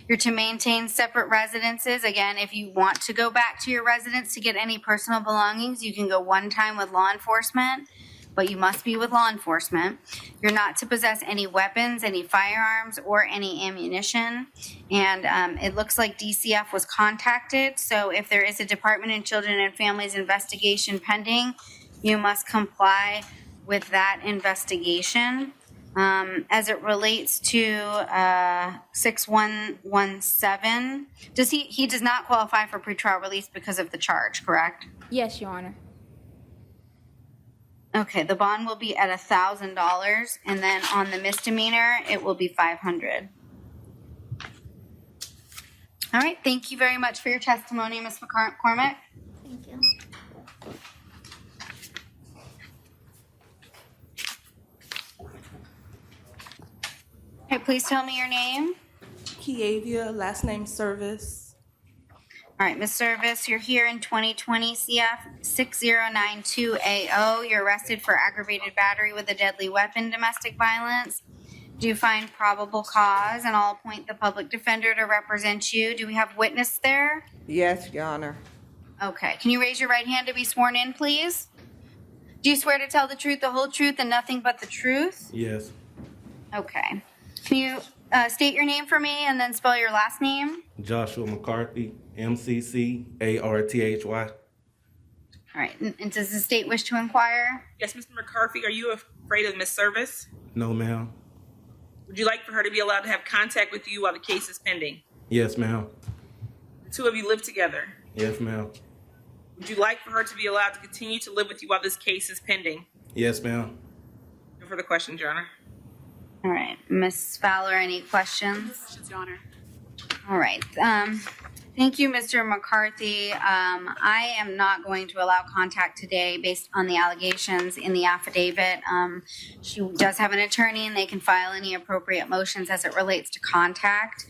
You're to maintain separate residences. Again, if you want to go back to your residence to get any personal belongings, you can go one time with law enforcement, but you must be with law enforcement. You're not to possess any weapons, any firearms, or any ammunition. And it looks like DCF was contacted. So if there is a Department of Children and Families investigation pending, you must comply with that investigation. As it relates to 6117, he does not qualify for pretrial release because of the charge, correct? Yes, Your Honor. Okay, the bond will be at $1,000, and then on the misdemeanor, it will be $500. All right, thank you very much for your testimony, Ms. McCormick. Thank you. Okay, please tell me your name. Kiavia, last name Service. All right, Ms. Service, you're here in 2020 CF 6092AO. You're arrested for aggravated battery with a deadly weapon, domestic violence. Do you find probable cause? And I'll appoint the public defender to represent you. Do we have witness there? Yes, Your Honor. Okay, can you raise your right hand to be sworn in, please? Do you swear to tell the truth, the whole truth, and nothing but the truth? Yes. Okay. Can you state your name for me and then spell your last name? Joshua McCarthy, MCCARTHY. All right, and does the state wish to inquire? Yes, Mr. McCarthy, are you afraid of Miss Service? No, ma'am. Would you like for her to be allowed to have contact with you while the case is pending? Yes, ma'am. The two of you live together. Yes, ma'am. Would you like for her to be allowed to continue to live with you while this case is pending? Yes, ma'am. No further questions, Your Honor. All right, Ms. Fowler, any questions? Questions, Your Honor. All right, thank you, Mr. McCarthy. I am not going to allow contact today based on the allegations in the affidavit. She does have an attorney and they can file any appropriate motions as it relates to contact.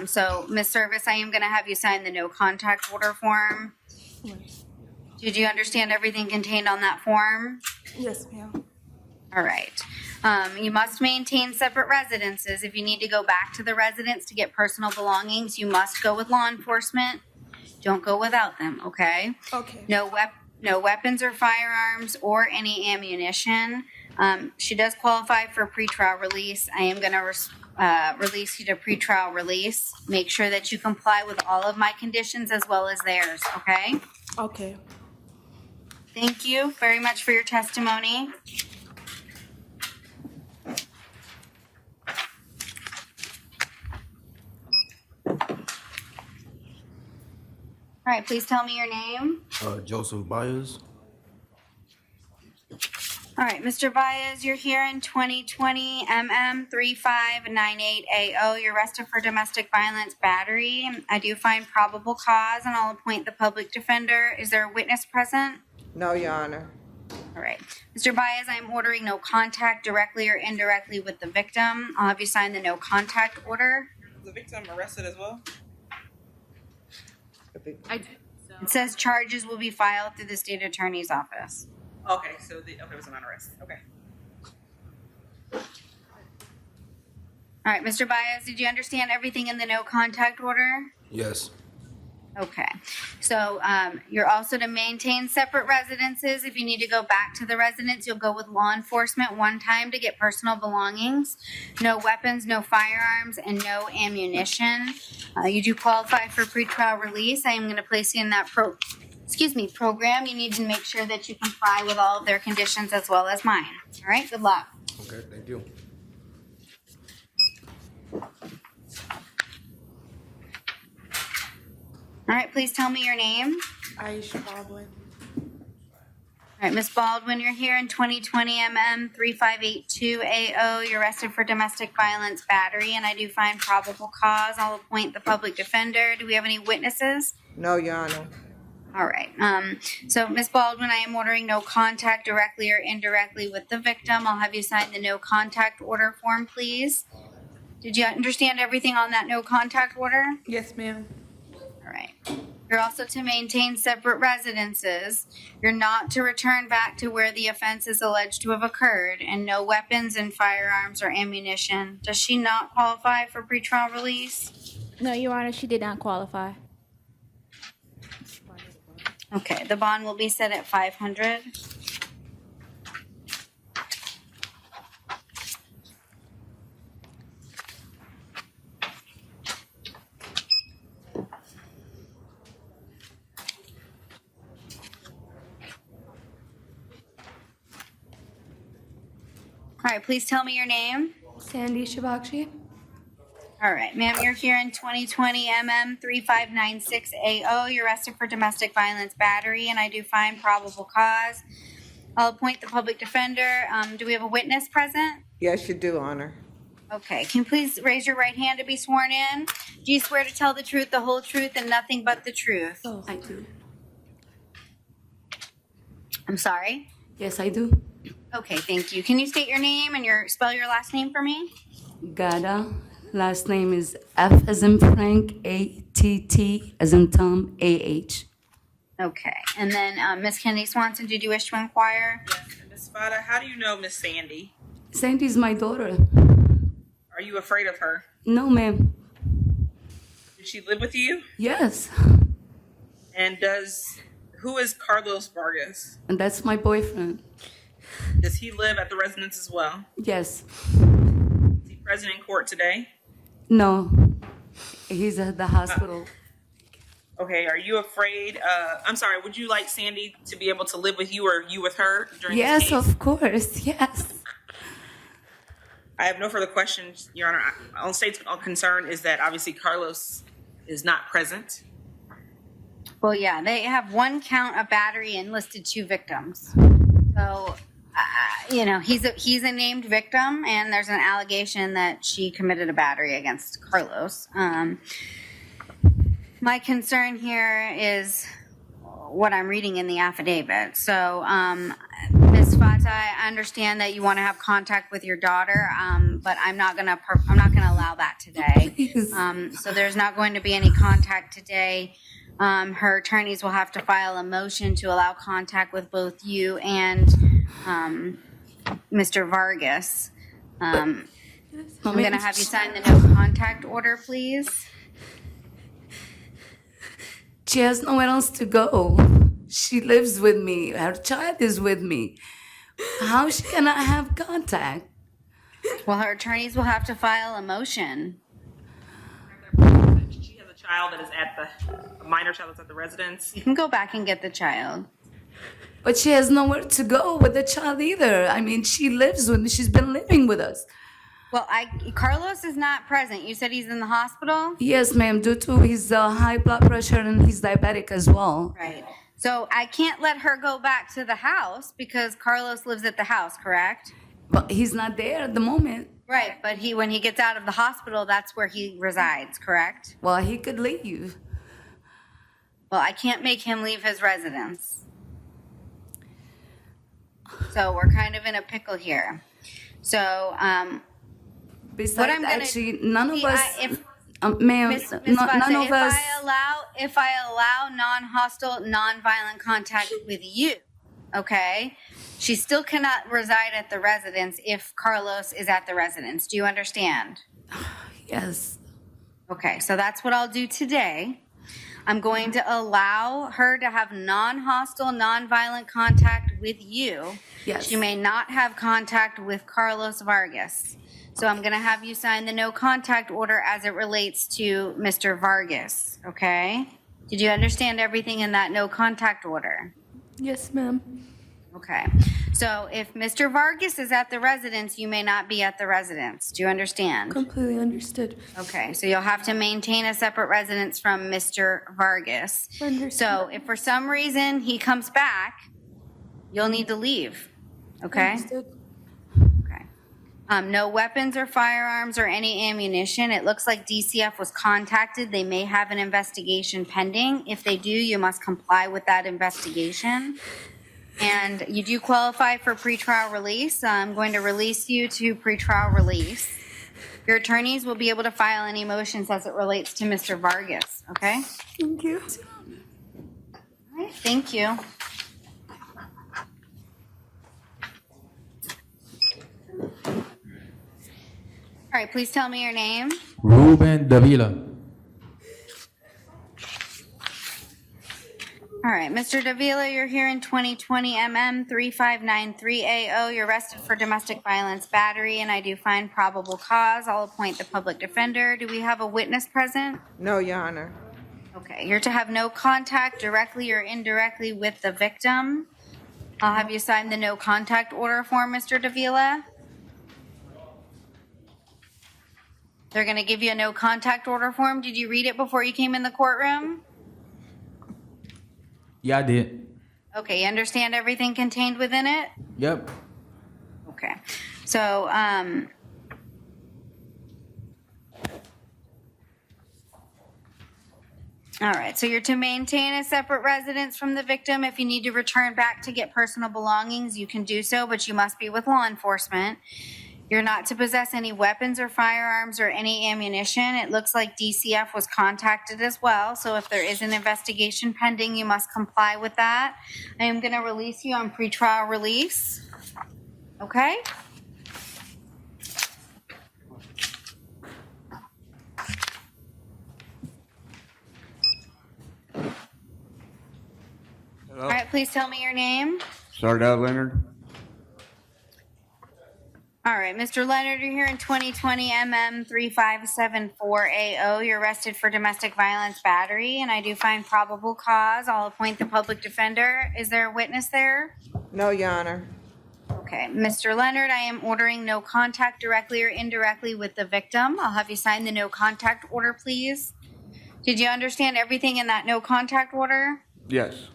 So, Ms. Service, I am gonna have you sign the no contact order form. Did you understand everything contained on that form? Yes, ma'am. All right. You must maintain separate residences. If you need to go back to the residence to get personal belongings, you must go with law enforcement. Don't go without them, okay? Okay. no weapons or firearms or any ammunition. She does qualify for pretrial release. I am going to release you to pretrial release. Make sure that you comply with all of my conditions as well as theirs, okay? Okay. Thank you very much for your testimony. All right, please tell me your name. Joseph Byers. All right, Mr. Baez, you're here in 2020 MM3598AO. You're arrested for domestic violence battery. I do find probable cause, and I'll appoint the public defender. Is there a witness present? No, Your Honor. All right. Mr. Baez, I'm ordering no contact directly or indirectly with the victim. I'll have you sign the no contact order. Was the victim arrested as well? It says charges will be filed through the state attorney's office. Okay, so it was a non-arrest. Okay. All right, Mr. Baez, did you understand everything in the no contact order? Yes. Okay. So you're also to maintain separate residences. If you need to go back to the residence, you'll go with law enforcement one time to get personal belongings. No weapons, no firearms, and no ammunition. You do qualify for pretrial release. I am going to place you in that program. You need to make sure that you comply with all of their conditions as well as mine. All right, good luck. Okay, thank you. All right, please tell me your name. Aisha Baldwin. All right, Ms. Baldwin, you're here in 2020 MM3582AO. You're arrested for domestic violence battery, and I do find probable cause. I'll appoint the public defender. Do we have any witnesses? No, Your Honor. All right. So, Ms. Baldwin, I am ordering no contact directly or indirectly with the victim. I'll have you sign the no contact order form, please. Did you understand everything on that no contact order? Yes, ma'am. All right. You're also to maintain separate residences. You're not to return back to where the offense is alleged to have occurred, and no weapons and firearms or ammunition. Does she not qualify for pretrial release? No, Your Honor, she did not qualify. Okay, the bond will be set at $500. All right, please tell me your name. Sandy Shabakshi. All right, ma'am, you're here in 2020 MM3596AO. You're arrested for domestic violence battery, and I do find probable cause. I'll appoint the public defender. Do we have a witness present? Yes, you do, Honor. Okay, can you please raise your right hand to be sworn in? Do you swear to tell the truth, the whole truth, and nothing but the truth? Oh, I do. I'm sorry? Yes, I do. Okay, thank you. Can you state your name and spell your last name for me? Gada. Last name is F as in Frank, A-T-T as in Tom, A-H. Okay, and then Ms. Kennedy Swanson, did you wish to inquire? Yes, Ms. Spada, how do you know Miss Sandy? Sandy's my daughter. Are you afraid of her? No, ma'am. Did she live with you? Yes. And who is Carlos Vargas? And that's my boyfriend. Does he live at the residence as well? Yes. Is he present in court today? No. He's at the hospital. Okay, are you afraid? I'm sorry, would you like Sandy to be able to live with you or you with her during this Yes, case? of course. Yes. I have no further questions, Your Honor. All state's concern is that obviously Carlos is not present. Well, yeah, they have one count of battery and listed 2 victims. So, he's a named victim, and there's an allegation that she committed a battery against Carlos. My concern here is what I'm reading in the affidavit. So, Ms. Fata, I understand that you want to have contact with your daughter, but I'm not gonna allow that today. So there's not going to be any contact today. Her attorneys will have to file a motion to allow contact with both you and Mr. Vargas. I'm going to have you sign the no contact order, please. She has nowhere else to go. She lives with me. Her child is with me. How she cannot have contact? Well, her attorneys will have to file a motion. She has a child that is a minor child that's at the residence. You can go back and get the child. But she has nowhere to go with the child either. I mean, she lives with me. She's been living with us. Well, Carlos is not present. You said he's in the hospital? Yes, ma'am, due to his high blood pressure and he's diabetic as well. Right. So I can't let her go back to the house because Carlos lives at the house, correct? But he's not there at the moment. Right, but when he gets out of the hospital, that's where he resides, correct? Well, he could leave. Well, I can't make him leave his residence. So we're kind of in a pickle here. So, Besides, what I'm gonna actually, none of us, ma'am, Miss none of us. if I allow non-hostile, non-violent contact with you, okay, she still cannot reside at the residence if Carlos is at the residence. Do you understand? Yes. Okay, so that's what I'll do today. I'm going to allow her to have non-hostile, non-violent contact with you. Yes. She may not have contact with Carlos Vargas. So I'm going to have you sign the no contact order as it relates to Mr. Vargas, okay? Did you understand everything in that no contact order? Yes, ma'am. Okay. So if Mr. Vargas is at the residence, you may not be at the residence. Do you understand? Completely understood. Okay, so you'll have to maintain a separate residence from Mr. Vargas. Understood. So if for some reason he comes back, you'll need to leave, okay? Understood. Okay. No weapons or firearms or any ammunition. It looks like DCF was contacted. They may have an investigation pending. If they do, you must comply with that investigation. And you do qualify for pretrial release. I'm going to release you to pretrial release. Your attorneys will be able to file any motions as it relates to Mr. Vargas, okay? Thank you. All right, thank you. All right, please tell me your name. Ruben Davila. All right, Mr. Davila, you're here in 2020 MM 3593AO. You're arrested for domestic violence battery, and I do find probable cause. I'll appoint the public defender. Do we have a witness present? No, Your Honor. Okay, you're to have no contact directly or indirectly with the victim. I'll have you sign the no contact order form, Mr. Davila. They're going to give you a no contact order form. Did you read it before you came in the courtroom? Yeah, I did. Okay, you understand everything contained within it? Yep. Okay, so, all right, so you're to maintain a separate residence from the victim. If you need to return back to get personal belongings, you can do so, but you must be with law enforcement. You're not to possess any weapons or firearms or any ammunition. It looks like DCF was contacted as well, so if there is an investigation pending, you must comply with that. I am going to release you on pretrial release. Okay? All right, please tell me your name. Sardell Leonard. All right, Mr. Leonard, you're here in 2020 MM 3574AO. You're arrested for domestic violence battery, and I do find probable cause. I'll appoint the public defender. Is there a witness there? No, Your Honor. Okay, Mr. Leonard, I am ordering no contact directly or indirectly with the victim. I'll have you sign the no contact order, please. Did you understand everything in that no contact order? Yes.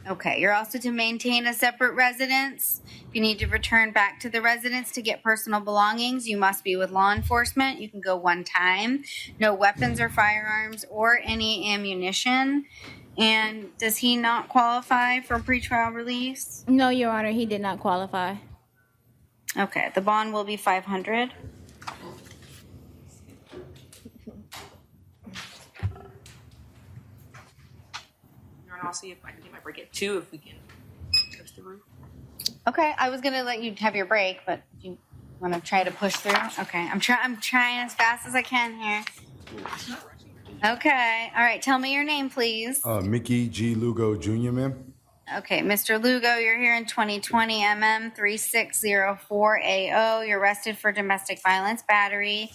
Okay, you're also to maintain a separate residence. If you need to return back to the residence to get personal belongings, you must be with law enforcement. You can go one time. No weapons or firearms or any ammunition. And does he not qualify for pretrial release? No, Your Honor, he did not qualify. Okay, the bond will be $500. And I'll see if I can get my break at 2 if we can push the roof. Okay, I was gonna let you have your break, but you want to try to push through? Okay, I'm trying as fast as I can here. Okay, all right. Tell me your name, please. Mickey G. Lugo Jr., ma'am. Okay, Mr. Lugo, you're here in 2020 MM 3604AO. You're arrested for domestic violence battery.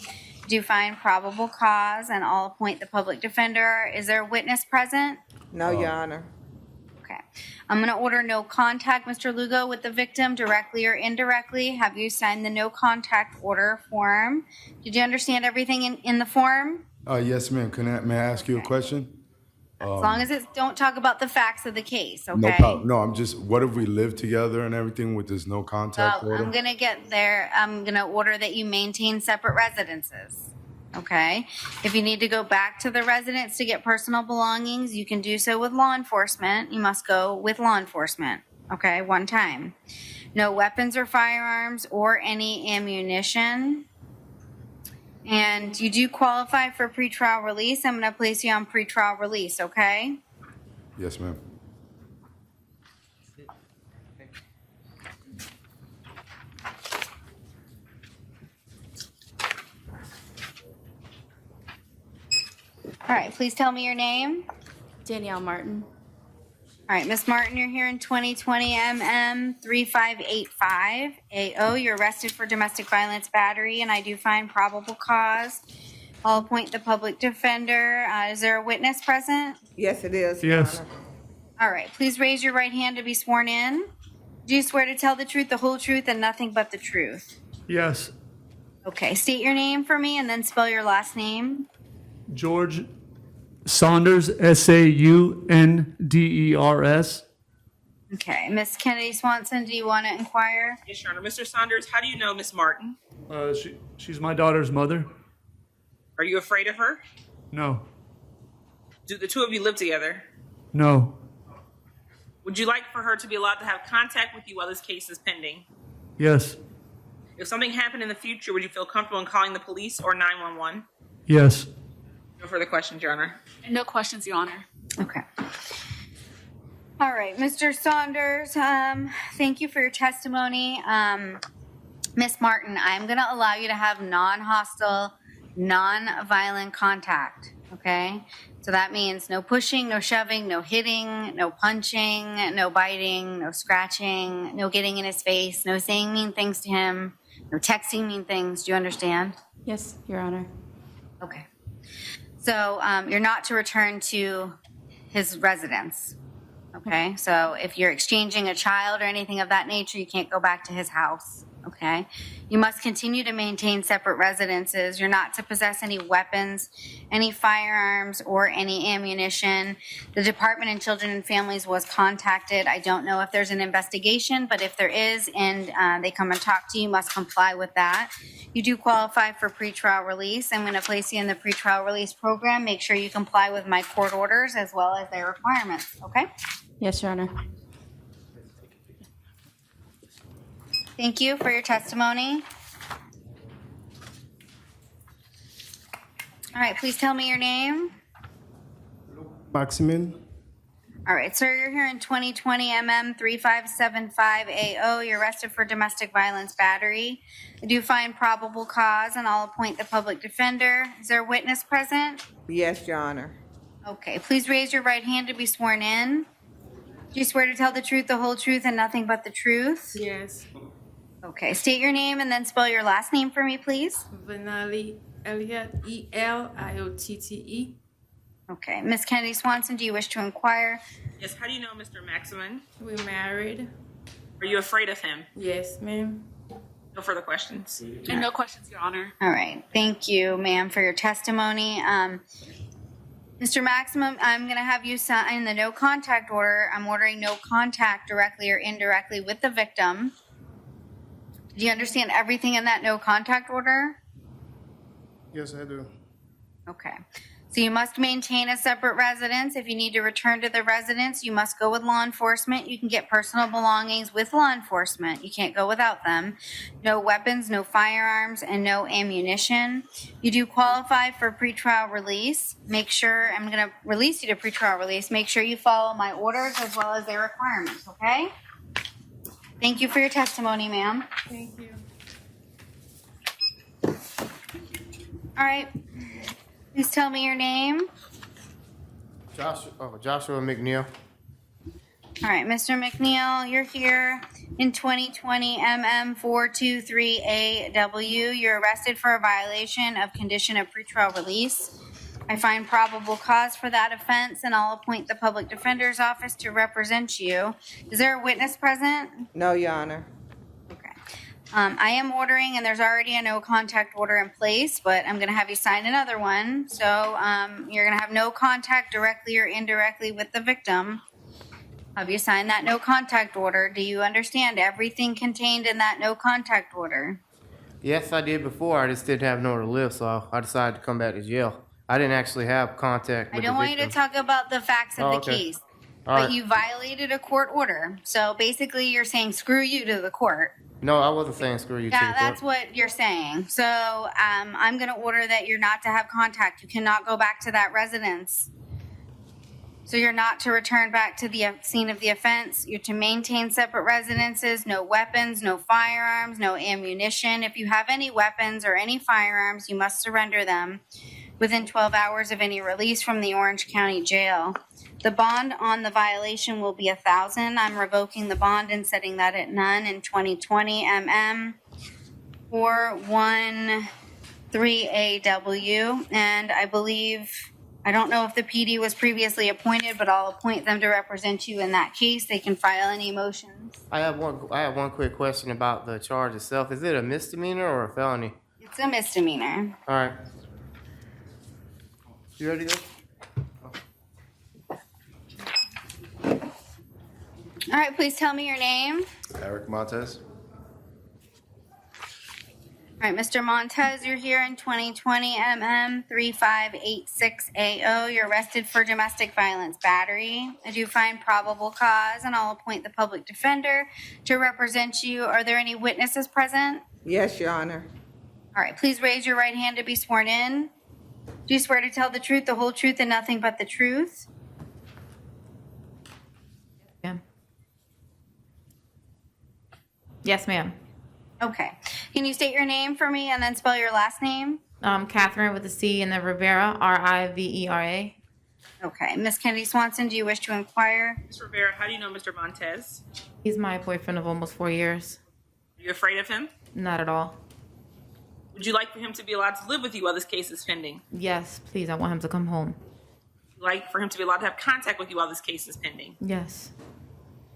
Do find probable cause, and I'll appoint the public defender. Is there a witness present? No, Your Honor. Okay. I'm going to order no contact, Mr. Lugo, with the victim directly or indirectly. Have you signed the no contact order form? Did you understand everything in the form? Yes, ma'am. May I ask you a question? As long as it's, don't talk about the facts of the case, okay? No problem. No, I'm just, what if we live together and everything with this no contact Well, order? I'm going to get there. I'm going to order that you maintain separate residences. Okay? If you need to go back to the residence to get personal belongings, you can do so with law enforcement. You must go with law enforcement. Okay? One time. No weapons or firearms or any ammunition. And you do qualify for pretrial release. I'm going to place you on pretrial release, okay? Yes, ma'am. All right, please tell me your name. Danielle Martin. All right, Miss Martin, you're here in 2020 MM 3585 AO. You're arrested for domestic violence battery, and I do find probable cause. I'll appoint the public defender. Is there a witness present? Yes, it is, Your Yes. Honor. All right, please raise your right hand to be sworn in. Do you swear to tell the truth, the whole truth, and nothing but the truth? Yes. Okay, state your name for me and then spell your last name. George Saunders, Saunders. Okay, Miss Kennedy Swanson, do you want to inquire? Yes, Your Honor. Mr. Saunders, how do you know Miss Martin? She's my daughter's mother. Are you afraid of her? No. Do the two of you live together? No. Would you like for her to be allowed to have contact with you while this case is pending? Yes. If something happened in the future, would you feel comfortable in calling the police or 911? Yes. No further questions, Your Honor. No questions, Your Honor. Okay. All right, Mr. Saunders, thank you for your testimony. Miss Martin, I'm going to allow you to have non-hostile, non-violent contact, okay? So that means no pushing, no shoving, no hitting, no punching, no biting, no scratching, no getting in his face, no saying mean things to him, no texting mean things. Do you understand? Yes, Your Honor. Okay. So you're not to return to his residence, okay? So if you're exchanging a child or anything of that nature, you can't go back to his house, okay? You must continue to maintain separate residences. You're not to possess any weapons, any firearms, or any ammunition. The Department of Children and Families was contacted. I don't know if there's an investigation, but if there is and they come and talk to you, you must comply with that. You do qualify for pretrial release. I'm going to place you in the pretrial release program. Make sure you comply with my court orders as well as their requirements, okay? Yes, Your Honor. Thank you for your testimony. All right, please tell me your name. Maximin. All right, sir, you're here in 2020 MM 3575 AO. You're arrested for domestic violence battery. I do find probable cause, and I'll appoint the public defender. Is there a witness present? Yes, Your Honor. Okay, please raise your right hand to be sworn in. Do you swear to tell the truth, the whole truth, and nothing but the truth? Yes. Okay, state your name and then spell your last name for me, please. Vanelli Elliott, Eliotte. Okay, Miss Kennedy Swanson, do you wish to inquire? Yes, how do you know Mr. Maximin? We're married. Are you afraid of him? Yes, ma'am. No further questions. And no questions, Your Honor. All right, thank you, ma'am, for your testimony. Mr. Maximum, I'm going to have you sign the no contact order. I'm ordering no contact directly or indirectly with the victim. Do you understand everything in that no contact order? Yes, I do. Okay. So you must maintain a separate residence. If you need to return to the residence, you must go with law enforcement. You can get personal belongings with law enforcement. You can't go without them. No weapons, no firearms, and no ammunition. You do qualify for pretrial release. Make sure, I'm going to release you to pretrial release. Make sure you follow my orders as well as their requirements, okay? Thank you for your testimony, ma'am. Thank you. All right. Please tell me your name. Joshua McNeil. All right, Mr. McNeil, you're here in 2020 MM423AW. You're arrested for a violation of condition of pretrial release. I find probable cause for that offense, and I'll appoint the public defender's office to represent you. Is there a witness present? No, Your Honor. I am ordering, and there's already a no contact order in place, but I'm going to have you sign another one. So you're going to have no contact directly or indirectly with the victim. Have you signed that no contact order? Do you understand everything contained in that no contact order? Yes, I did before. I just didn't have nowhere to live, so I decided to come back to jail. I didn't actually have contact with I don't the want you to victim. talk about the facts of Oh, the okay. case, All but right. you violated a court order. So basically, you're saying screw you to the court. No, I wasn't saying screw you to Yeah, the that's court. what you're saying. So I'm going to order that you're not to have contact. You cannot go back to that residence. So you're not to return back to the scene of the offense. You're to maintain separate residences, no weapons, no firearms, no ammunition. If you have any weapons or any firearms, you must surrender them within 12 hours of any release from the Orange County Jail. The bond on the violation will be $1,000. I'm revoking the bond and setting that at none in 2020 MM 413AW. And I believe, I don't know if the PD was previously appointed, but I'll appoint them to represent you in that case. They can file any motions. I have one quick question about the charge itself. Is it a misdemeanor or a felony? It's a misdemeanor. All right. You ready to go? All right, please tell me your name. Eric Montez. All right, Mr. Montez, you're here in 2020 MM 3586AO. You're arrested for domestic violence battery. I do find probable cause, and I'll appoint the public defender to represent you. Are there any witnesses present? Yes, Your Honor. All right, please raise your right hand to be sworn in. Do you swear to tell the truth, the whole truth, and nothing but the truth? Yes, ma'am. Okay. Can you state your name for me and then spell your last name? Catherine with a C and then Rivera, Rivera. Okay. Miss Kennedy Swanson, do you wish to inquire? Ms. Rivera, how do you know Mr. Montez? He's my boyfriend of almost 4 years. Are you afraid of him? Not at all. Would you like for him to be allowed to live with you while this case is pending? Yes, please. I want him to come home. Would you like for him to be allowed to have contact with you while this case is pending? Yes.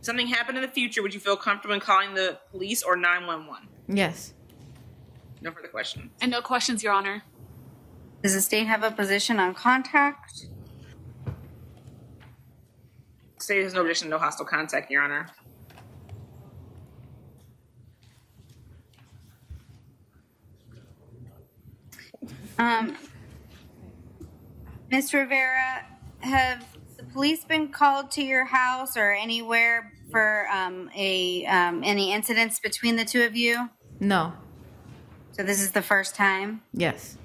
If something happened in the future, would you feel comfortable in calling the police or 911? Yes. No further questions. And no questions, Your Honor. Does the state have a position on contact? State has no objection, no hostile contact, Your Honor. Ms. Rivera, have the police been called to your house or anywhere for any incidents between the two of you? No. So this is the first time? Yes.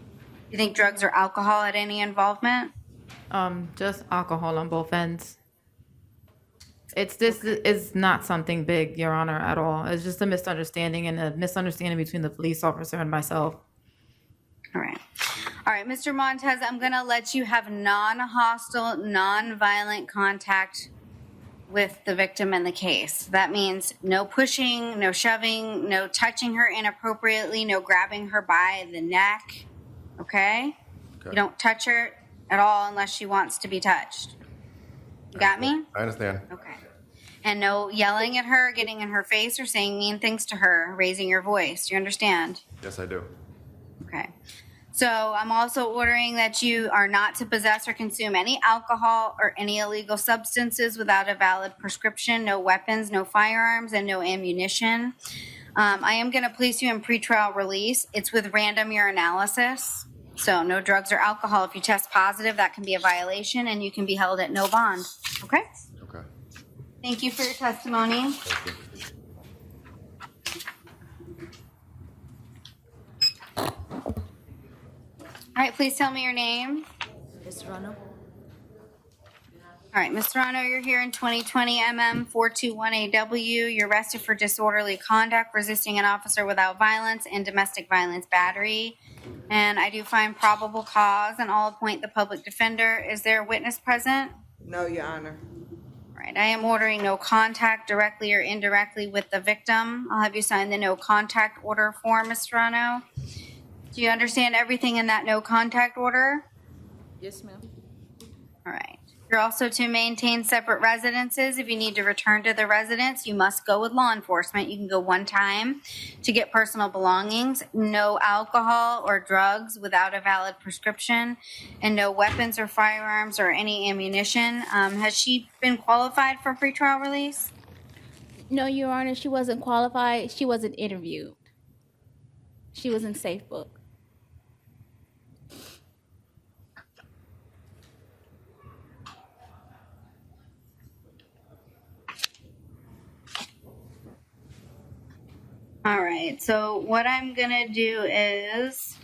You think drugs or alcohol had any involvement? Just alcohol on both ends. This is not something big, Your Honor, at all. It's just a misunderstanding and a misunderstanding between the police officer and myself. All right. All right, Mr. Montez, I'm going to let you have non-hostile, non-violent contact with the victim in the case. That means no pushing, no shoving, no touching her inappropriately, no grabbing her by the neck, okay? You don't touch her at all unless she wants to be touched. You got me? I understand. Okay. And no yelling at her, getting in her face, or saying mean things to her, raising your voice. Do you understand? Yes, I do. Okay. So I'm also ordering that you are not to possess or consume any alcohol or any illegal substances without a valid prescription, no weapons, no firearms, and no ammunition. I am going to place you in pretrial release. It's with random urinalysis. So no drugs or alcohol. If you test positive, that can be a violation and you can be held at no bond. Okay? Okay. Thank you for your testimony. Thank you. All right, please tell me your name. Ms. Rano. All right, Ms. Serrano, you're here in 2020 MM 421AW. You're arrested for disorderly conduct, resisting an officer without violence, and domestic violence battery. And I do find probable cause, and I'll appoint the public defender. Is there a witness present? No, Your Honor. All right, I am ordering no contact directly or indirectly with the victim. I'll have you sign the no contact order form, Ms. Serrano. Do you understand everything in that no contact order? Yes, ma'am. All right. You're also to maintain separate residences. If you need to return to the residence, you must go with law enforcement. You can go one time to get personal belongings. No alcohol or drugs without a valid prescription, and no weapons or firearms or any ammunition. Has she been qualified for pretrial release? No, Your Honor, she wasn't qualified. She wasn't interviewed. She was in safe book. All right, so what I'm gonna do is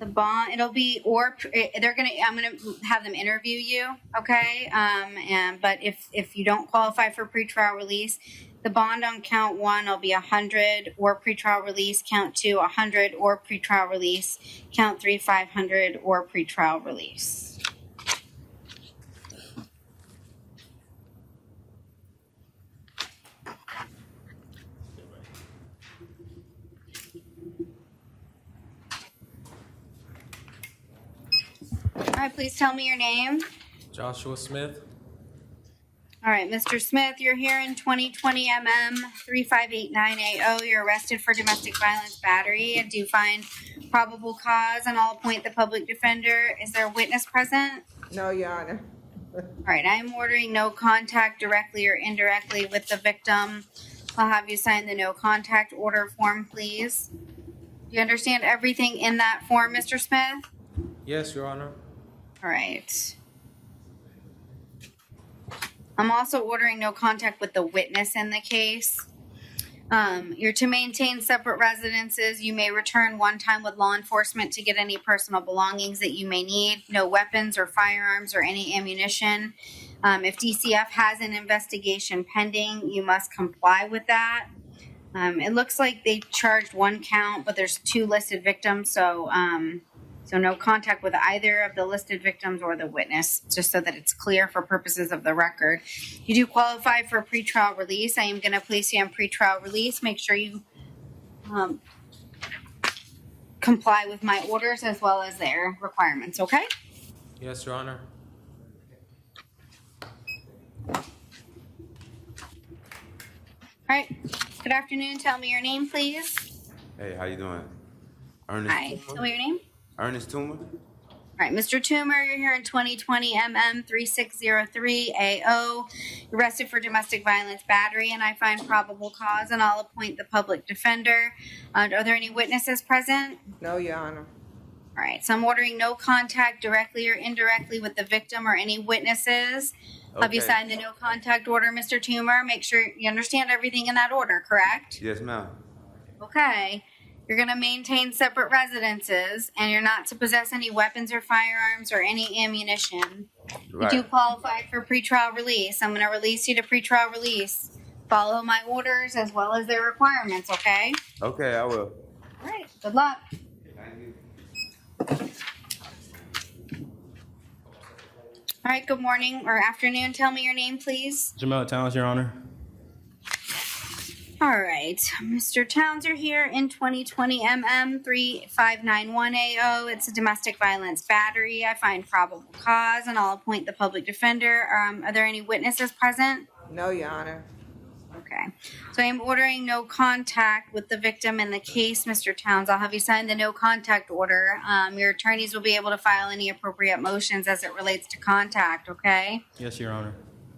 the bond, it'll be, or I'm gonna have them interview you, okay? But if you don't qualify for pretrial release, the bond on count 1 will be 100 or pretrial release, count 2 100 or pretrial release, count 3 500 or pretrial release. All right, please tell me your name. Joshua Smith. All right, Mr. Smith, you're here in 2020 MM 3589AO. You're arrested for domestic violence battery and do find probable cause, and I'll appoint the public defender. Is there a witness present? No, Your Honor. All right, I am ordering no contact directly or indirectly with the victim. I'll have you sign the no contact order form, please. Do you understand everything in that form, Mr. Smith? Yes, Your Honor. All right. I'm also ordering no contact with the witness in the case. You're to maintain separate residences. You may return one time with law enforcement to get any personal belongings that you may need. No weapons or firearms or any ammunition. If DCF has an investigation pending, you must comply with that. It looks like they charged 1 count, but there's 2 listed victims, so no contact with either of the listed victims or the witness, just so that it's clear for purposes of the record. You do qualify for pretrial release. I am going to place you on pretrial release. Make sure you comply with my orders as well as their requirements, okay? Yes, Your Honor. All right. Good afternoon. Tell me your name, please. Hey, how you doing? Ernest. Hi. Toomer? Tell me your name. Ernest Toomer. All right, Mr. Toomer, you're here in 2020 MM 3603AO. You're arrested for domestic violence battery, and I find probable cause, and I'll appoint the public defender. Are there any witnesses present? No, Your Honor. All right, so I'm ordering no contact directly or indirectly with the victim or any witnesses. Have you Okay. signed the no contact order, Mr. Toomer? Make sure you understand everything in that order, correct? Yes, ma'am. Okay. You're going to maintain separate residences, and you're not to possess any weapons or firearms or any ammunition. Right. You do qualify for pretrial release. I'm going to release you to pretrial release. Follow my orders as well as their requirements, okay? Okay, I will. All right. Good luck. All right. Good morning or afternoon. Tell me your name, please. Jamel Towns, Your Honor. All right, Mr. Towns, you're here in 2020 MM 3591AO. It's a domestic violence battery. I find probable cause, and I'll appoint the public defender. Are there any witnesses present? No, Your Honor. Okay, so I am ordering no contact with the victim in the case, Mr. Towns. I'll have you sign the no contact order. Your attorneys will be able to file any appropriate motions as it relates to contact, okay? Yes, Your Honor.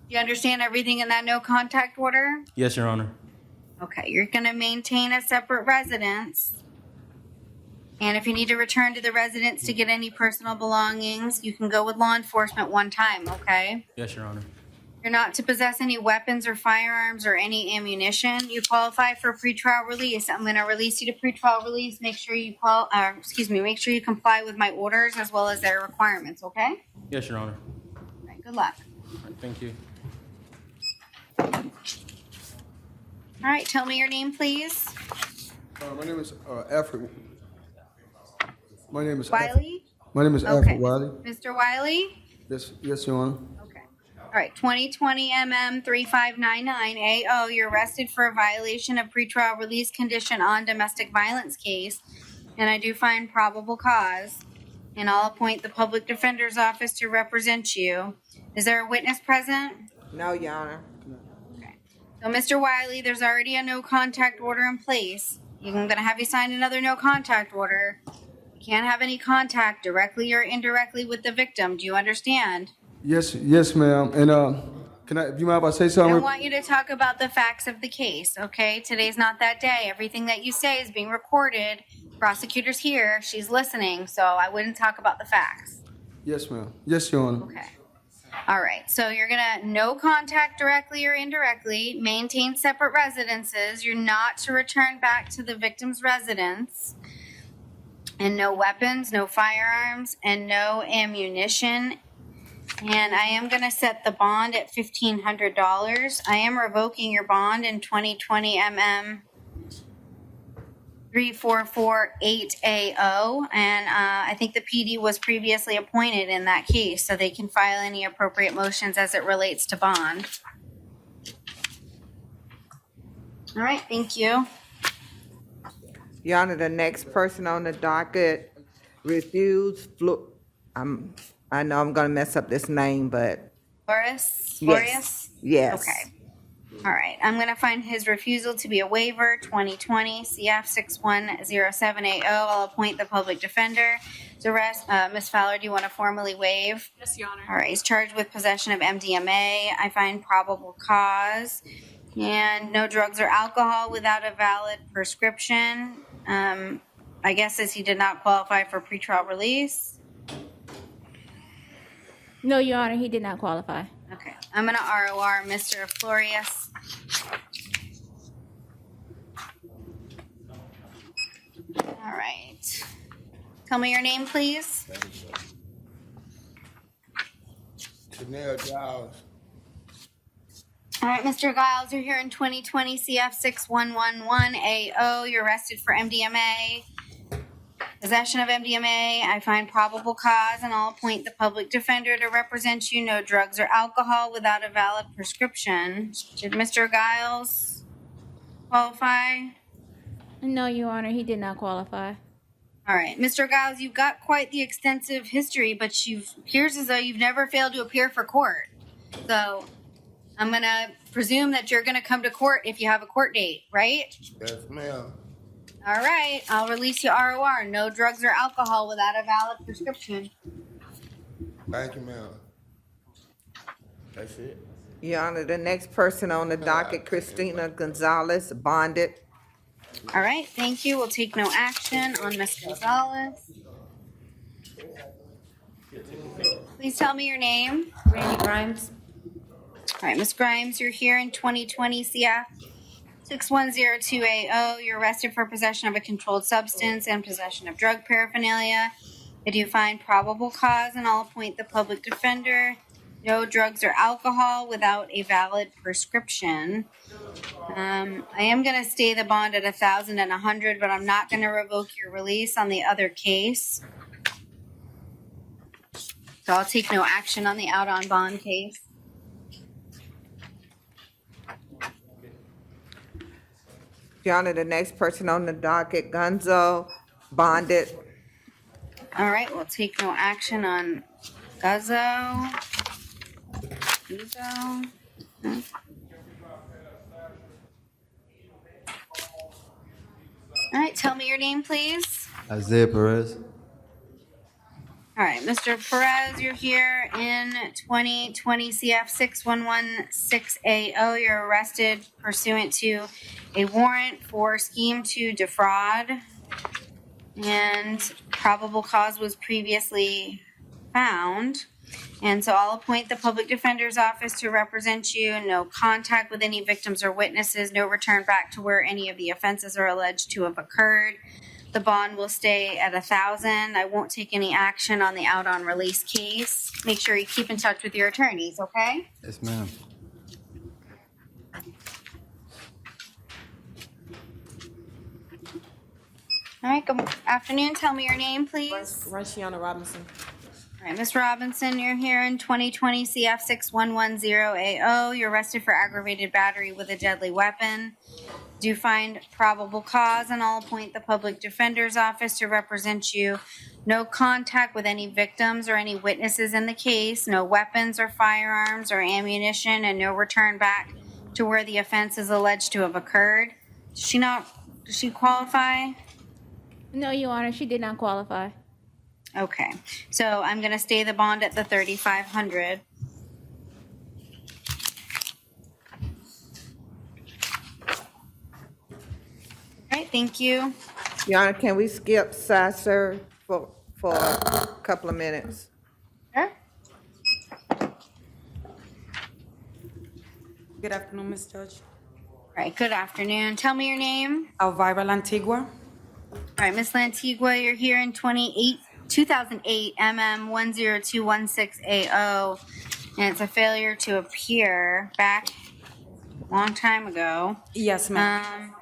Do you understand everything in that no contact order? Yes, Your Honor. Okay, you're going to maintain a separate residence. And if you need to return to the residence to get any personal belongings, you can go with law enforcement one time, okay? Yes, Your Honor. You're not to possess any weapons or firearms or any ammunition. You qualify for pretrial release. I'm going to release you to pretrial release. Make sure you make sure you comply with my orders as well as their requirements, okay? Yes, Your Honor. All right, good luck. All right, thank you. All right, tell me your name, please. My name is Alfred. My name is Wiley? My name is Okay. Alfred Wiley. Mr. Wiley? Yes, Your Honor. All right, 2020 MM3599 AO, you're arrested for a violation of pretrial release condition on domestic violence case, and I do find probable cause, and I'll appoint the public defender's office to represent you. Is there a witness present? No, Your Honor. So, Mr. Wiley, there's already a no contact order in place. I'm going to have you sign another no contact order. You can't have any contact directly or indirectly with the victim. Do you understand? Yes, ma'am. And can I? Do you mind if I say I something? want you to talk about the facts of the case, okay? Today's not that day. Everything that you say is being recorded. Prosecutor's here. She's listening, so I wouldn't talk about the facts. Yes, ma'am. Yes, Your Honor. Okay. All right. So you're going to no contact directly or indirectly, maintain separate residences. You're not to return back to the victim's residence. And no weapons, no firearms, and no ammunition. And I am going to set the bond at $1,500. I am revoking your bond in 2020 MM 3448AO. And I think the PD was previously appointed in that case, so they can file any appropriate motions as it relates to bond. All right, thank you. Your Honor, the next person on the docket, I know I'm gonna mess up this name, but Flores? yes, yes. Okay. All right, I'm going to find his refusal to be a waiver, 2020 CF 610780. I'll appoint the public defender. To rest, Ms. Fowler, do you want to formally waive? Yes, Your Honor. All right, he's charged with possession of MDMA. I find probable cause. And no drugs or alcohol without a valid prescription. I guess as he did not qualify for pretrial release. No, Your Honor, he did not qualify. Okay, I'm going to ROR Mr. Flores. All right. Tell me your name, please. Giles. All right, Mr. Giles, you're here in 2020 CF 6111AO. You're arrested for MDMA. Possession of MDMA, I find probable cause, and I'll appoint the public defender to represent you. No drugs or alcohol without a valid prescription. Did Mr. Giles qualify? No, Your Honor, he did not qualify. All right, Mr. Giles, you've got quite the extensive history, but appears as though you've never failed to appear for court. So I'm going to presume that you're going to come to court if you have a court date, right? Yes, ma'am. All right, I'll release you ROR. No drugs or alcohol without a valid prescription. Thank you, ma'am. That's it. Your Honor, the next person on the docket, Christina Gonzalez, bonded. All right, thank you. We'll take no action on Ms. Gonzalez. Please tell me your name. Randy Grimes. All right, Ms. Grimes, you're here in 2020 CF 610280. You're arrested for possession of a controlled substance and possession of drug paraphernalia. I do find probable cause, and I'll appoint the public defender. No drugs or alcohol without a valid prescription. I am going to stay the bond at 1,000 and 100, but I'm not going to revoke your release on the other case. So I'll take no action on the out on bond case. Your Honor, the next person on the docket, Gunzo, bonded. All right, we'll take no action on Guzzo. Guzzo. All right, tell me your name, please. Isaiah Perez. All right, Mr. Perez, you're here in 2020 CF 6116AO. You're arrested pursuant to a warrant for scheme to defraud, and probable cause was previously found. And so I'll appoint the public defender's office to represent you. No contact with any victims or witnesses. No return back to where any of the offenses are alleged to have occurred. The bond will stay at 1,000. I won't take any action on the out on release case. Make sure you keep in touch with your attorneys, okay? Yes, ma'am. All right, good afternoon. Tell me your name, please. Rashiana Robinson. All right, Ms. Robinson, you're here in 2020 CF 6110AO. You're arrested for aggravated battery with a deadly weapon. Do find probable cause, and I'll appoint the public defender's office to represent you. No contact with any victims or any witnesses in the case. No weapons or firearms or ammunition, and no return back to where the offense is alleged to have occurred. Does she qualify? No, Your Honor, she did not qualify. Okay, so I'm gonna stay the bond at the 3,500. All right, thank you. Your Honor, can we skip Sasser for a couple of minutes? Sure. Good afternoon, Ms. Judge. All right, good afternoon. Tell me your name. Elvira Lantigua. All right, Ms. Lantigua, you're here in 2008 MM 10216AO, and it's a failure to appear back a long time ago. Yes, ma'am.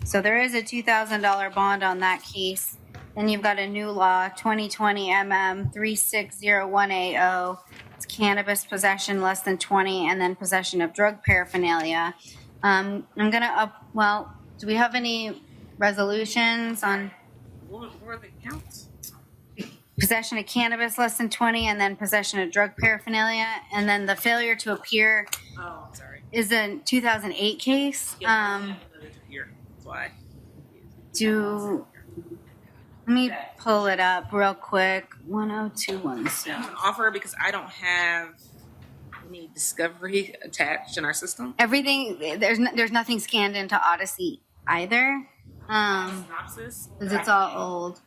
So there is a $2,000 bond on that case. Then you've got a new law, 2020 MM 3601AO. It's cannabis possession less than 20, and then possession of drug paraphernalia. I'm gonna do we have any resolutions on What are the counts? possession of cannabis less than 20, and then possession of drug paraphernalia, and then the failure to appear Oh, I'm sorry. is a 2008 case. Here. That's why. Let me pull it up real quick. 10216. I'm gonna offer because I don't have any discovery attached in our system. Everything there's nothing scanned into Odyssey either. Synopsis. Because it's all old.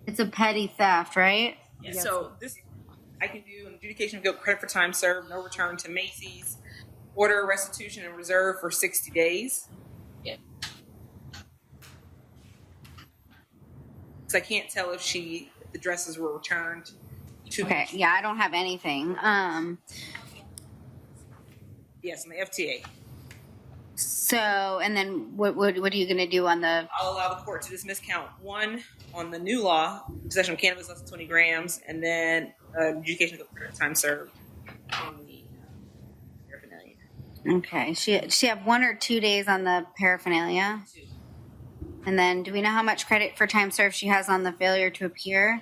It's a petty theft, right? Yeah, so this, I can do an adjudication of guilt, credit for time served, no return to Macy's, order restitution and reserve for 60 days. Yeah. So I can't tell if the dresses were returned to Okay, yeah, I don't have anything. Yes, on the FTA. So, and then what are you going to do on the... I'll allow the court to dismiss count 1 on the new law, possession of cannabis less than 20 grams, and then adjudication of guilt, credit for time served on the paraphernalia. Okay, she have 1 or 2 days on the paraphernalia? 2. And then do we know how much credit for time served she has on the failure to appear?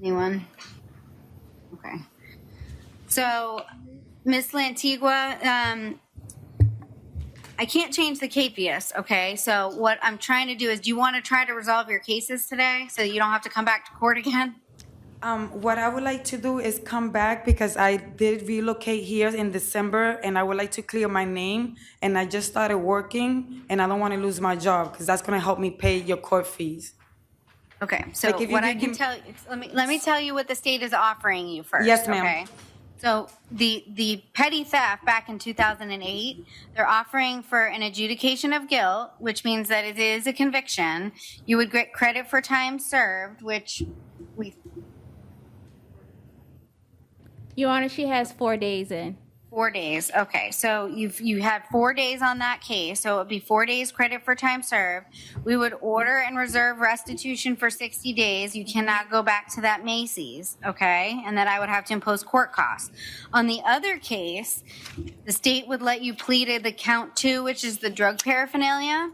Anyone? Okay. So, Ms. Lantigua, I can't change the capias, okay? So what I'm trying to do is, do you want to try to resolve your cases today so you don't have to come back to court again? What I would like to do is come back because I did relocate here in December and I would like to clear my name, and I just started working and I don't want to lose my job because that's going to help me pay your court fees. Okay, so Like, if you what I could can give- tell you, let me tell you what the state is offering you first. Yes, ma'am. Okay? So the petty theft back in 2008, they're offering for an adjudication of guilt, which means that it is a conviction. You would get credit for time served, which we... Your Honor, she has 4 days in. 4 days. Okay, so you had 4 days on that case, so it would be 4 days credit for time served. We would order and reserve restitution for 60 days. You cannot go back to that Macy's, okay? And then I would have to impose court costs. On the other case, the state would let you plead to the count 2, which is the drug paraphernalia,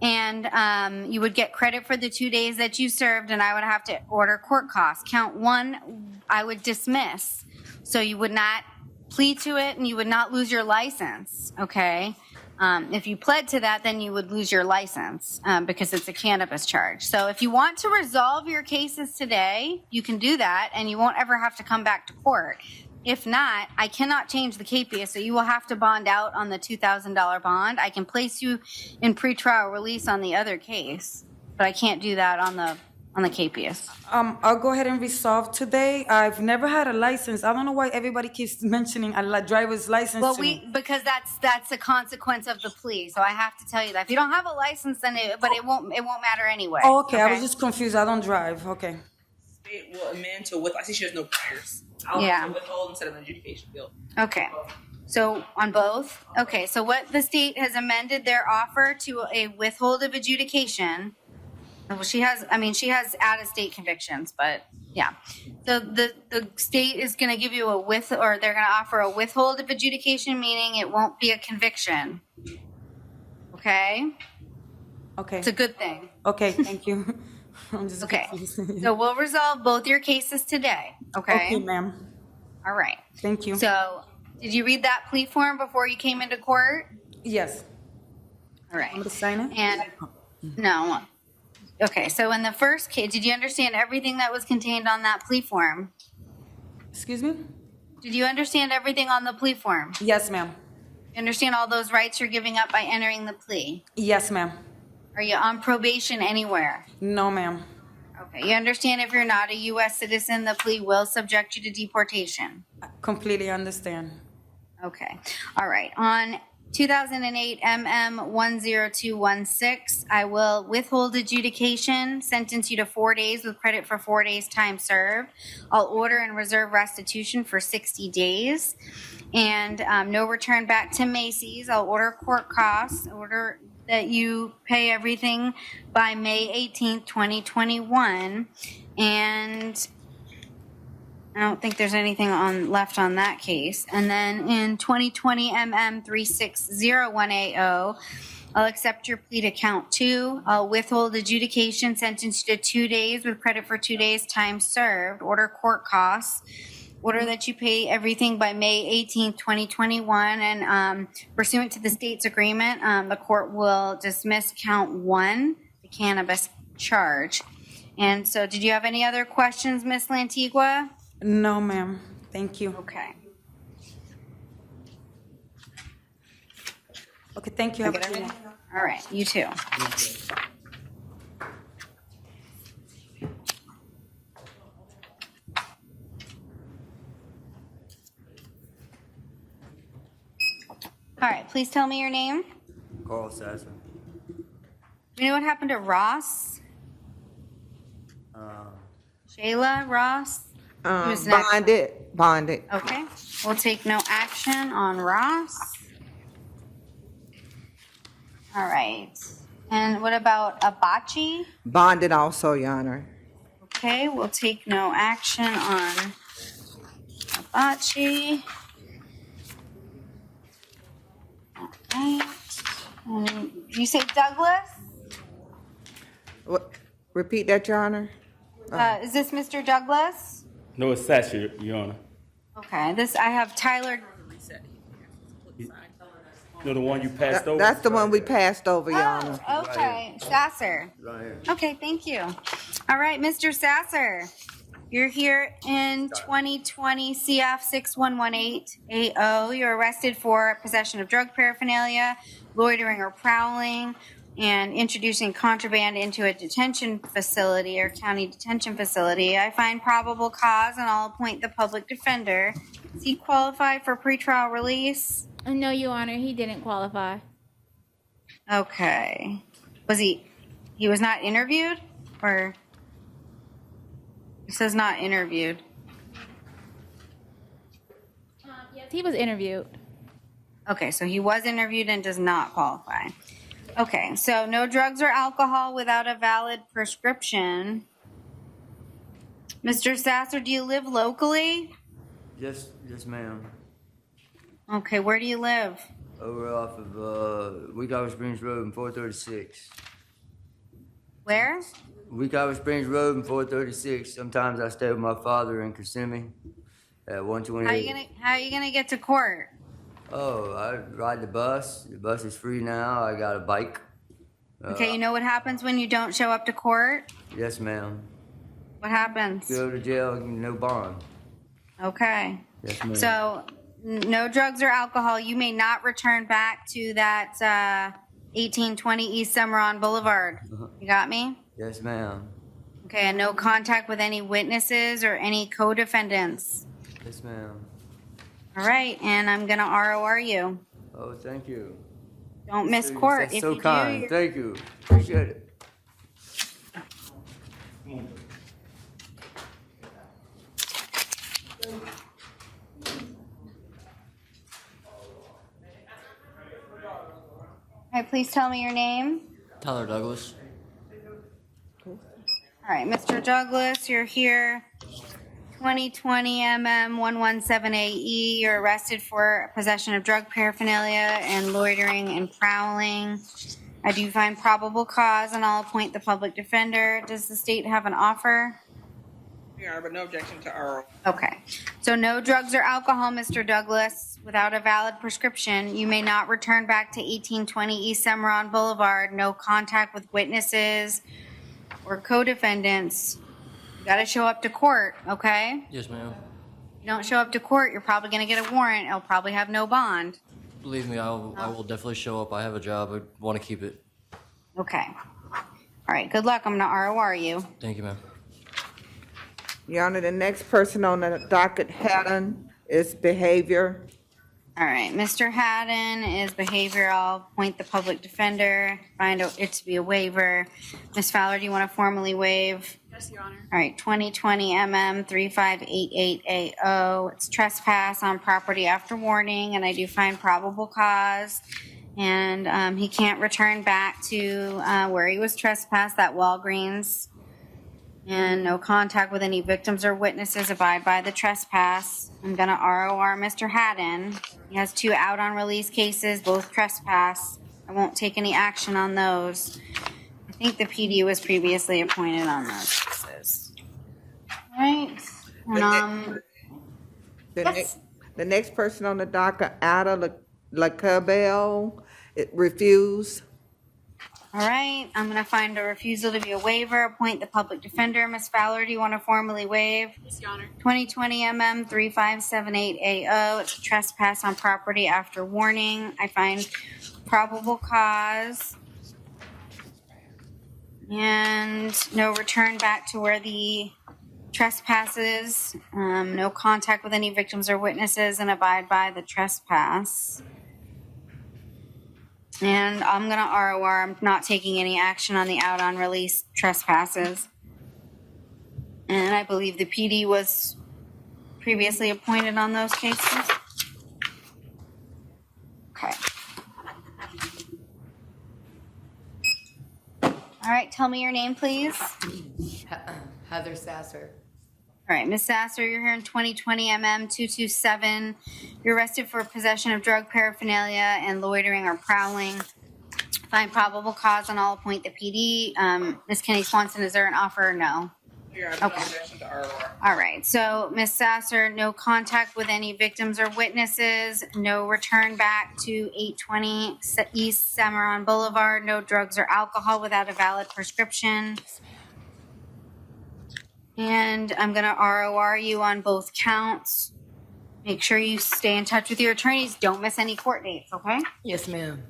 and you would get credit for the 2 days that you served, and I would have to order court costs. Count 1, I would dismiss, so you would not plead to it and you would not lose your license, okay? If you pled to that, then you would lose your license because it's a cannabis charge. So if you want to resolve your cases today, you can do that and you won't ever have to come back to court. If not, I cannot change the capia, so you will have to bond out on the $2,000 bond. I can place you in pretrial release on the other case, but I can't do that on the capias. I'll go ahead and resolve today. I've never had a license. I don't know why everybody keeps mentioning a driver's license. Well, to me. because that's a consequence of the plea, so I have to tell you that. If you don't have a license, then it won't matter anyway. Oh, okay. I was just confused. I don't drive. Okay. State will amend to with. I see she has no priors. I'll Yeah. withhold instead of an adjudication guilt. Okay. So on both? Okay, so what the state has amended their offer to a withhold of adjudication. Well, she has out-of-state convictions, but yeah. So the state is gonna give you they're gonna offer a withhold of adjudication, meaning it won't be a conviction. Okay? Okay. It's a good thing. Okay, thank you. I'm just Okay. confused. So we'll resolve both your cases today, okay? Okay, ma'am. All right. Thank you. So, did you read that plea form before you came into court? Yes. All right. I'm gonna sign it? And, no. Okay, so in the first case, did you understand everything that was contained on that plea form? Excuse me? Did you understand everything on the plea form? Yes, ma'am. You understand all those rights you're giving up by entering the plea? Yes, ma'am. Are you on probation anywhere? No, ma'am. Okay, you understand if you're not a U.S. citizen, the plea will subject you to deportation? Completely understand. Okay, all right. On 2008 MM 10216, I will withhold adjudication, sentence you to 4 days with credit for 4 days time served. I'll order and reserve restitution for 60 days. And no return back to Macy's. I'll order court costs, order that you pay everything by May 18th, 2021. And I don't think there's anything left on that case. And then in 2020 MM 360180, I'll accept your plea to count 2. I'll withhold adjudication, sentence you to 2 days with credit for 2 days time served. Order court costs. Order that you pay everything by May 18th, 2021. And pursuant to the state's agreement, the court will dismiss count 1, the cannabis charge. And so did you have any other questions, Ms. Lantigua? No, ma'am. Thank you. Okay. Okay, thank you. Have a good one. All right, you too. All right, please tell me your name. Carl Sasser. You know what happened to Ross? Shayla, Ross? Who's next? Bonded. Okay, we'll take no action on Ross. All right, and what about Abachi? Bonded also, Your Honor. Okay, we'll take no action on Abachi. All right, and you say Douglas? What? Repeat that, Your Honor. Is this Mr. Douglas? No, it's Sasser, Your Honor. Okay, I have Tyler. No, the one you passed over? That's the one we passed over, Your Honor. Okay, Sasser. Right here. Okay, thank you. All right, Mr. Sasser, you're here in 2020 CF 611880. You're arrested for possession of drug paraphernalia, loitering or prowling, and introducing contraband into a detention facility or county detention facility. I find probable cause and I'll appoint the public defender. Does he qualify for pretrial release? No, Your Honor, he didn't qualify. Okay. Was he was not interviewed? Or it says not interviewed. Yes, he was interviewed. Okay, so he was interviewed and does not qualify. Okay, so no drugs or alcohol without a valid prescription. Mr. Sasser, do you live locally? Yes, ma'am. Okay, where do you live? Over off of Weekover Springs Road and 436. Where? Weekover Springs Road and 436. Sometimes I stay with my father in Kissimmee at 128. How are you gonna get to court? Oh, I ride the bus. The bus is free now. I got a bike. Okay, you know what happens when you don't show up to court? Yes, ma'am. What happens? Go to jail, no bond. Okay. Yes, ma'am. So, no drugs or alcohol. You may not return back to that 1820 East Summeron Boulevard. You got me? Yes, ma'am. Okay, and no contact with any witnesses or any co-defendants. Yes, ma'am. All right, and I'm gonna ROR you. Oh, thank you. Don't miss court. That's If so you kind. do, Thank you. Appreciate it. right, please tell me your name. Tyler Douglas. All right, Mr. Douglas, you're here. 2020 MM 117AE. You're arrested for possession of drug paraphernalia and loitering and prowling. I do find probable cause, and I'll appoint the public defender. Does the state have an offer? Your Honor, but no objection to ROR. Okay. So no drugs or alcohol, Mr. Douglas. Without a valid prescription, you may not return back to 1820 East Cimarron Boulevard. No contact with witnesses or co-defendants. You got to show up to court, okay? Yes, ma'am. If you don't show up to court, you're probably going to get a warrant. It'll probably have no bond. Believe me, I will definitely show up. I have a job. I want to keep it. Okay. All right. Good luck. I'm going to ROR you. Thank you, ma'am. Your Honor, the next person on the docket, Haddon, is behavior. All right. Mr. Haddon is behavior. I'll appoint the public defender. Find it to be a waiver. Ms. Fowler, do you want to formally waive? Yes, Your Honor. All right, 2020 MM 3588AO. It's trespass on property after warning, and I do find probable cause. And he can't return back to where he was trespassed, that Walgreens. And no contact with any victims or witnesses. Abide by the trespass. I'm going to ROR Mr. Haddon. He has 2 out on release cases, both trespass. I won't take any action on those. I think the PD was previously appointed on those cases. All right. And, The next person on the docket, Ada LaCabelle, refused. all right. I'm going to find a refusal to be a waiver. Appoint the public defender. Ms. Fowler, do you want to formally waive? Yes, Your Honor. 2020 MM 3578AO. It's a trespass on property after warning. I find probable cause. And no return back to where the trespass is. No contact with any victims or witnesses, and abide by the trespass. And I'm going to ROR. I'm not taking any action on the out on release trespasses. And I believe the PD was previously appointed on those cases. Okay. All right, tell me your name, please. Heather Sasser. All right, Ms. Sasser, you're here in 2020 MM 227. You're arrested for possession of drug paraphernalia and loitering or prowling. Find probable cause, and I'll appoint the PD. Ms. Kenny Swanson, is there an offer or no? Your Honor, no objection to ROR. All right, so Ms. Sasser, no contact with any victims or witnesses, no return back to 820 East Cimarron Boulevard, no drugs or alcohol without a valid prescription. And I'm going to ROR you on both counts. Make sure you stay in touch with your attorneys. Don't miss any court dates, okay? Yes, ma'am.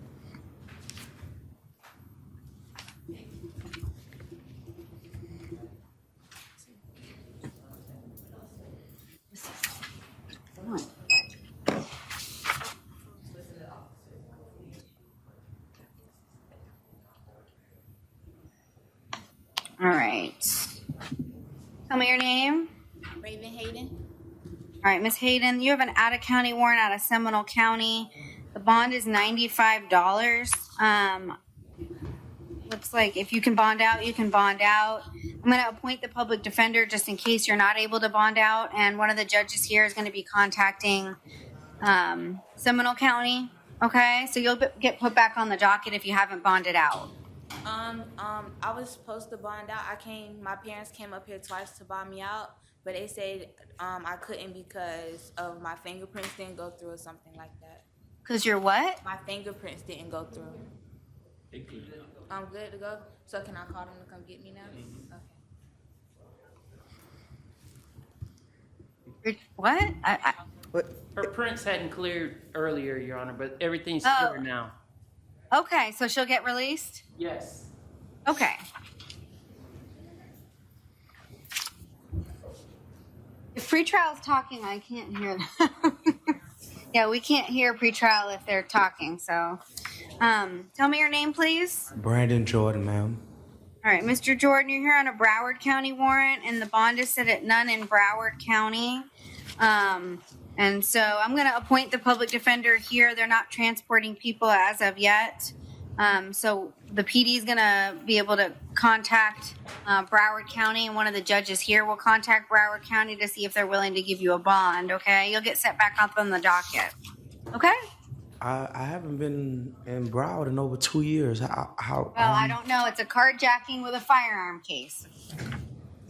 All right. Tell me your name. Raven Hayden. All right, Ms. Hayden, you have an out-of-county warrant out of Seminole County. The bond is $95. Looks like if you can bond out, you can bond out. I'm going to appoint the public defender just in case you're not able to bond out, and one of the judges here is going to be contacting Seminole County. Okay, so you'll get put back on the docket if you haven't bonded out. I was supposed to bond out. My parents came up here twice to bond me out, but they said I couldn't because of my fingerprints didn't go through or something like that. Because you're what? My fingerprints didn't go through. I'm good to go. So can I call them to come get me now? Okay. What? Her prints hadn't cleared earlier, Your Honor, but everything's clear now. Okay, so she'll get released? Yes. Okay. If pretrial is talking, I can't hear them. Yeah, we can't hear pretrial if they're talking, so. Tell me your name, please. Brandon Jordan, ma'am. All right, Mr. Jordan, you're here on a Broward County warrant, and the bond is set at none in Broward County. And so I'm going to appoint the public defender here. They're not transporting people as of yet. So the PD is gonna be able to contact Broward County, and one of the judges here will contact Broward County to see if they're willing to give you a bond, okay? You'll get set back up on the docket, okay? I haven't been in Broward in over 2 years. How Well, I don't know. It's a carjacking with a firearm case.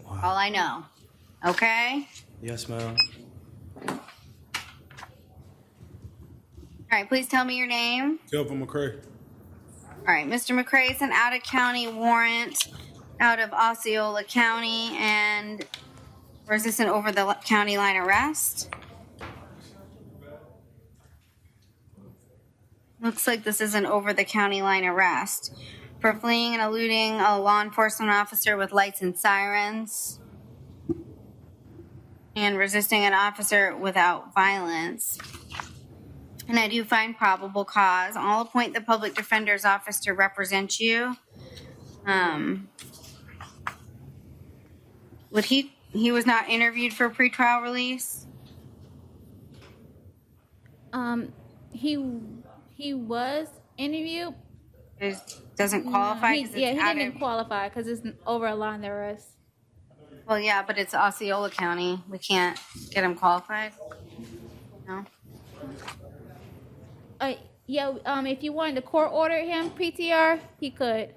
All I know, okay? Yes, ma'am. All right, please tell me your name. Kelvin McCray. All right, Mr. McCray, it's an out-of-county warrant out of Osceola County, and or is this an over-the-county line arrest? Looks like this is an over-the-county line arrest for fleeing and eluding a law enforcement officer with lights and sirens and resisting an officer without violence. And I do find probable cause. I'll appoint the public defender's office to represent you. Would he was not interviewed for pretrial release? He was interviewed. It doesn't qualify. He 'Cause it's didn't qualify because it's over a line arrest. Well, yeah, but it's Osceola County. We can't get him qualified. No. If you wanted to court order him PTR, he could.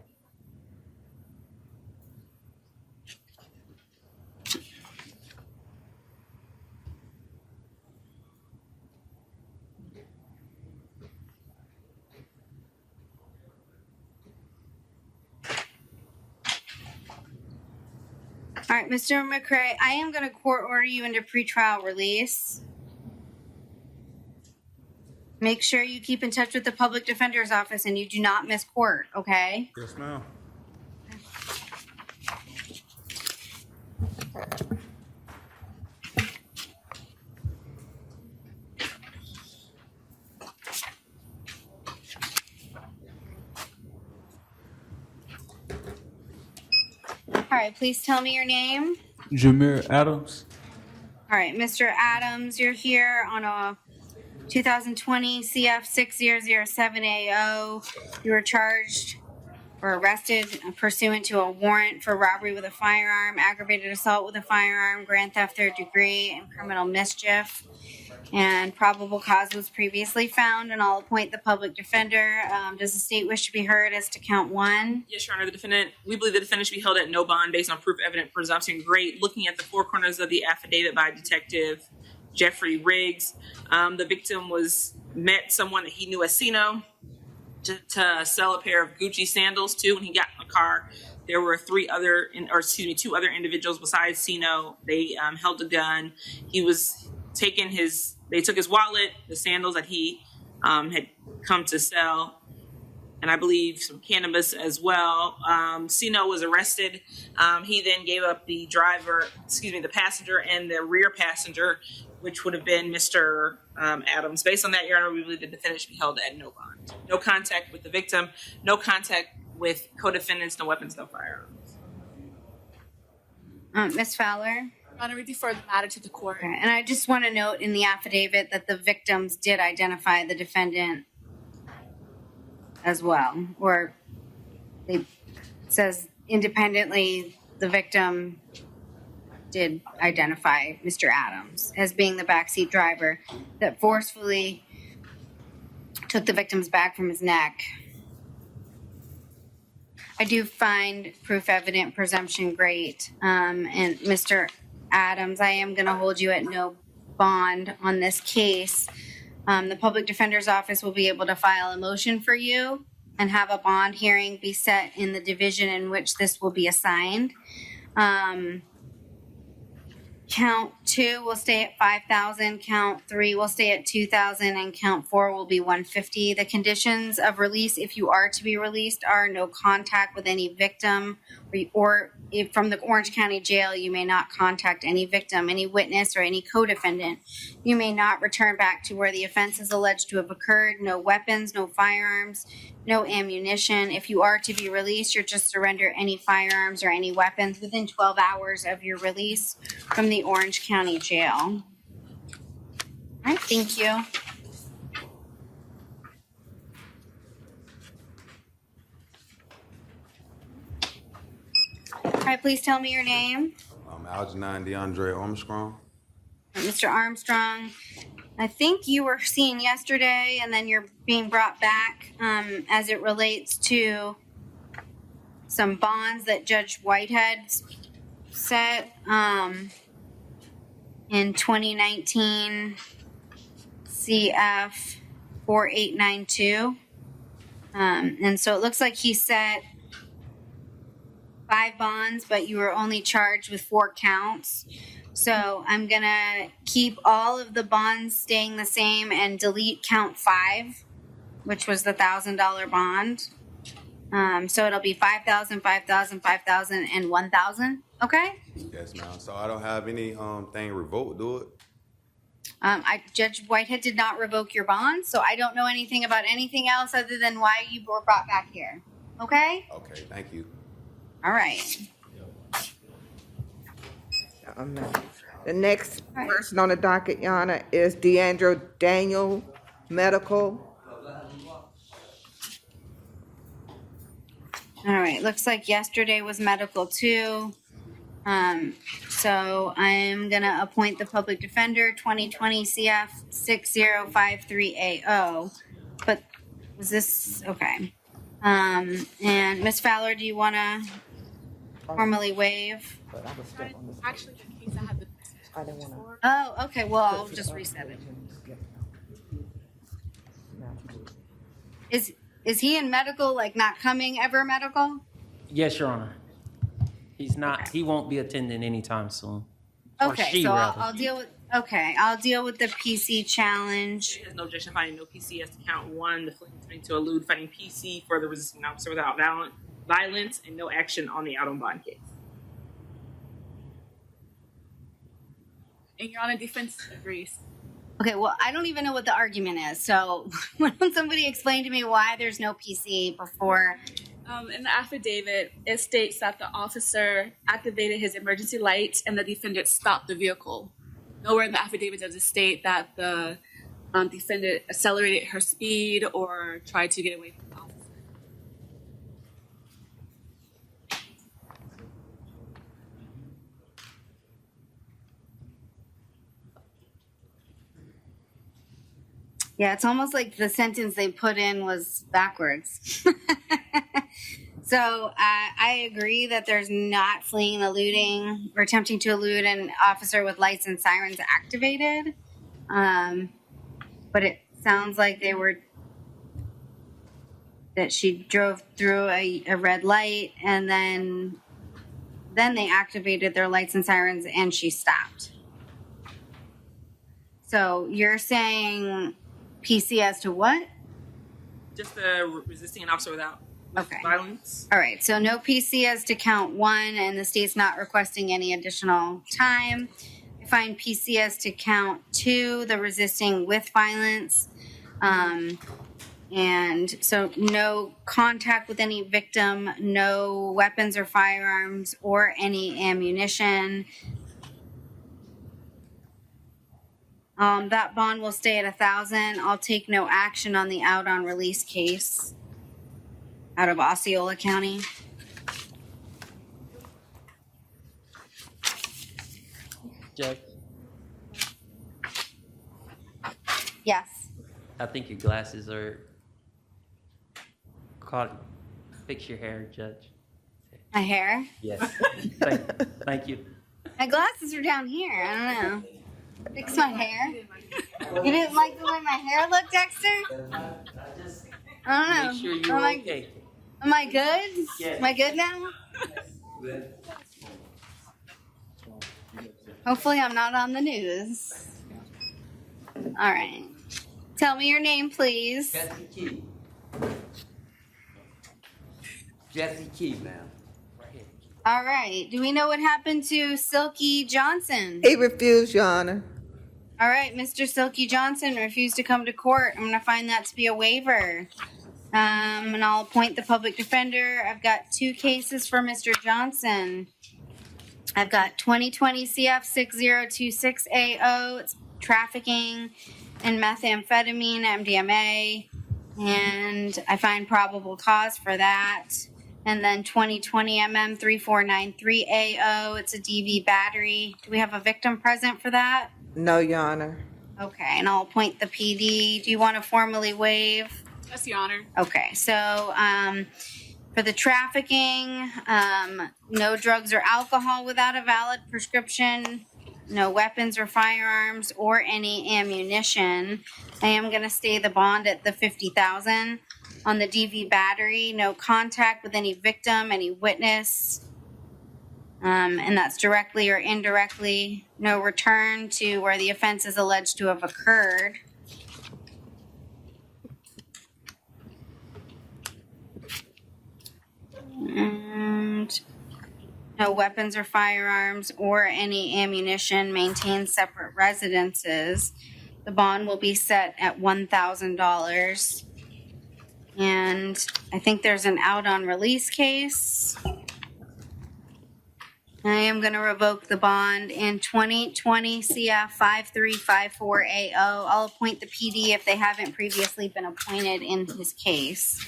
All right, Mr. McCray, I am going to court order you into pretrial release. Make sure you keep in touch with the public defender's office and you do not miss court, okay? Yes, ma'am. All right, please tell me your name. Jameer Adams. All right, Mr. Adams, you're here on a 2020 CF 6007AO. You were charged or arrested pursuant to a warrant for robbery with a firearm, aggravated assault with a firearm, grand theft third degree, and criminal mischief. And probable cause was previously found, and I'll appoint the public defender. Does the state wish to be heard as to count one? Yes, Your Honor, we believe the defendant should be held at no bond based on proof evident presumption. Great. Looking at the four corners of the affidavit by Detective Jeffrey Riggs, the victim met someone that he knew as Sino to sell a pair of Gucci sandals to. When he got in the car, there were two other individuals besides Sino. They held a gun. They took his wallet, the sandals that he had come to sell, and I believe some cannabis as well. Sino was arrested. He then gave up the passenger and the rear passenger, which would have been Mr. Adams. Based on that, Your Honor, we believe the defendant should be held at no bond. No contact with the victim, no contact with co-defendants, no weapons, no firearms. Ms. Fowler? Honor, we defer the matter to the court. Okay, and I just want to note in the affidavit that the victims did identify the defendant as well, or it says independently the victim did identify Mr. Adams as being the backseat driver that forcefully took the victim's bag from his neck. I do find proof evident presumption great, and Mr. Adams, I am going to hold you at no bond on this case. The public defender's office will be able to file a motion for you and have a bond hearing be set in the division in which this will be assigned. Count 2 will stay at $5,000, count 3 will stay at $2,000, and count 4 will be $150. The conditions of release, if you are to be released, are no contact with any victim, or if from the Orange County Jail, you may not contact any victim, any witness, or any co-defendant. You may not return back to where the offense is alleged to have occurred. No weapons, no firearms, no ammunition. If you are to be released, you're to surrender any firearms or any weapons within 12 hours of your release from the Orange County Jail. All right, thank you. right, please tell me your name. Algernon DeAndre Armstrong. Mr. Armstrong, I think you were seen yesterday and then you're being brought back as it relates to some bonds that Judge Whitehead set in 2019 CF 4892. And so it looks like he set 5 bonds, but you were only charged with 4 counts. So I'm gonna keep all of the bonds staying the same and delete count 5, which was the $1,000 bond. So it'll be 5,000, 5,000, 5,000, and 1,000. Okay. Yes, ma'am. So I don't have any thing revoked, do it? Judge Whitehead did not revoke your bond, so I don't know anything about anything else other than why you were brought back here. Okay. Okay, thank you. All right. The next person on the docket, Yana, is Deandra Daniel, medical. All right, looks like yesterday was medical too. So I'm gonna appoint the public defender 2020 CF 6053AO. But was this okay? And Ms. Fowler, do you wanna formally waive? Actually, the case I had the I didn't want to. Oh, okay, well, I'll just reset it. Is he in medical, like not coming ever medical? Yes, Your Honor. He's not, he won't be attending anytime soon. Or Okay, she, so rather. I'll deal with the PC challenge. There's no objection finding no PC as to count 1, the fleeing to elude finding PC for the resisting officer without violence, and no action on the out on bond case. And Your Honor, defense agrees. Okay, well, I don't even know what the argument is, so why don't somebody explain to me why there's no PC before? In the affidavit, it states that the officer activated his emergency lights and the defendant stopped the vehicle. Nowhere in the affidavit does it state that the defendant accelerated her speed or tried to get away from the officer. Yeah, it's almost like the sentence they put in was backwards. So I agree that there's not fleeing, eluding, or attempting to elude an officer with lights and sirens activated. But it sounds like that she drove through a red light and then they activated their lights and sirens and she stopped. So you're saying PC as to what? Just the resisting an officer without violence. All right, so no PC as to count 1, and the state's not requesting any additional time. I find PC as to count 2, the resisting with violence. And so no contact with any victim, no weapons or firearms or any ammunition. That bond will stay at 1,000. I'll take no action on the out on release case out of Osceola County. Judge, Yes. I think your glasses are caught. Fix your hair, Judge. My hair? Yes. Thank you. My glasses are down here. I don't know. Fix my hair. You didn't like the way my hair looked, Dexter? I don't know. Make sure you're okay. Am I good? Yes. Am I good now? Hopefully I'm not on the news. All right. Tell me your name, please. Jesse Key. Jesse Key, ma'am. All right. Do we know what happened to Silky Johnson? He refused, Your Honor. All right, Mr. Silky Johnson refused to come to court. I'm going to find that to be a waiver. And I'll appoint the public defender. I've got 2 cases for Mr. Johnson. I've got 2020 CF 6026AO. It's trafficking in methamphetamine, MDMA. And I find probable cause for that. And then 2020 MM 3493AO, it's a DV battery. Do we have a victim present for that? No, Your Honor. Okay, and I'll appoint the PD. Do you want to formally waive? Yes, Your Honor. Okay, so for the trafficking, no drugs or alcohol without a valid prescription, no weapons or firearms or any ammunition. I am going to stay the bond at the $50,000. On the DV battery, no contact with any victim, any witness, and that's directly or indirectly. No return to where the offense is alleged to have occurred. And no weapons or firearms or any ammunition, maintain separate residences. The bond will be set at $1,000. And I think there's an out on release case. I am going to revoke the bond in 2020 CF 5354AO. I'll appoint the PD if they haven't previously been appointed in his case.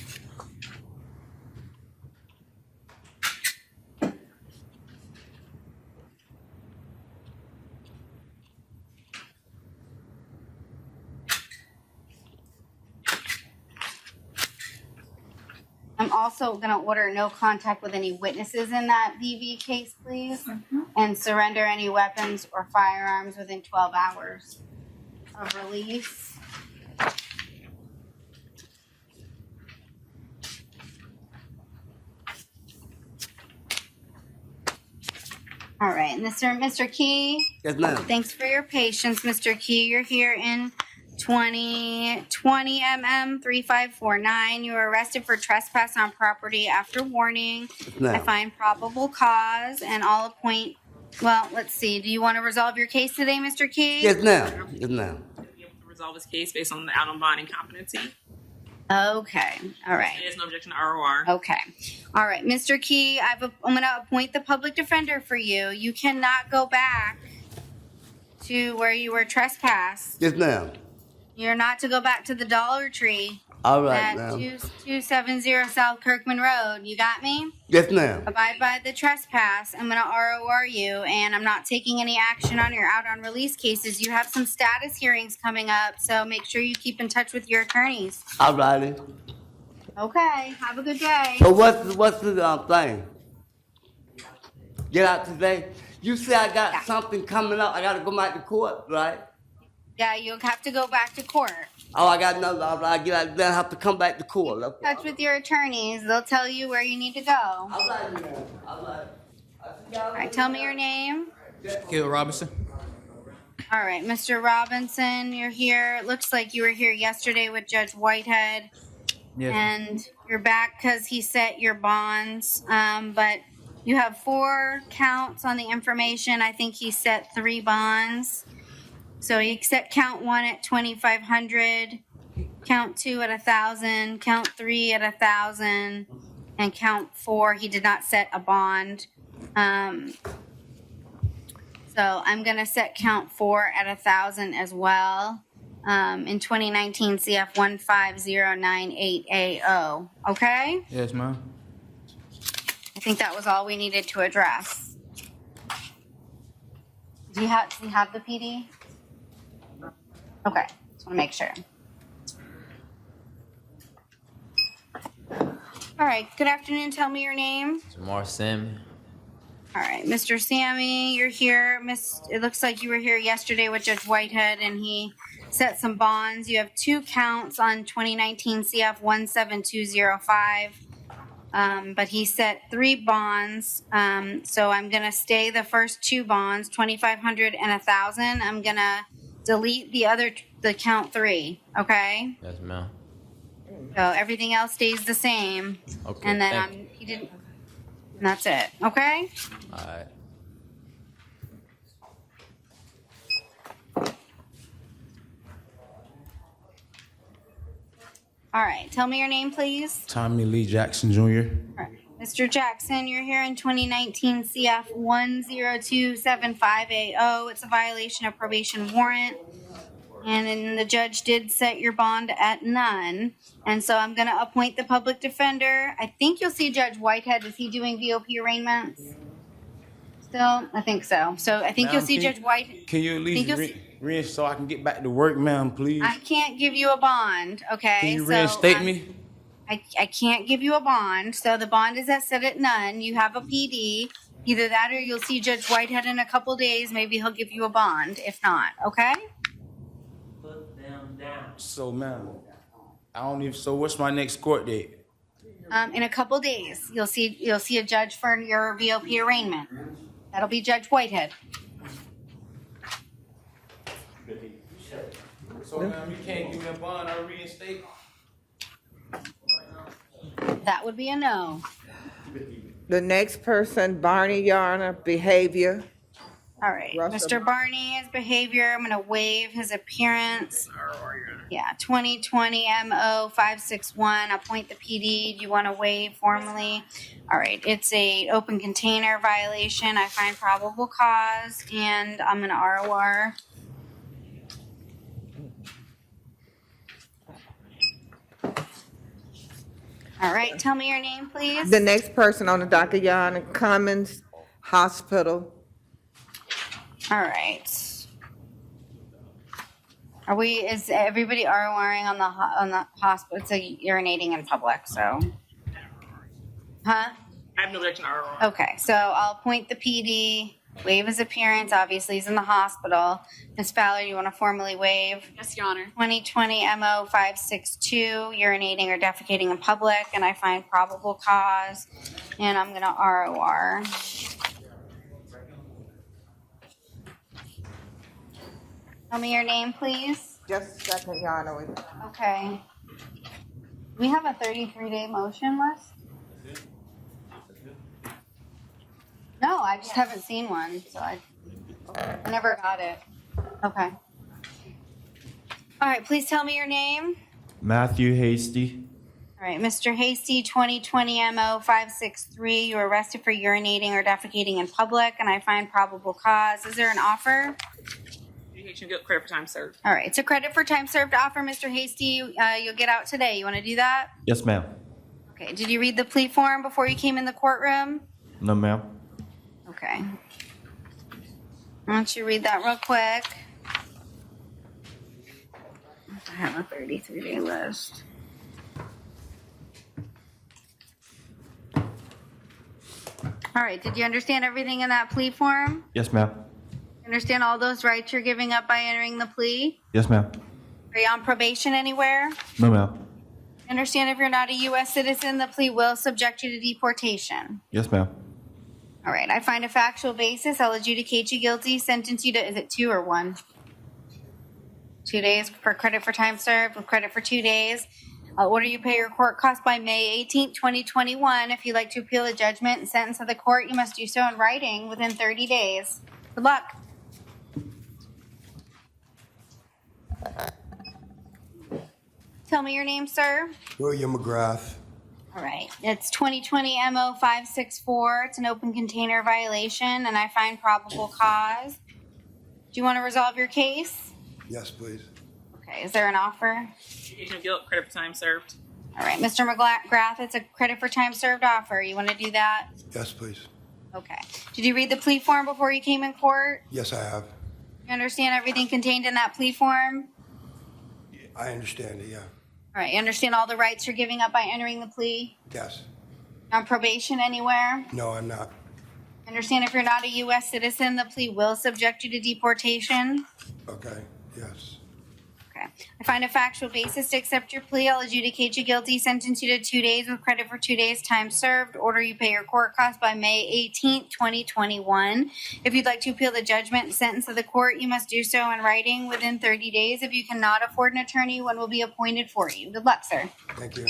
I'm also going to order no contact with any witnesses in that DV case, please, and surrender any weapons or firearms within 12 hours of release. All right, Mr. Key. Yes, ma'am. Thanks for your patience, Mr. Key. You're here in 2020 MM 3549. You were arrested for trespass on property after warning. No. I find probable cause, and I'll appoint. Well, let's see. Do you want to resolve your case today, Mr. Key? Yes, ma'am. Yes, ma'am. Be able to resolve this case based on the out on bond incompetency. Okay. All right. There's no objection to ROR. Okay. All right, Mr. Key. I'm going to appoint the public defender for you. You cannot go back to where you were trespassed. Yes, ma'am. You're not to go back to the Dollar Tree. All right, at ma'am. 270 South Kirkman Road. You got me? Yes, ma'am. Abide by the trespass. I'm going to ROR you, and I'm not taking any action on your out on release cases. You have some status hearings coming up, so make sure you keep in touch with your attorneys. All righty. Okay. Have a good day. So what's the thing? Get out today. You say I got something coming up. I got to go back to court, right? Yeah, you'll have to go back to court. Oh, I got another. I get out. Then I have to come back to court. Okay. Touch with your attorneys. They'll tell you where you need to go. All right, ma'am. All right. All right. Tell me your name. Hugo Robinson. All right, Mr. Robinson, you're here. It looks like you were here yesterday with Judge Whitehead. Yes. And you're back because he set your bonds. But you have 4 counts on the information. I think he set 3 bonds. So he set count 1 at 2,500, count 2 at 1,000, count 3 at 1,000, and count 4 he did not set a bond. So I'm gonna set count 4 at 1,000 as well. In 2019 CF 150988AO. Okay? Yes, ma'am. I think that was all we needed to address. Do you have the PD? Okay, just want to make sure. All right, good afternoon. Tell me your name. Jamar Sammy. All right, Mr. Sammy, you're here. It looks like you were here yesterday with Judge Whitehead, and he set some bonds. You have 2 counts on 2019 CF 17205, but he set 3 bonds. So I'm going to stay the first 2 bonds, 2,500 and 1,000. I'm going to delete the count 3, okay? Yes, ma'am. So everything else stays the same. Okay. And then he didn't, and that's it, okay? All right. All right, tell me your name, please. Tommy Lee Jackson Jr. All right. Mr. Jackson, you're here in 2019 CF 10275AO. It's a violation of probation warrant. And then the judge did set your bond at none. And so I'm gonna appoint the public defender. I think you'll see Judge Whitehead. Is he doing VOP arraignments? Still? I think so. So I think you'll see Judge Whitehead. Can you at least reinstate so I can get back to work, ma'am, please? I can't give you a bond, okay? Can you So, reinstate me? I can't give you a bond, so the bond is set at none. You have a PD. Either that or you'll see Judge Whitehead in a couple days. Maybe he'll give you a bond. If not, okay? Put them down. So, ma'am, I don't even. So, what's my next court date? In a couple days, you'll see a judge for your VOP arraignment. That'll be Judge Whitehead. So, ma'am, you can't give me a bond. I reinstate. That would be a no. The next person, Barney Yarner, behavior. All right, Mr. Barney's behavior, I'm gonna waive his appearance. Yeah, 2020 MO 561, appoint the PD. Do you wanna waive formally? All right, it's a open container violation. I find probable cause and I'm gonna ROR. All right, tell me your name, please. The next person on the docket, Yarner, Cummins Hospital. All right. Is everybody RORing on the hospital? It's urinating in public, so. Huh? I have no objection to ROR. Okay, so I'll appoint the PD, waive his appearance. Obviously, he's in the hospital. Ms. Fowler, you want to formally waive? Yes, Your Honor. 2020 MO 562, urinating or defecating in public, and I find probable cause, and I'm going to ROR. Tell me your name, please. Just a second, Yarner. Okay. We have a 33-day motion list? No, I just haven't seen one, so I never got it. Okay. All right, please tell me your name. Matthew Hasty. All right, Mr. Hasty, 2020 MO 563. You were arrested for urinating or defecating in public, and I find probable cause. Is there an offer? Adjudication guilt, credit for time served. All right, it's a credit for time served offer, Mr. Hasty. You'll get out today. You want to do that? Yes, ma'am. Okay, did you read the plea form before you came in the courtroom? No, ma'am. Okay. Why don't you read that real quick? I have a 33-day list. All right, did you understand everything in that plea form? Yes, ma'am. Understand all those rights you're giving up by entering the plea? Yes, ma'am. Are you on probation anywhere? No, ma'am. Understand if you're not a U.S. citizen, the plea will subject you to deportation. Yes, ma'am. All right, I find a factual basis. I'll adjudicate you guilty, sentence you to, is it 2 or 1? 2 days for credit for time served with credit for 2 days. I'll order you pay your court costs by May 18th, 2021. If you'd like to appeal the judgment and sentence of the court, you must do so in writing within 30 days. Good luck. Tell me your name, sir. William McGrath. All right, it's 2020 MO 564. It's an open container violation, and I find probable cause. Do you want to resolve your case? Yes, please. Okay, is there an offer? Adjudication of guilt, credit for time served. All right, Mr. McGrath, it's a credit for time served offer. You want to do that? Yes, please. Okay. Did you read the plea form before you came in court? Yes, I have. You understand everything contained in that plea form? I understand it, yeah. All right, you understand all the rights you're giving up by entering the plea? Yes. On probation anywhere? No, I'm not. Understand if you're not a U.S. citizen, the plea will subject you to deportation? Okay, yes. Okay. I find a factual basis to accept your plea. I'll adjudicate you guilty, sentence you to 2 days with credit for 2 days time served. Order you pay your court costs by May 18th, 2021. If you'd like to appeal the judgment and sentence of the court, you must do so in writing within 30 days. If you cannot afford an attorney, one will be appointed for you. Good luck, sir. Thank you.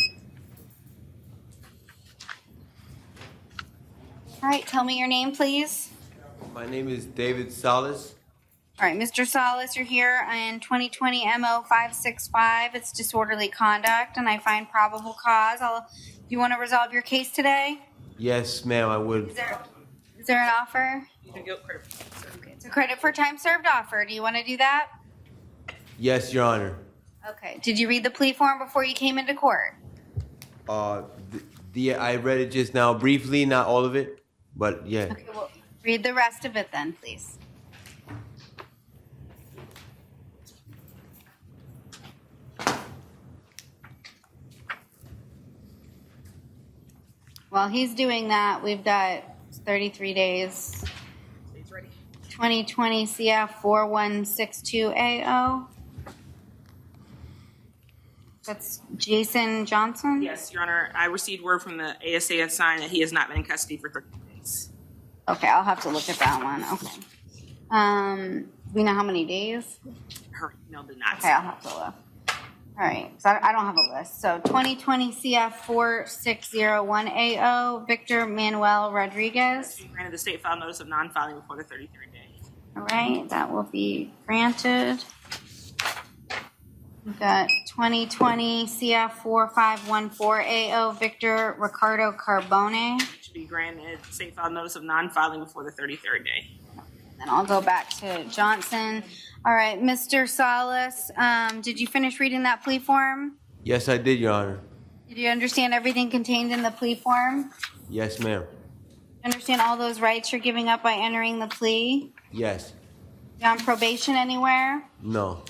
All right, tell me your name, please. My name is David Salas. All right, Mr. Salas, you're here in 2020 MO 565. It's disorderly conduct, and I find probable cause. Do you want to resolve your case today? Yes, ma'am, I would. Is there an offer? Adjudication of guilt, credit for time served. Okay, it's a credit for time served offer. Do you want to do that? Yes, Your Honor. Okay. Did you read the plea form before you came into court? I read it just now briefly, not all of it, but yeah. Okay, well, read the rest of it then, please. While he's doing that, we've got 33 days. He's ready. 2020 CF 4162AO. That's Jason Johnson? Yes, Your Honor. I received word from the ASA sign that he has not been in custody for 30 days. Okay, I'll have to look at that one. Okay. We know how many days? Her email did not. Okay, I'll have to look. All right, so I don't have a list. So 2020 CF 4601AO, Victor Manuel Rodriguez. Granted, the state filed notice of non-filing before the 33rd day. All right, that will be granted. We've got 2020 CF 4514AO, Victor Ricardo Carbone. Should be granted state filed notice of non-filing before the 33rd day. Then I'll go back to Johnson. All right, Mr. Salas, did you finish reading that plea form? Yes, I did, Your Honor. Did you understand everything contained in the plea form? Yes, ma'am. You understand all those rights you're giving up by entering the plea? Yes. You on probation anywhere? No.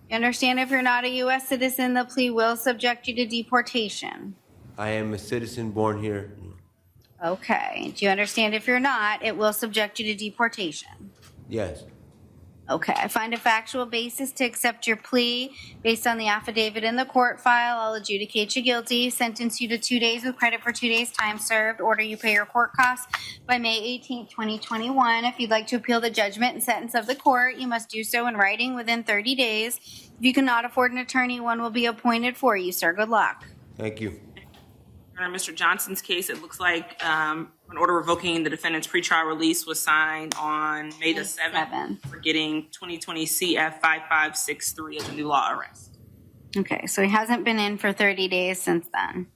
You understand if you're not a U.S. citizen, the plea will subject you to deportation? I am a citizen born here. Okay. Do you understand if you're not, it will subject you to deportation? Yes. Okay, I find a factual basis to accept your plea based on the affidavit in the court file. I'll adjudicate you guilty, sentence you to 2 days with credit for 2 days time served, order you pay your court costs by May 18th, 2021. If you'd like to appeal the judgment and sentence of the court, you must do so in writing within 30 days. If you cannot afford an attorney, one will be appointed for you, sir. Good luck. Thank you. In Mr. Johnson's case, it looks like an order revoking the defendant's pretrial release was signed on May the 7th for getting 2020 CF 5563 as a new law arrest. Okay, so he hasn't been in for 30 days since then.